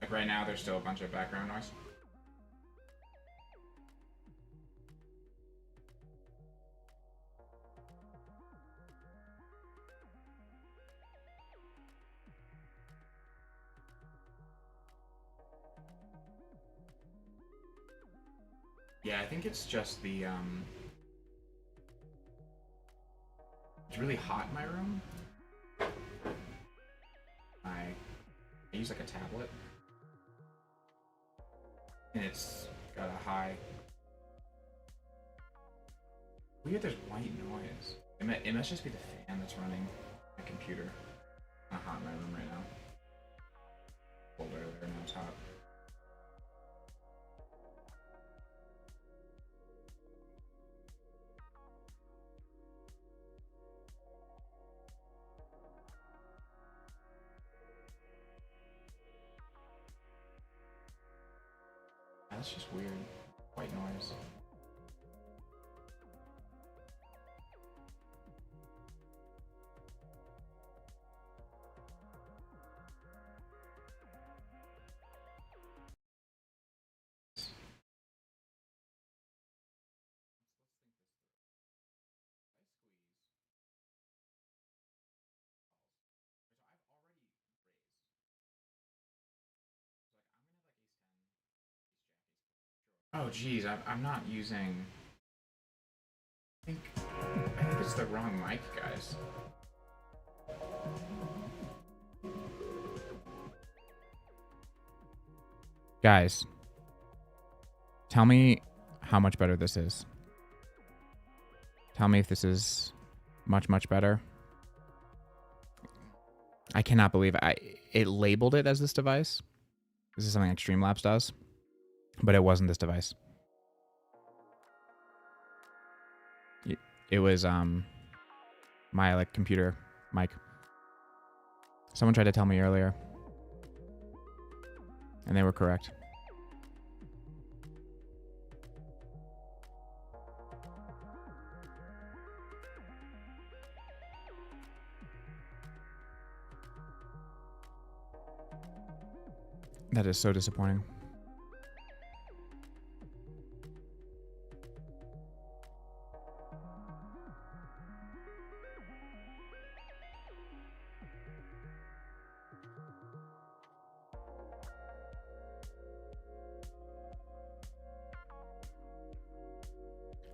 [SPEAKER 1] Like right now, there's still a bunch of background noise. Yeah, I think it's just the it's really hot in my room. I use like a tablet, and it's got a high. Weird, there's white noise. It must just be the fan that's running my computer. It's not hot in my room right now. Cold earlier, now it's hot. That's just weird. White noise. Oh geez, I'm not using. I think it's the wrong mic, guys. Guys, tell me how much better this is. Tell me if this is much better. I cannot believe it labeled it as this device. This is something like Streamlabs does, but it wasn't this device. It was my like computer mic. Someone tried to tell me earlier, and they were correct. That is so disappointing.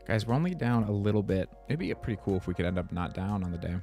[SPEAKER 1] Guys, we're only down a little bit. It'd be pretty cool if we could end up not down on the day.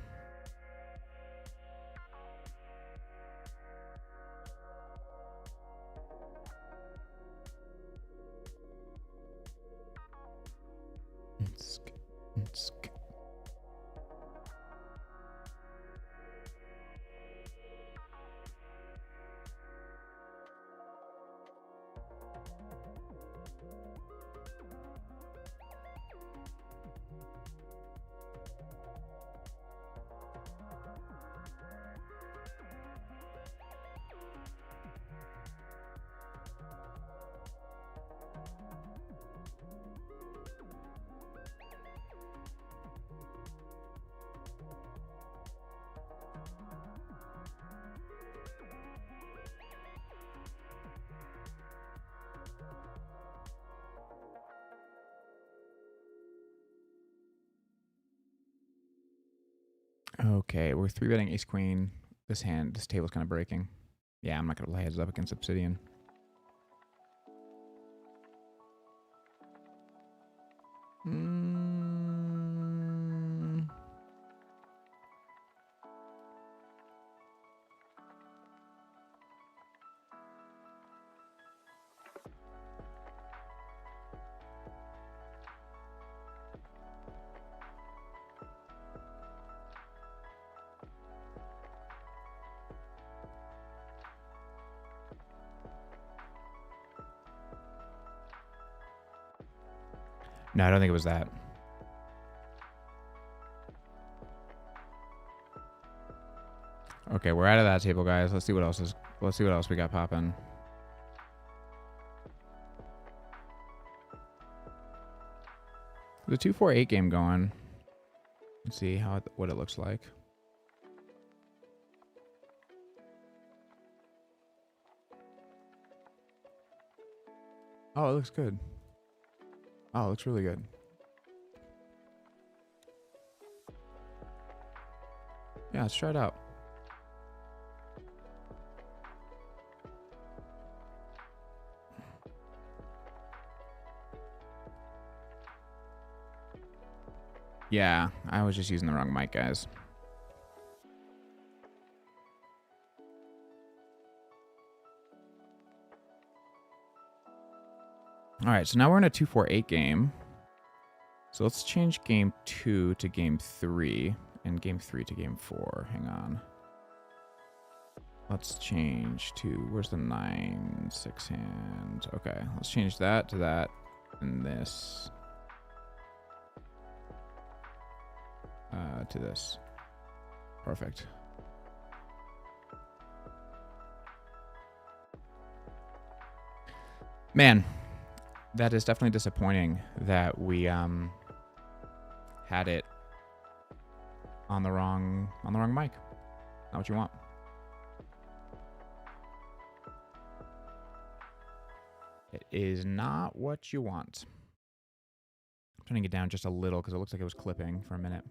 [SPEAKER 1] Okay, we're 3-betting ace queen. This table's kind of breaking. Yeah, I'm not gonna play heads up against Obsidian. No, I don't think it was that. Okay, we're out of that table, guys. Let's see what else we got popping. The 2-4-8 game going. Let's see what it looks like. Oh, it looks good. Oh, it looks really good. Yeah, let's try it out. Yeah, I was just using the wrong mic, guys. All right, so now we're in a 2-4-8 game. So let's change game 2 to game 3 and game 3 to game 4. Hang on. Let's change to, where's the 9-6 hand? Okay, let's change that to that and this to this. Perfect. Man, that is definitely disappointing that we had it on the wrong mic. Not what you want. It is not what you want. I'm turning it down just a little because it looks like it was clipping for a minute.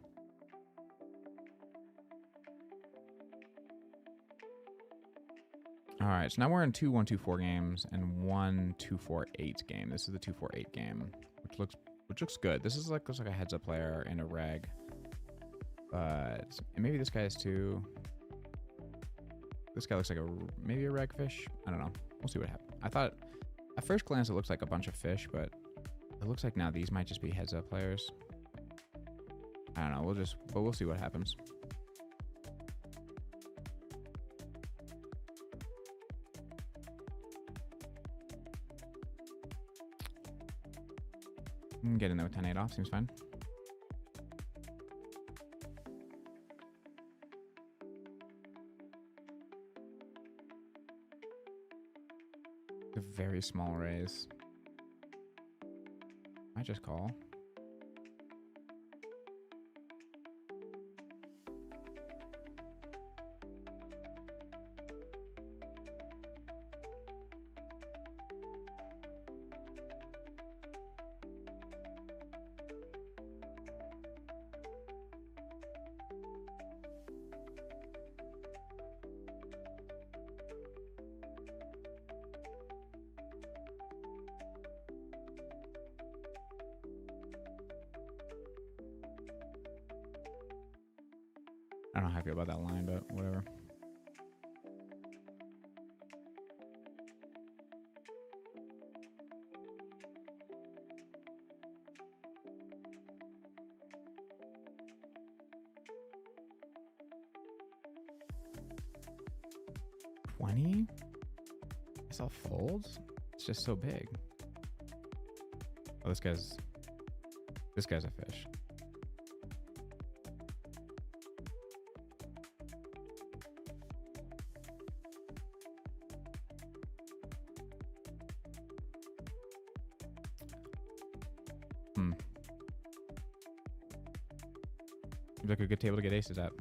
[SPEAKER 1] All right, so now we're in 2 1-2-4 games and 1 2-4-8 game. This is the 2-4-8 game, which looks good. This is looks like a heads up player in a reg, but maybe this guy is too. This guy looks like maybe a reg fish. I don't know. We'll see what happens. I thought at first glance it looks like a bunch of fish, but it looks like now these might just be heads up players. I don't know. We'll see what happens. Get in there with 10-8 off, seems fine. A very small raise. I just call. I don't know how I feel about that line, but whatever. $20? I saw folds? It's just so big. Oh, this guy's a fish. Seems like a good table to get aces at.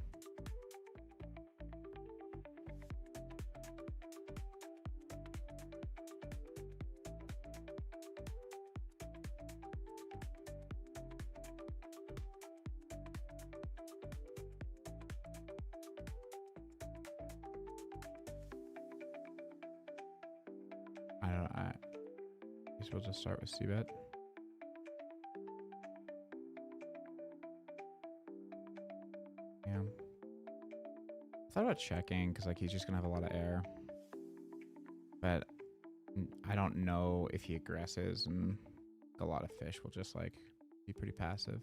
[SPEAKER 2] I guess we'll just start with c-bet. Yeah. I thought about checking because like he's just gonna have a lot of air, but I don't know if he aggresses, and a lot of fish will just like be pretty passive.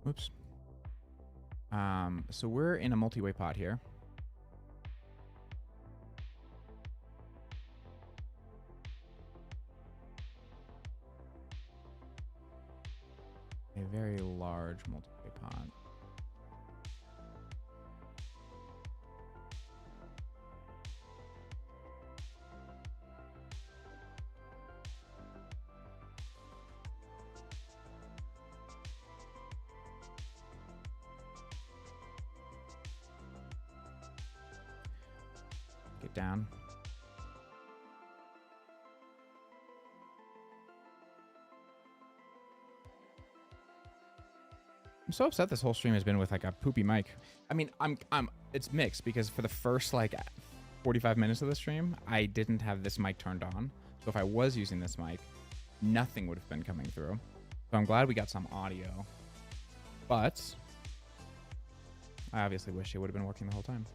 [SPEAKER 2] Oops. So we're in a multi-way pot here. A very large multi-way pot. Get down. I'm so upset this whole stream has been with like a poopy mic. I mean, it's mixed because for the first like 45 minutes of the stream, I didn't have this mic turned on. So if I was using this mic, nothing would have been coming through. So I'm glad we got some audio. But I obviously wish it would have been working the whole time.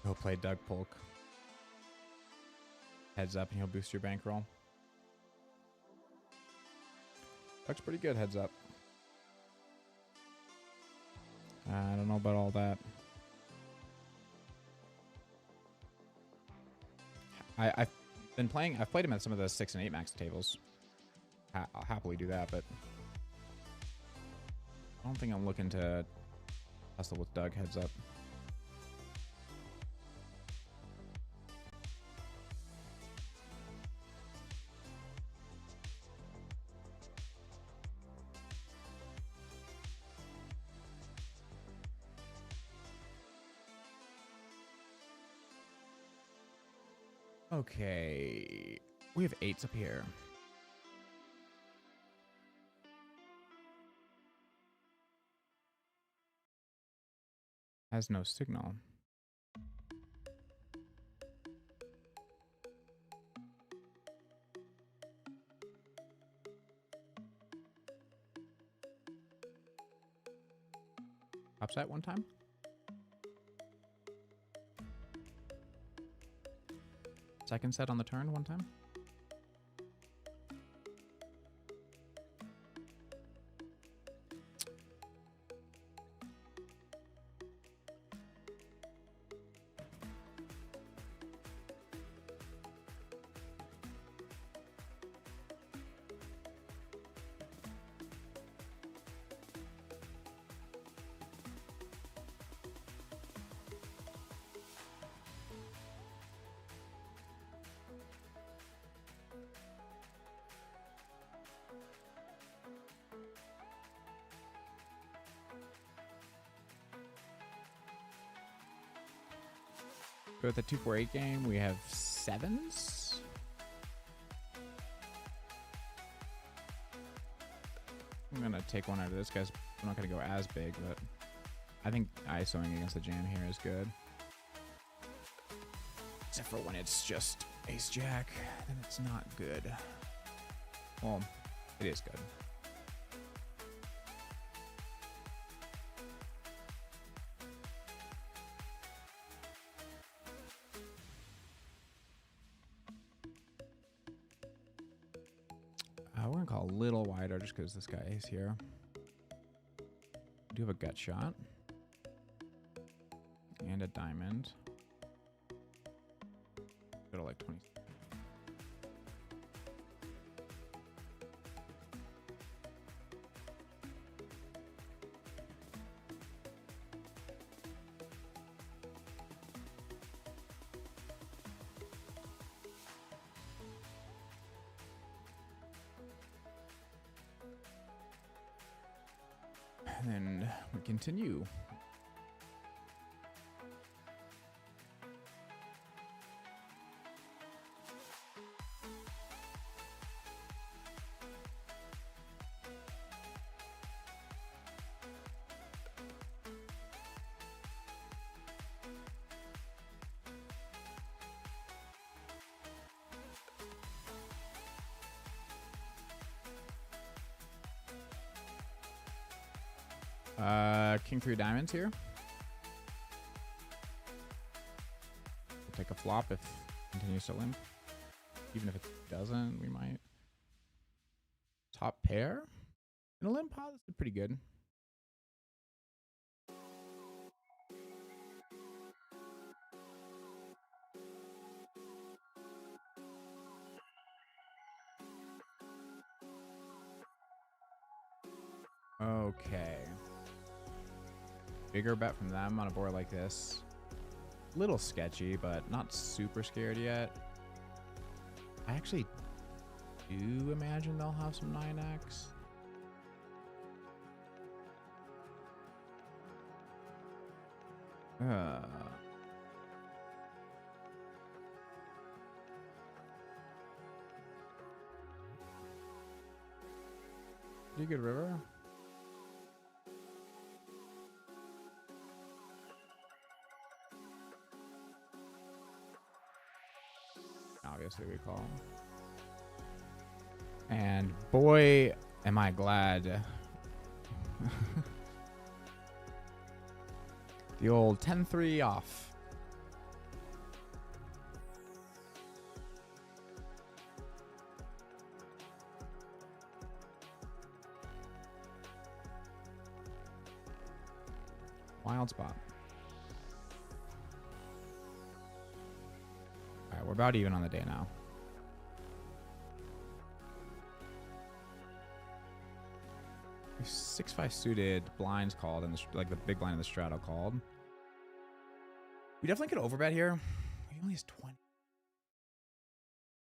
[SPEAKER 2] Go play Doug Polk. Heads up and he'll boost your bankroll. Doug's pretty good heads up. I don't know about all that. I've been playing. I've played him at some of the 6 and 8 max tables. I'll happily do that, but I don't think I'm looking to hustle with Doug heads up. Okay, we have 8s up here. Has no signal. Upset one time. Second set on the turn one time. With the 2-4-8 game, we have 7s. I'm gonna take one out of this guy's. I'm not gonna go as big, but I think ISOing against the jam here is good. Except for when it's just ace jack, then it's not good. Well, it is good. We're gonna call a little wider just because this guy is here. I do have a gut shot. And a diamond. go to like 20. And then we continue. King 3 diamonds here. We'll take a flop if it continues to limp. Even if it doesn't, we might. Top pair? In a limp pot, this is pretty good. Okay. Bigger bet from them on a board like this. Little sketchy, but not super scared yet. I actually do imagine they'll have some 9x. Pretty good river. Obviously we call. And boy, am I glad. The old 10-3 off. Wild spot. All right, we're about even on the day now. We have 6-5 suited blinds called, and like the big blind in the straddle called. We definitely could overbet here. He only has 20. I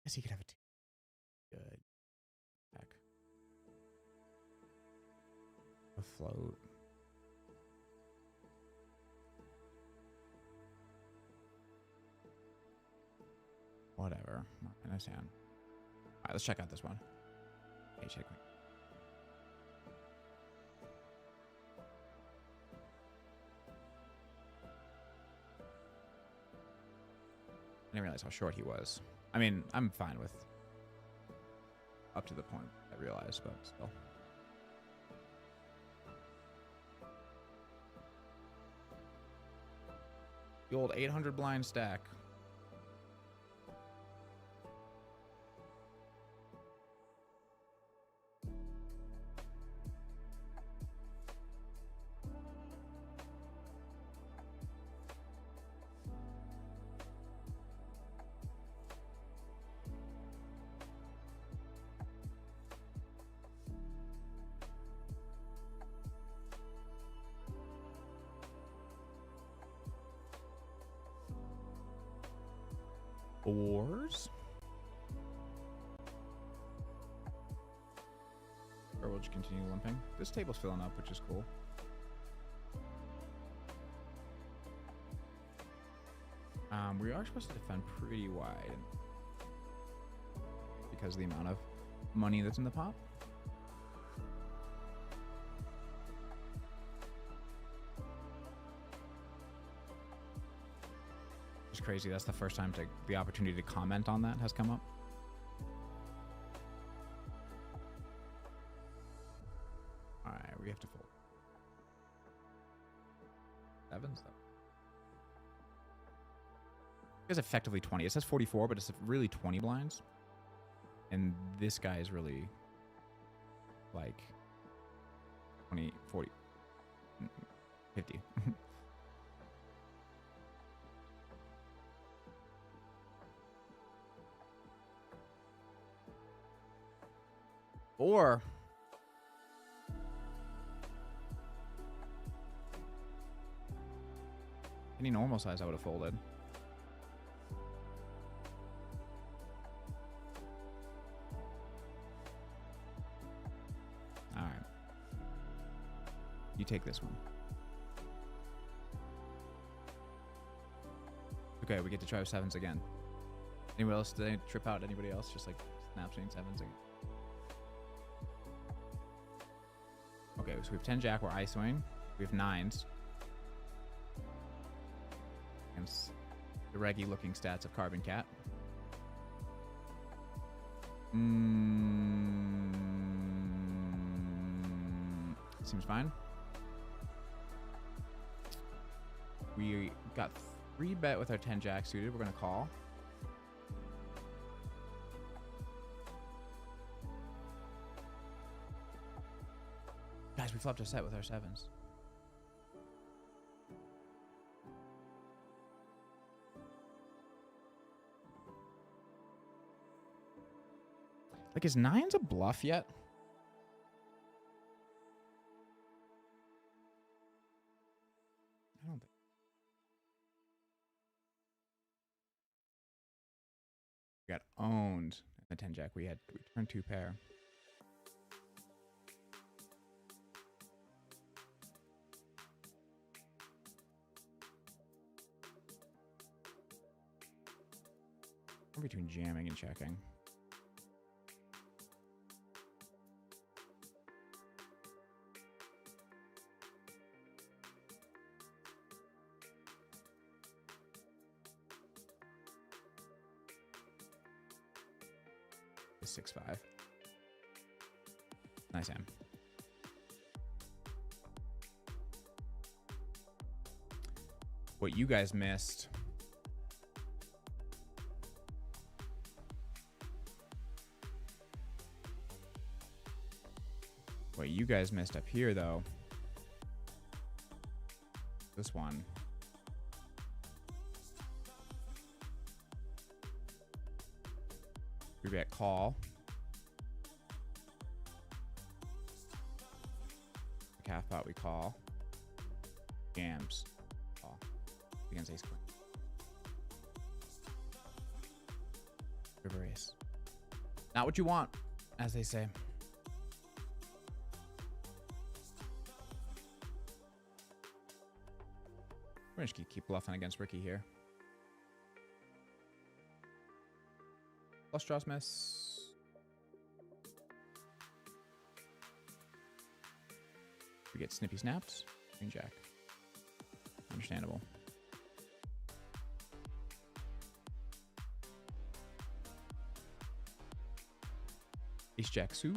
[SPEAKER 2] guess he could have a 2. Good. Heck. A float. Whatever. In his hand. All right, let's check out this one. Hey, check me. I didn't realize how short he was. I mean, I'm fine with up to the point I realized, but still. The old 800 blind stack. Fours. Or we'll just continue limping. This table's filling up, which is cool. We are supposed to defend pretty wide because of the amount of money that's in the pot. It's crazy. That's the first time the opportunity to comment on that has come up. All right, we have to fold. Sevens though. It's effectively 20. It says 44, but it's really 20 blinds. And this guy is really like 20, 40, 50. Or any normal size I would have folded. All right. You take this one. Okay, we get to try with sevens again. Anyone else? Did they trip out? Anybody else? Just like snapshotting sevens again. Okay, so we have 10 jack. We're ISOing. We have nines. Against the reggy looking stats of Carbon Cat. Seems fine. We got 3-bet with our 10 jack suited. We're gonna call. Guys, we flopped a set with our sevens. Like, is nines a bluff yet? I don't think. We got owned in the 10 jack. We turned 2 pair. I'm between jamming and checking. Is 6-5. Nice hand. What you guys missed. What you guys missed up here, though. This one. We bet call. Calf pot we call. Jams. Call. Against ace queen. River ace. Not what you want, as they say. We're just gonna keep bluffing against Ricky here. Flush draws miss. We get snippy snapped. Queen jack. Understandable. Ace jack suit.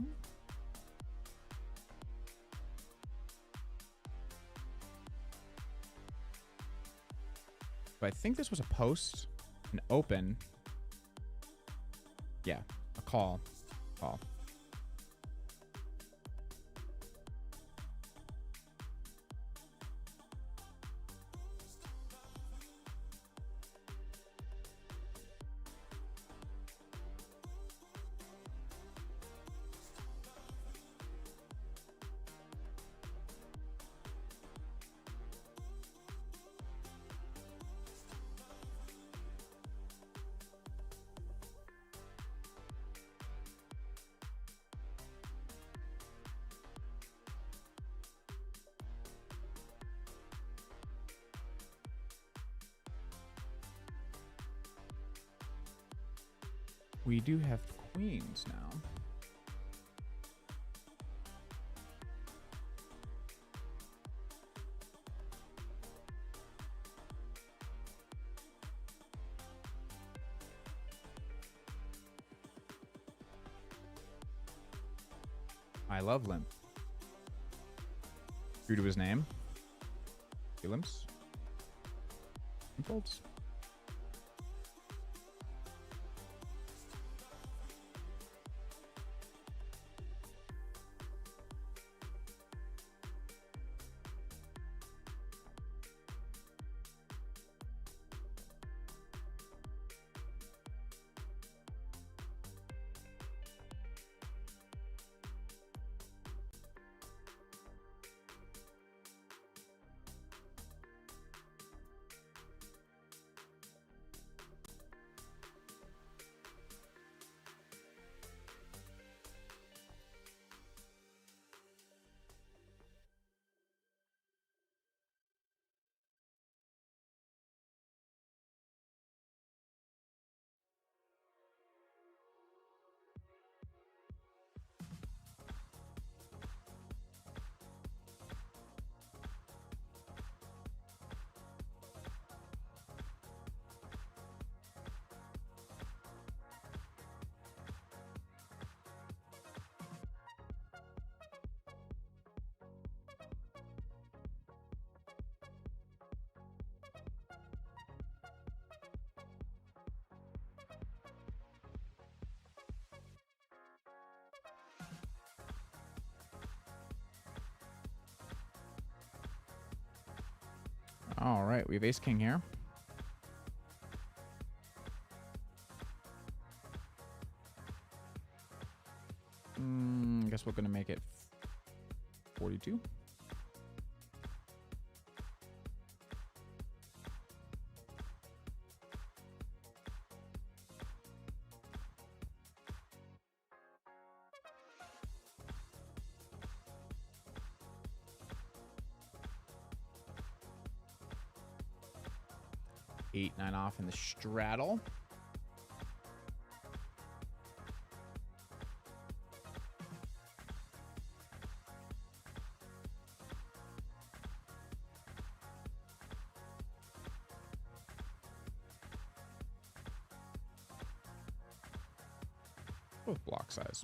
[SPEAKER 2] But I think this was a post, an open. Yeah, a call. Call. We do have queens now. I love limp. True to his name. He limps. And folds. All right, we have ace king here. I guess we're gonna make it 42. Eight, 9 off in the straddle. Both block size.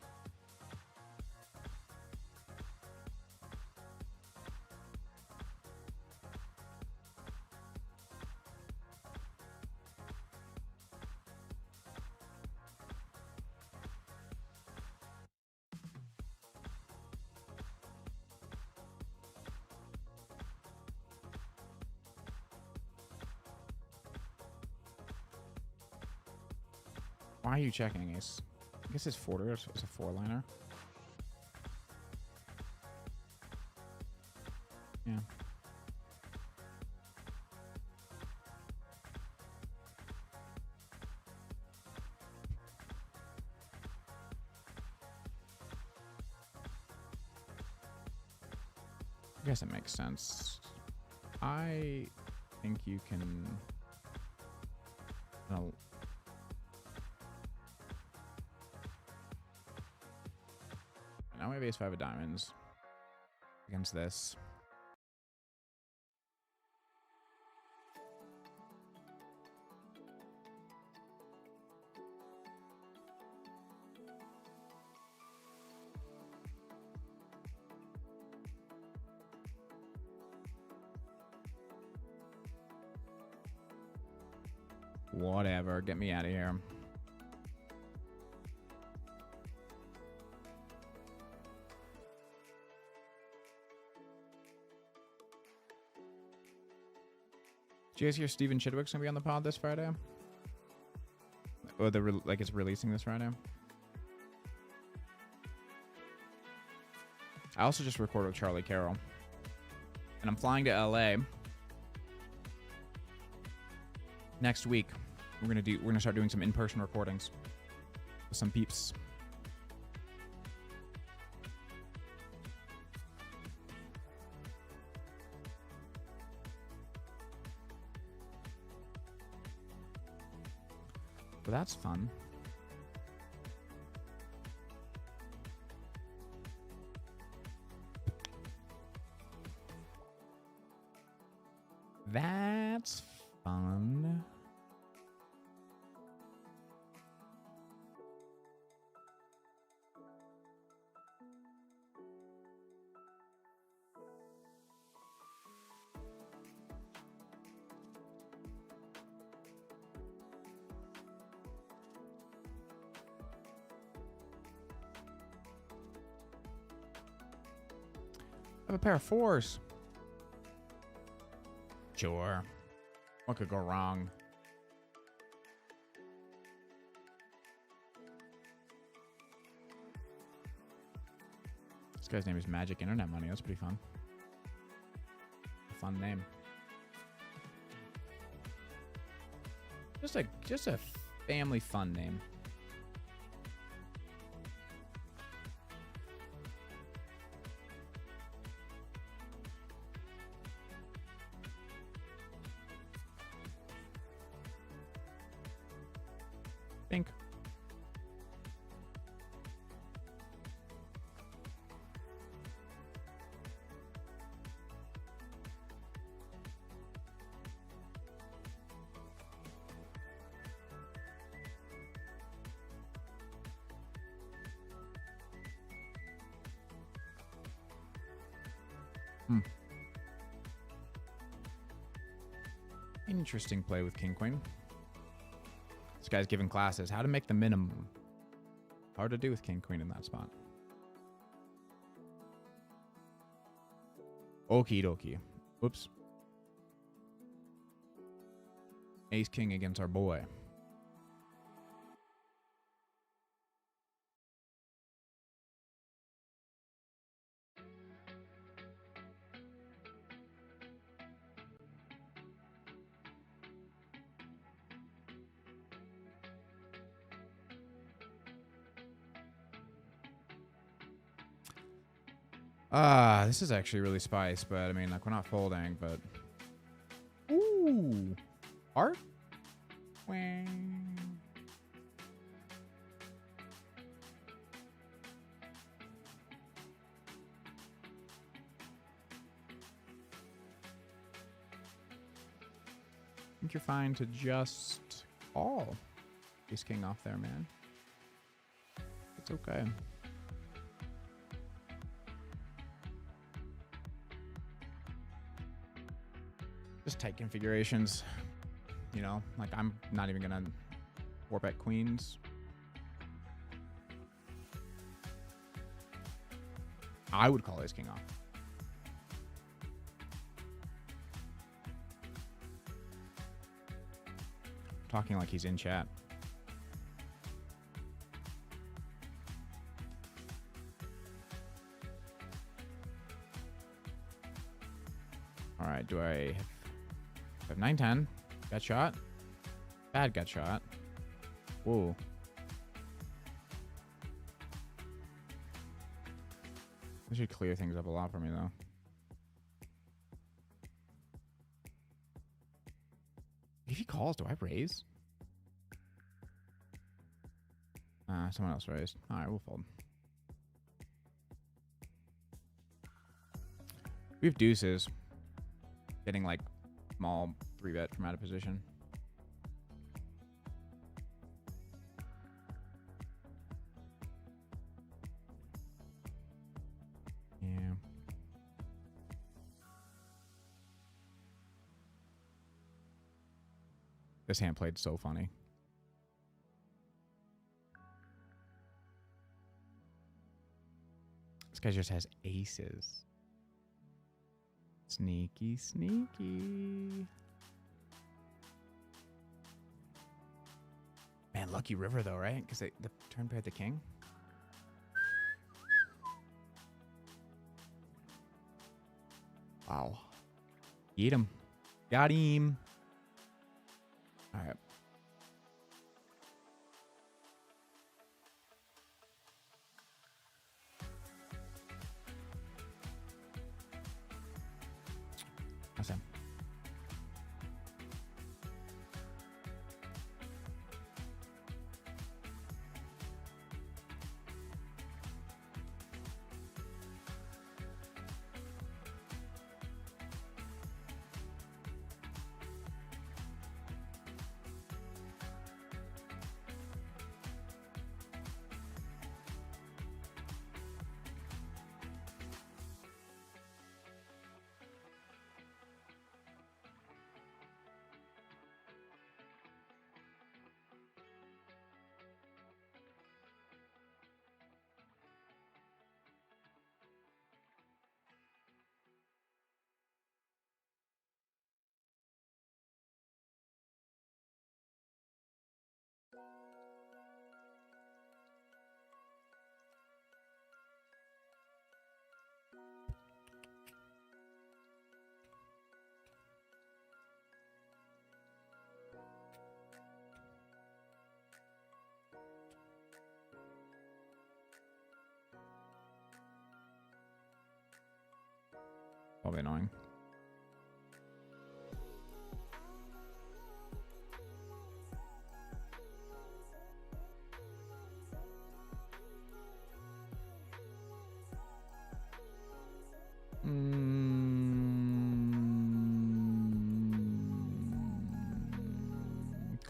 [SPEAKER 2] Why are you checking, Ace? I guess his forwarder is a four-liner. Yeah. I guess it makes sense. I think you can... No. Now we have ace 5 of diamonds against this. Whatever, get me out of here. Did you guys hear Steven Chidwick's gonna be on the pod this Friday? Or like it's releasing this Friday? I also just recorded with Charlie Carroll. And I'm flying to LA next week. We're gonna start doing some in-person recordings with some peeps. But that's fun. That's fun. I have a pair of fours. Sure. What could go wrong? This guy's name is Magic Internet Money. That's pretty fun. A fun name. Just a family fun name. Think. Interesting play with King Queen. This guy's giving classes how to make the minimum. Hard to do with King Queen in that spot. Okie dokie. Whoops. Ace king against our boy. This is actually really spice, but I mean, like, we're not folding, but... Ooh! Heart? Wang. I think you're fine to just call Ace King off there, man. It's okay. Just tight configurations, you know, like I'm not even gonna warp at queens. I would call Ace King off. Talking like he's in chat. All right, do I have 9-10? Gut shot? Bad gut shot. Whoa. This should clear things up a lot for me, though. If he calls, do I raise? Someone else raised. All right, we'll fold. We have deuces. Getting like small 3-bet from out of position. Yeah. This hand played so funny. This guy just has aces. Sneaky, sneaky. Man, lucky river though, right? Because the turn paired the king. Wow. Eat him. Got him. All right. That's him. Probably annoying.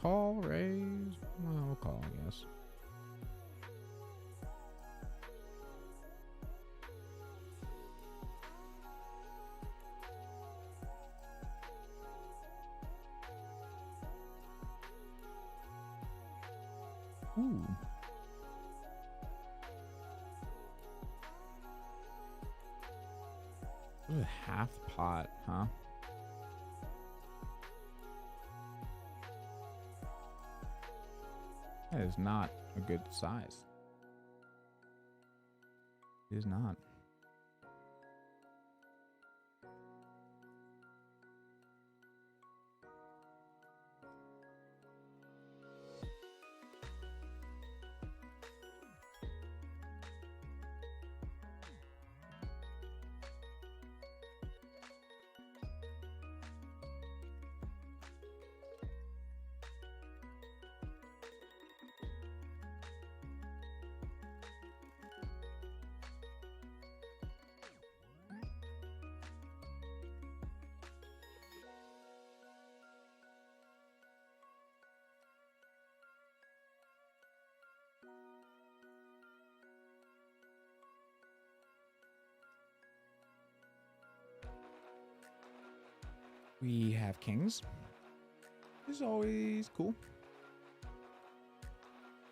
[SPEAKER 2] Call, raise. Well, we'll call, I guess. Ooh. Ooh, half pot, huh? That is not a good size. It is not. We have kings. This is always cool.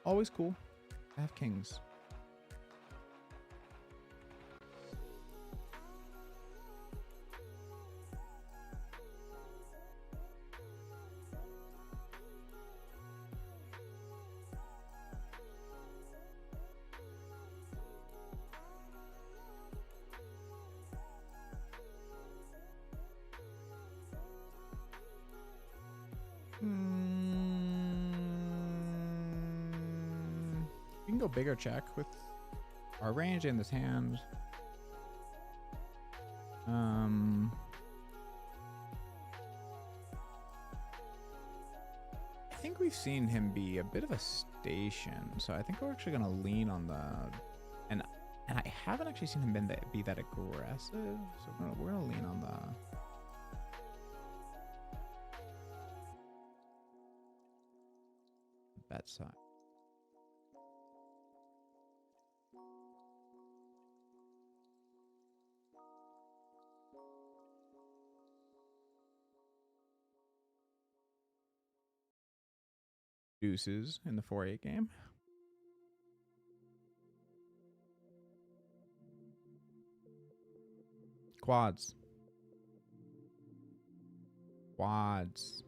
[SPEAKER 2] Always cool to have kings. We can go bigger check with our range in this hand. I think we've seen him be a bit of a station, so I think we're actually gonna lean on the and I haven't actually seen him be that aggressive, so we're gonna lean on the bet side. Deuces in the 4-8 game. Quads. Quads.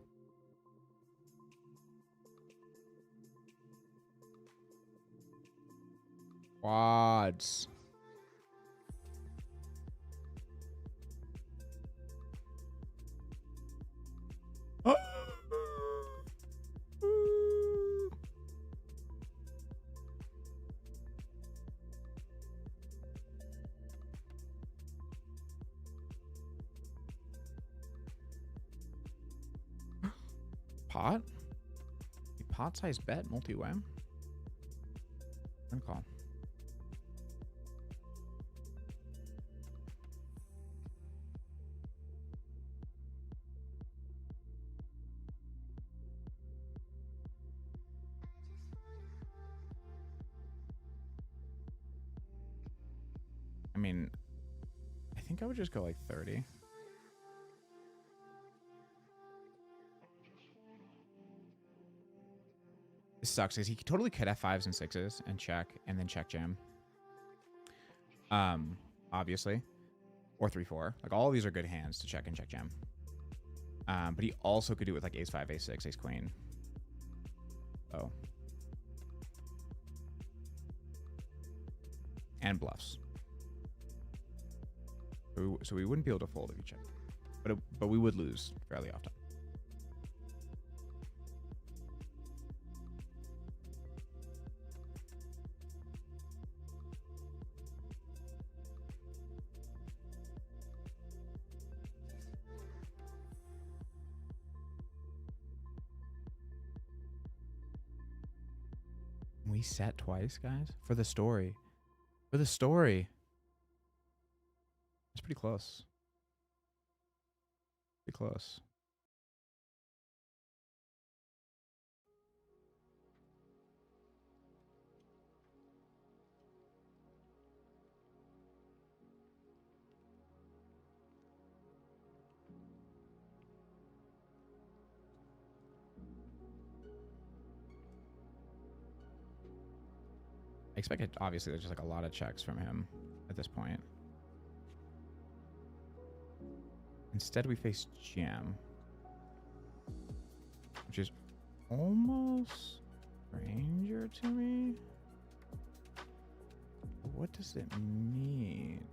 [SPEAKER 2] Quads. Pot? Pot size bet multi-wham? I'm gonna call. I mean, I think I would just go like 30. This sucks because he totally could have 5s and 6s and check and then check jam. Obviously. Or 3-4. Like all of these are good hands to check and check jam. But he also could do it with like ace 5, ace 6, ace queen. Oh. And bluffs. So we wouldn't be able to fold if you check. But we would lose fairly often. We set twice, guys, for the story. For the story. It's pretty close. Pretty close. I expect it, obviously, there's just like a lot of checks from him at this point. Instead, we face jam, which is almost stranger to me. What does it mean?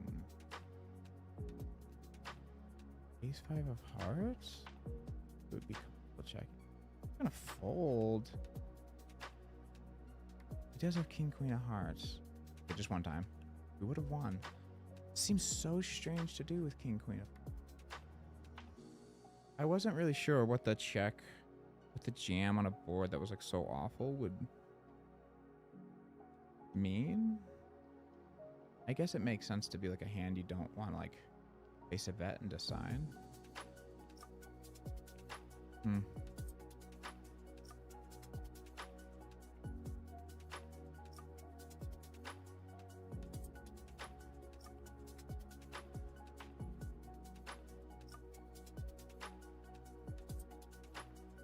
[SPEAKER 2] Ace 5 of hearts? It would be cool. Check. I'm gonna fold. He does have king, queen of hearts. Okay, just one time. We would have won. Seems so strange to do with king, queen of. I wasn't really sure what the check with the jam on a board that was like so awful would mean. I guess it makes sense to be like a hand you don't want to like face a bet and decide.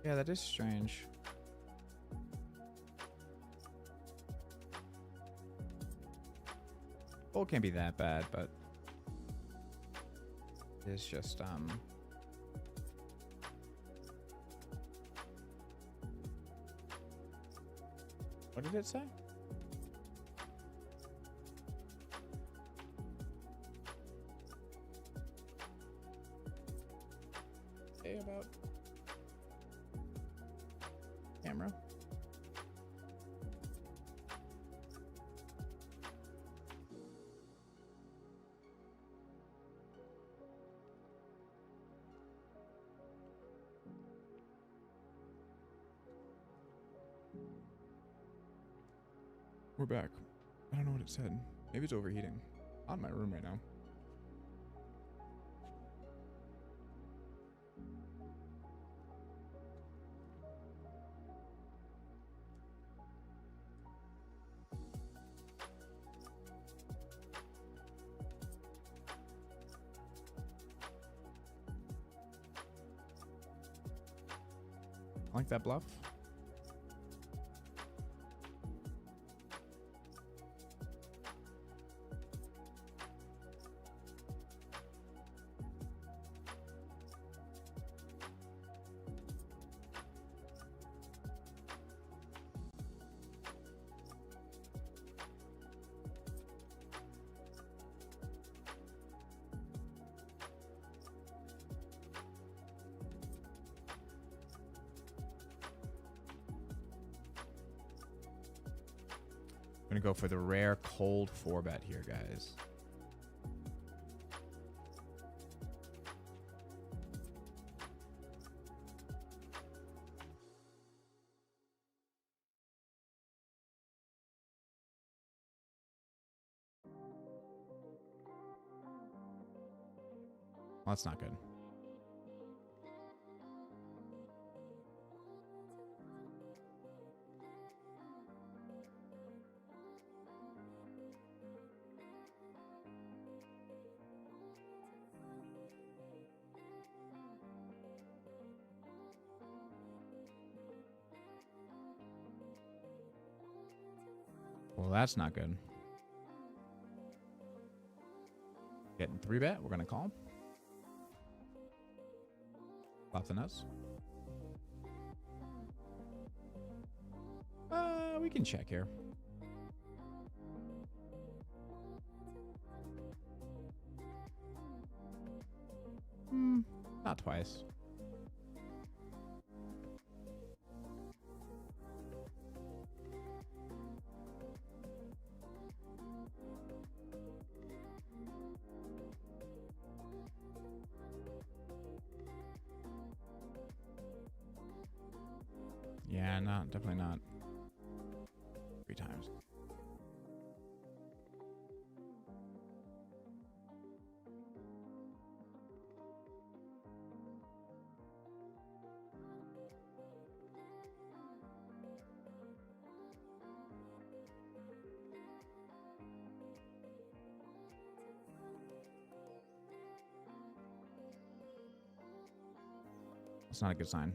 [SPEAKER 2] Yeah, that is strange. Fold can't be that bad, but it's just what did it say? Say about camera. We're back. I don't know what it said. Maybe it's overheating. I'm in my room right now. I like that bluff. I'm gonna go for the rare cold 4-bet here, guys. Well, that's not good. Well, that's not good. Getting 3-bet. We're going to call. Flop the nuts. We can check here. Not twice. Yeah, not definitely not 3 times. It's not a good sign.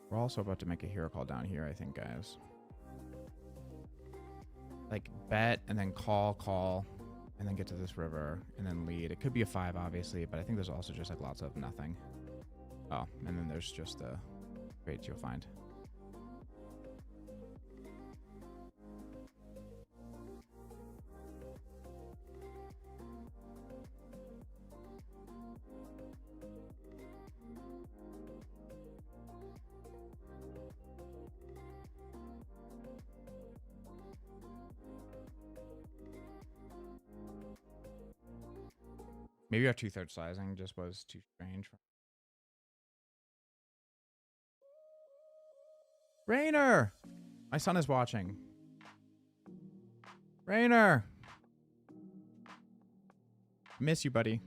[SPEAKER 2] We're also about to make a hero call down here, I think, guys. Like, bet and then call, and then get to this river, and then lead. It could be a 5, obviously, but I think there's also just like lots of nothing. Oh, and then there's just the crates you'll find. Maybe our 2/3 sizing just was too strange. Rainer! My son is watching. Rainer! Miss you, buddy.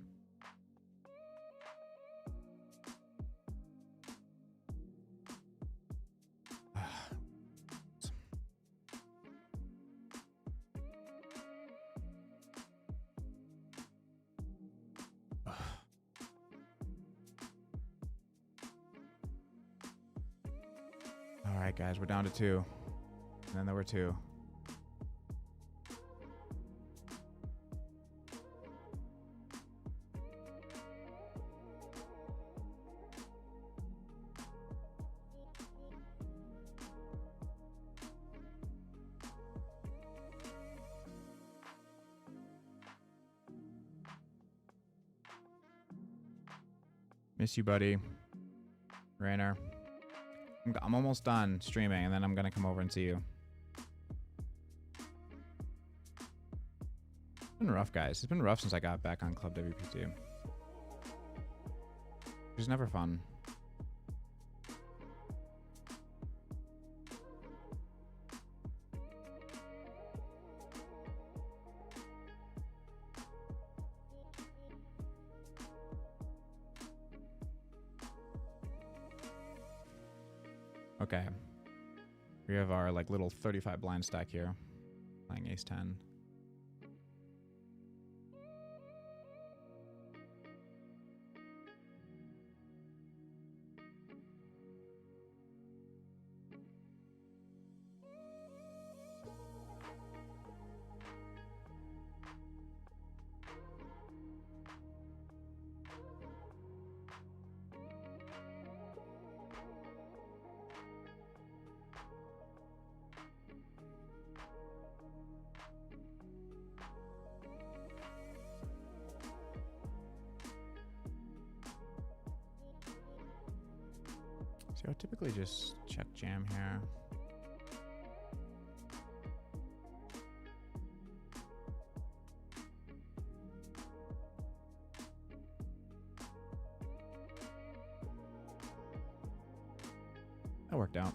[SPEAKER 2] All right, guys, we're down to 2. And then there were 2. Miss you, buddy. Rainer. I'm almost done streaming, and then I'm going to come over and see you. It's been rough, guys. It's been rough since I got back on Club WPT. It's never fun. Okay. We have our like little 35 blind stack here. Playing ace 10. So I typically just check jam here. That worked out.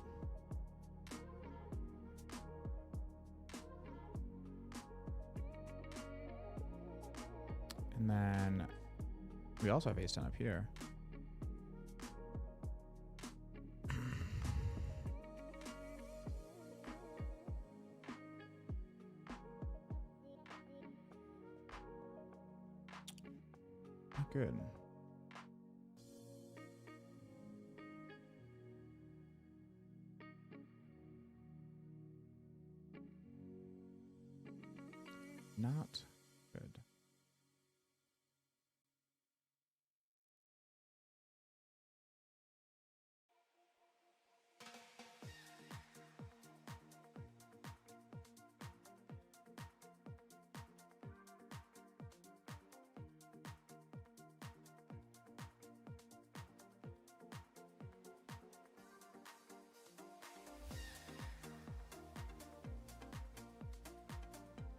[SPEAKER 2] And then we also have ace 10 up here. Good. Not good.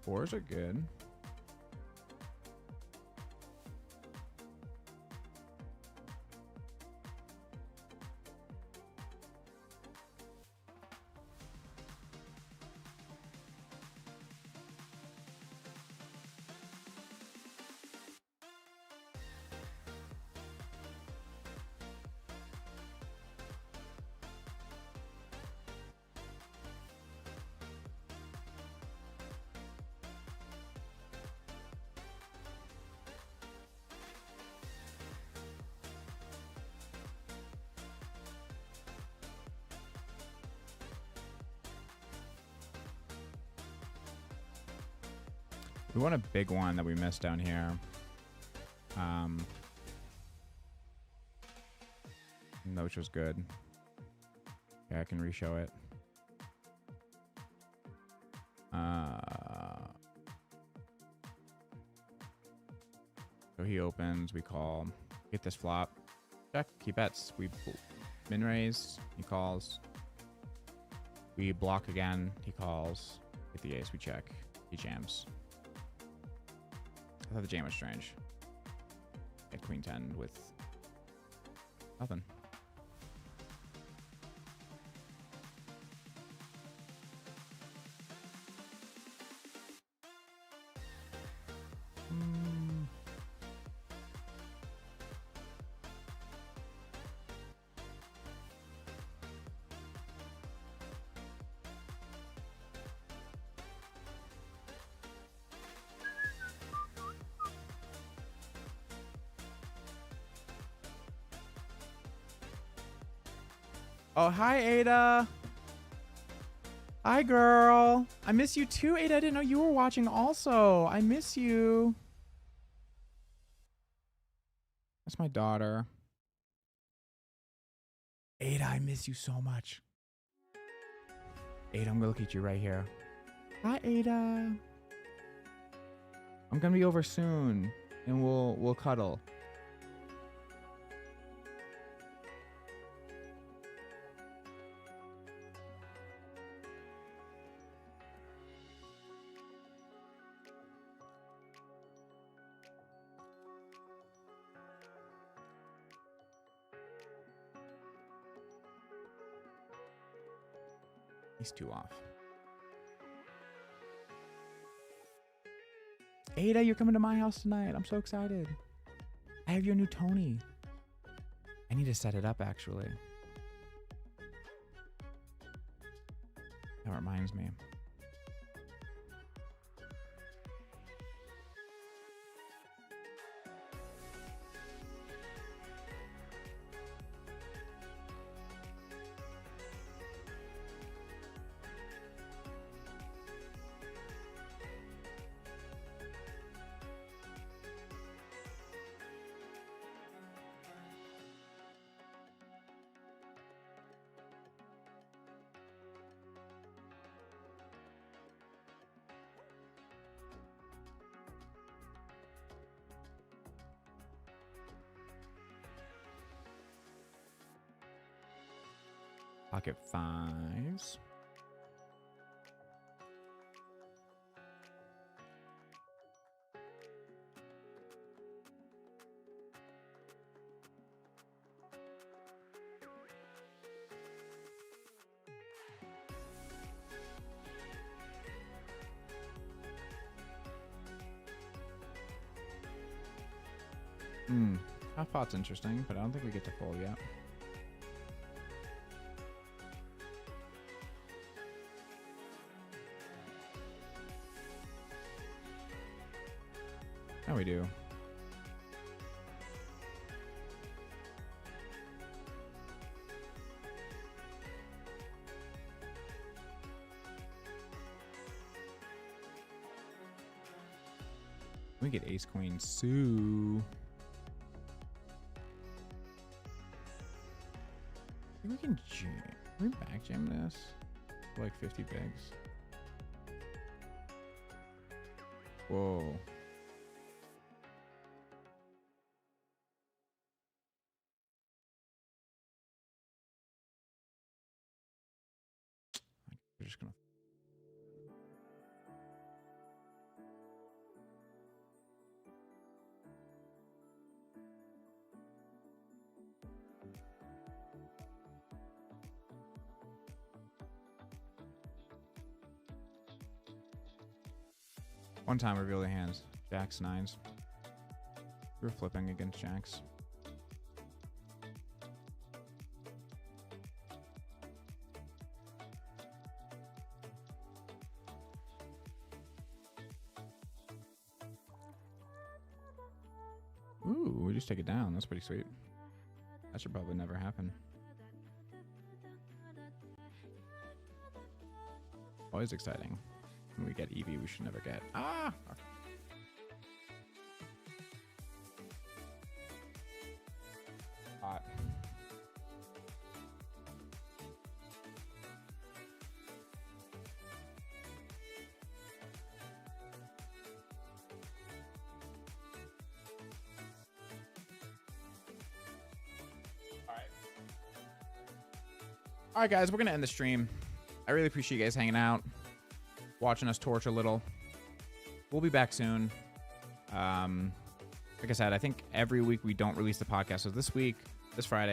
[SPEAKER 2] Fours are good. We won a big one that we missed down here. Which was good. Yeah, I can re-show it. So he opens, we call, get this flop, check, he bets, we min raise, he calls, we block again, he calls, get the ace, we check, he jams. I thought the jam was strange. At queen 10 with nothing. Oh, hi, Ada. Hi, girl. I miss you too, Ada. I didn't know you were watching also. I miss you. That's my daughter. Ada, I miss you so much. Ada, I'm gonna look at you right here. Hi, Ada. I'm gonna be over soon, and we'll cuddle. He's two off. Ada, you're coming to my house tonight. I'm so excited. I have your new Tony. I need to set it up, actually. That reminds me. Pocket fives. Half pot's interesting, but I don't think we get to full yet. Now we do. We get ace queen Sue. I think we can jam. Can we back jam this? For like 50 bigs. Whoa. We're just gonna. One time reveal the hands. Jacks, nines. We were flipping against jacks. Ooh, we just take it down. That's pretty sweet. That should probably never happen. Always exciting. When we get EV, we should never get. Ah! All right, guys, we're gonna end the stream. I really appreciate you guys hanging out, watching us torch a little. We'll be back soon. Like I said, I think every week we don't release the podcast. So this week, this Friday,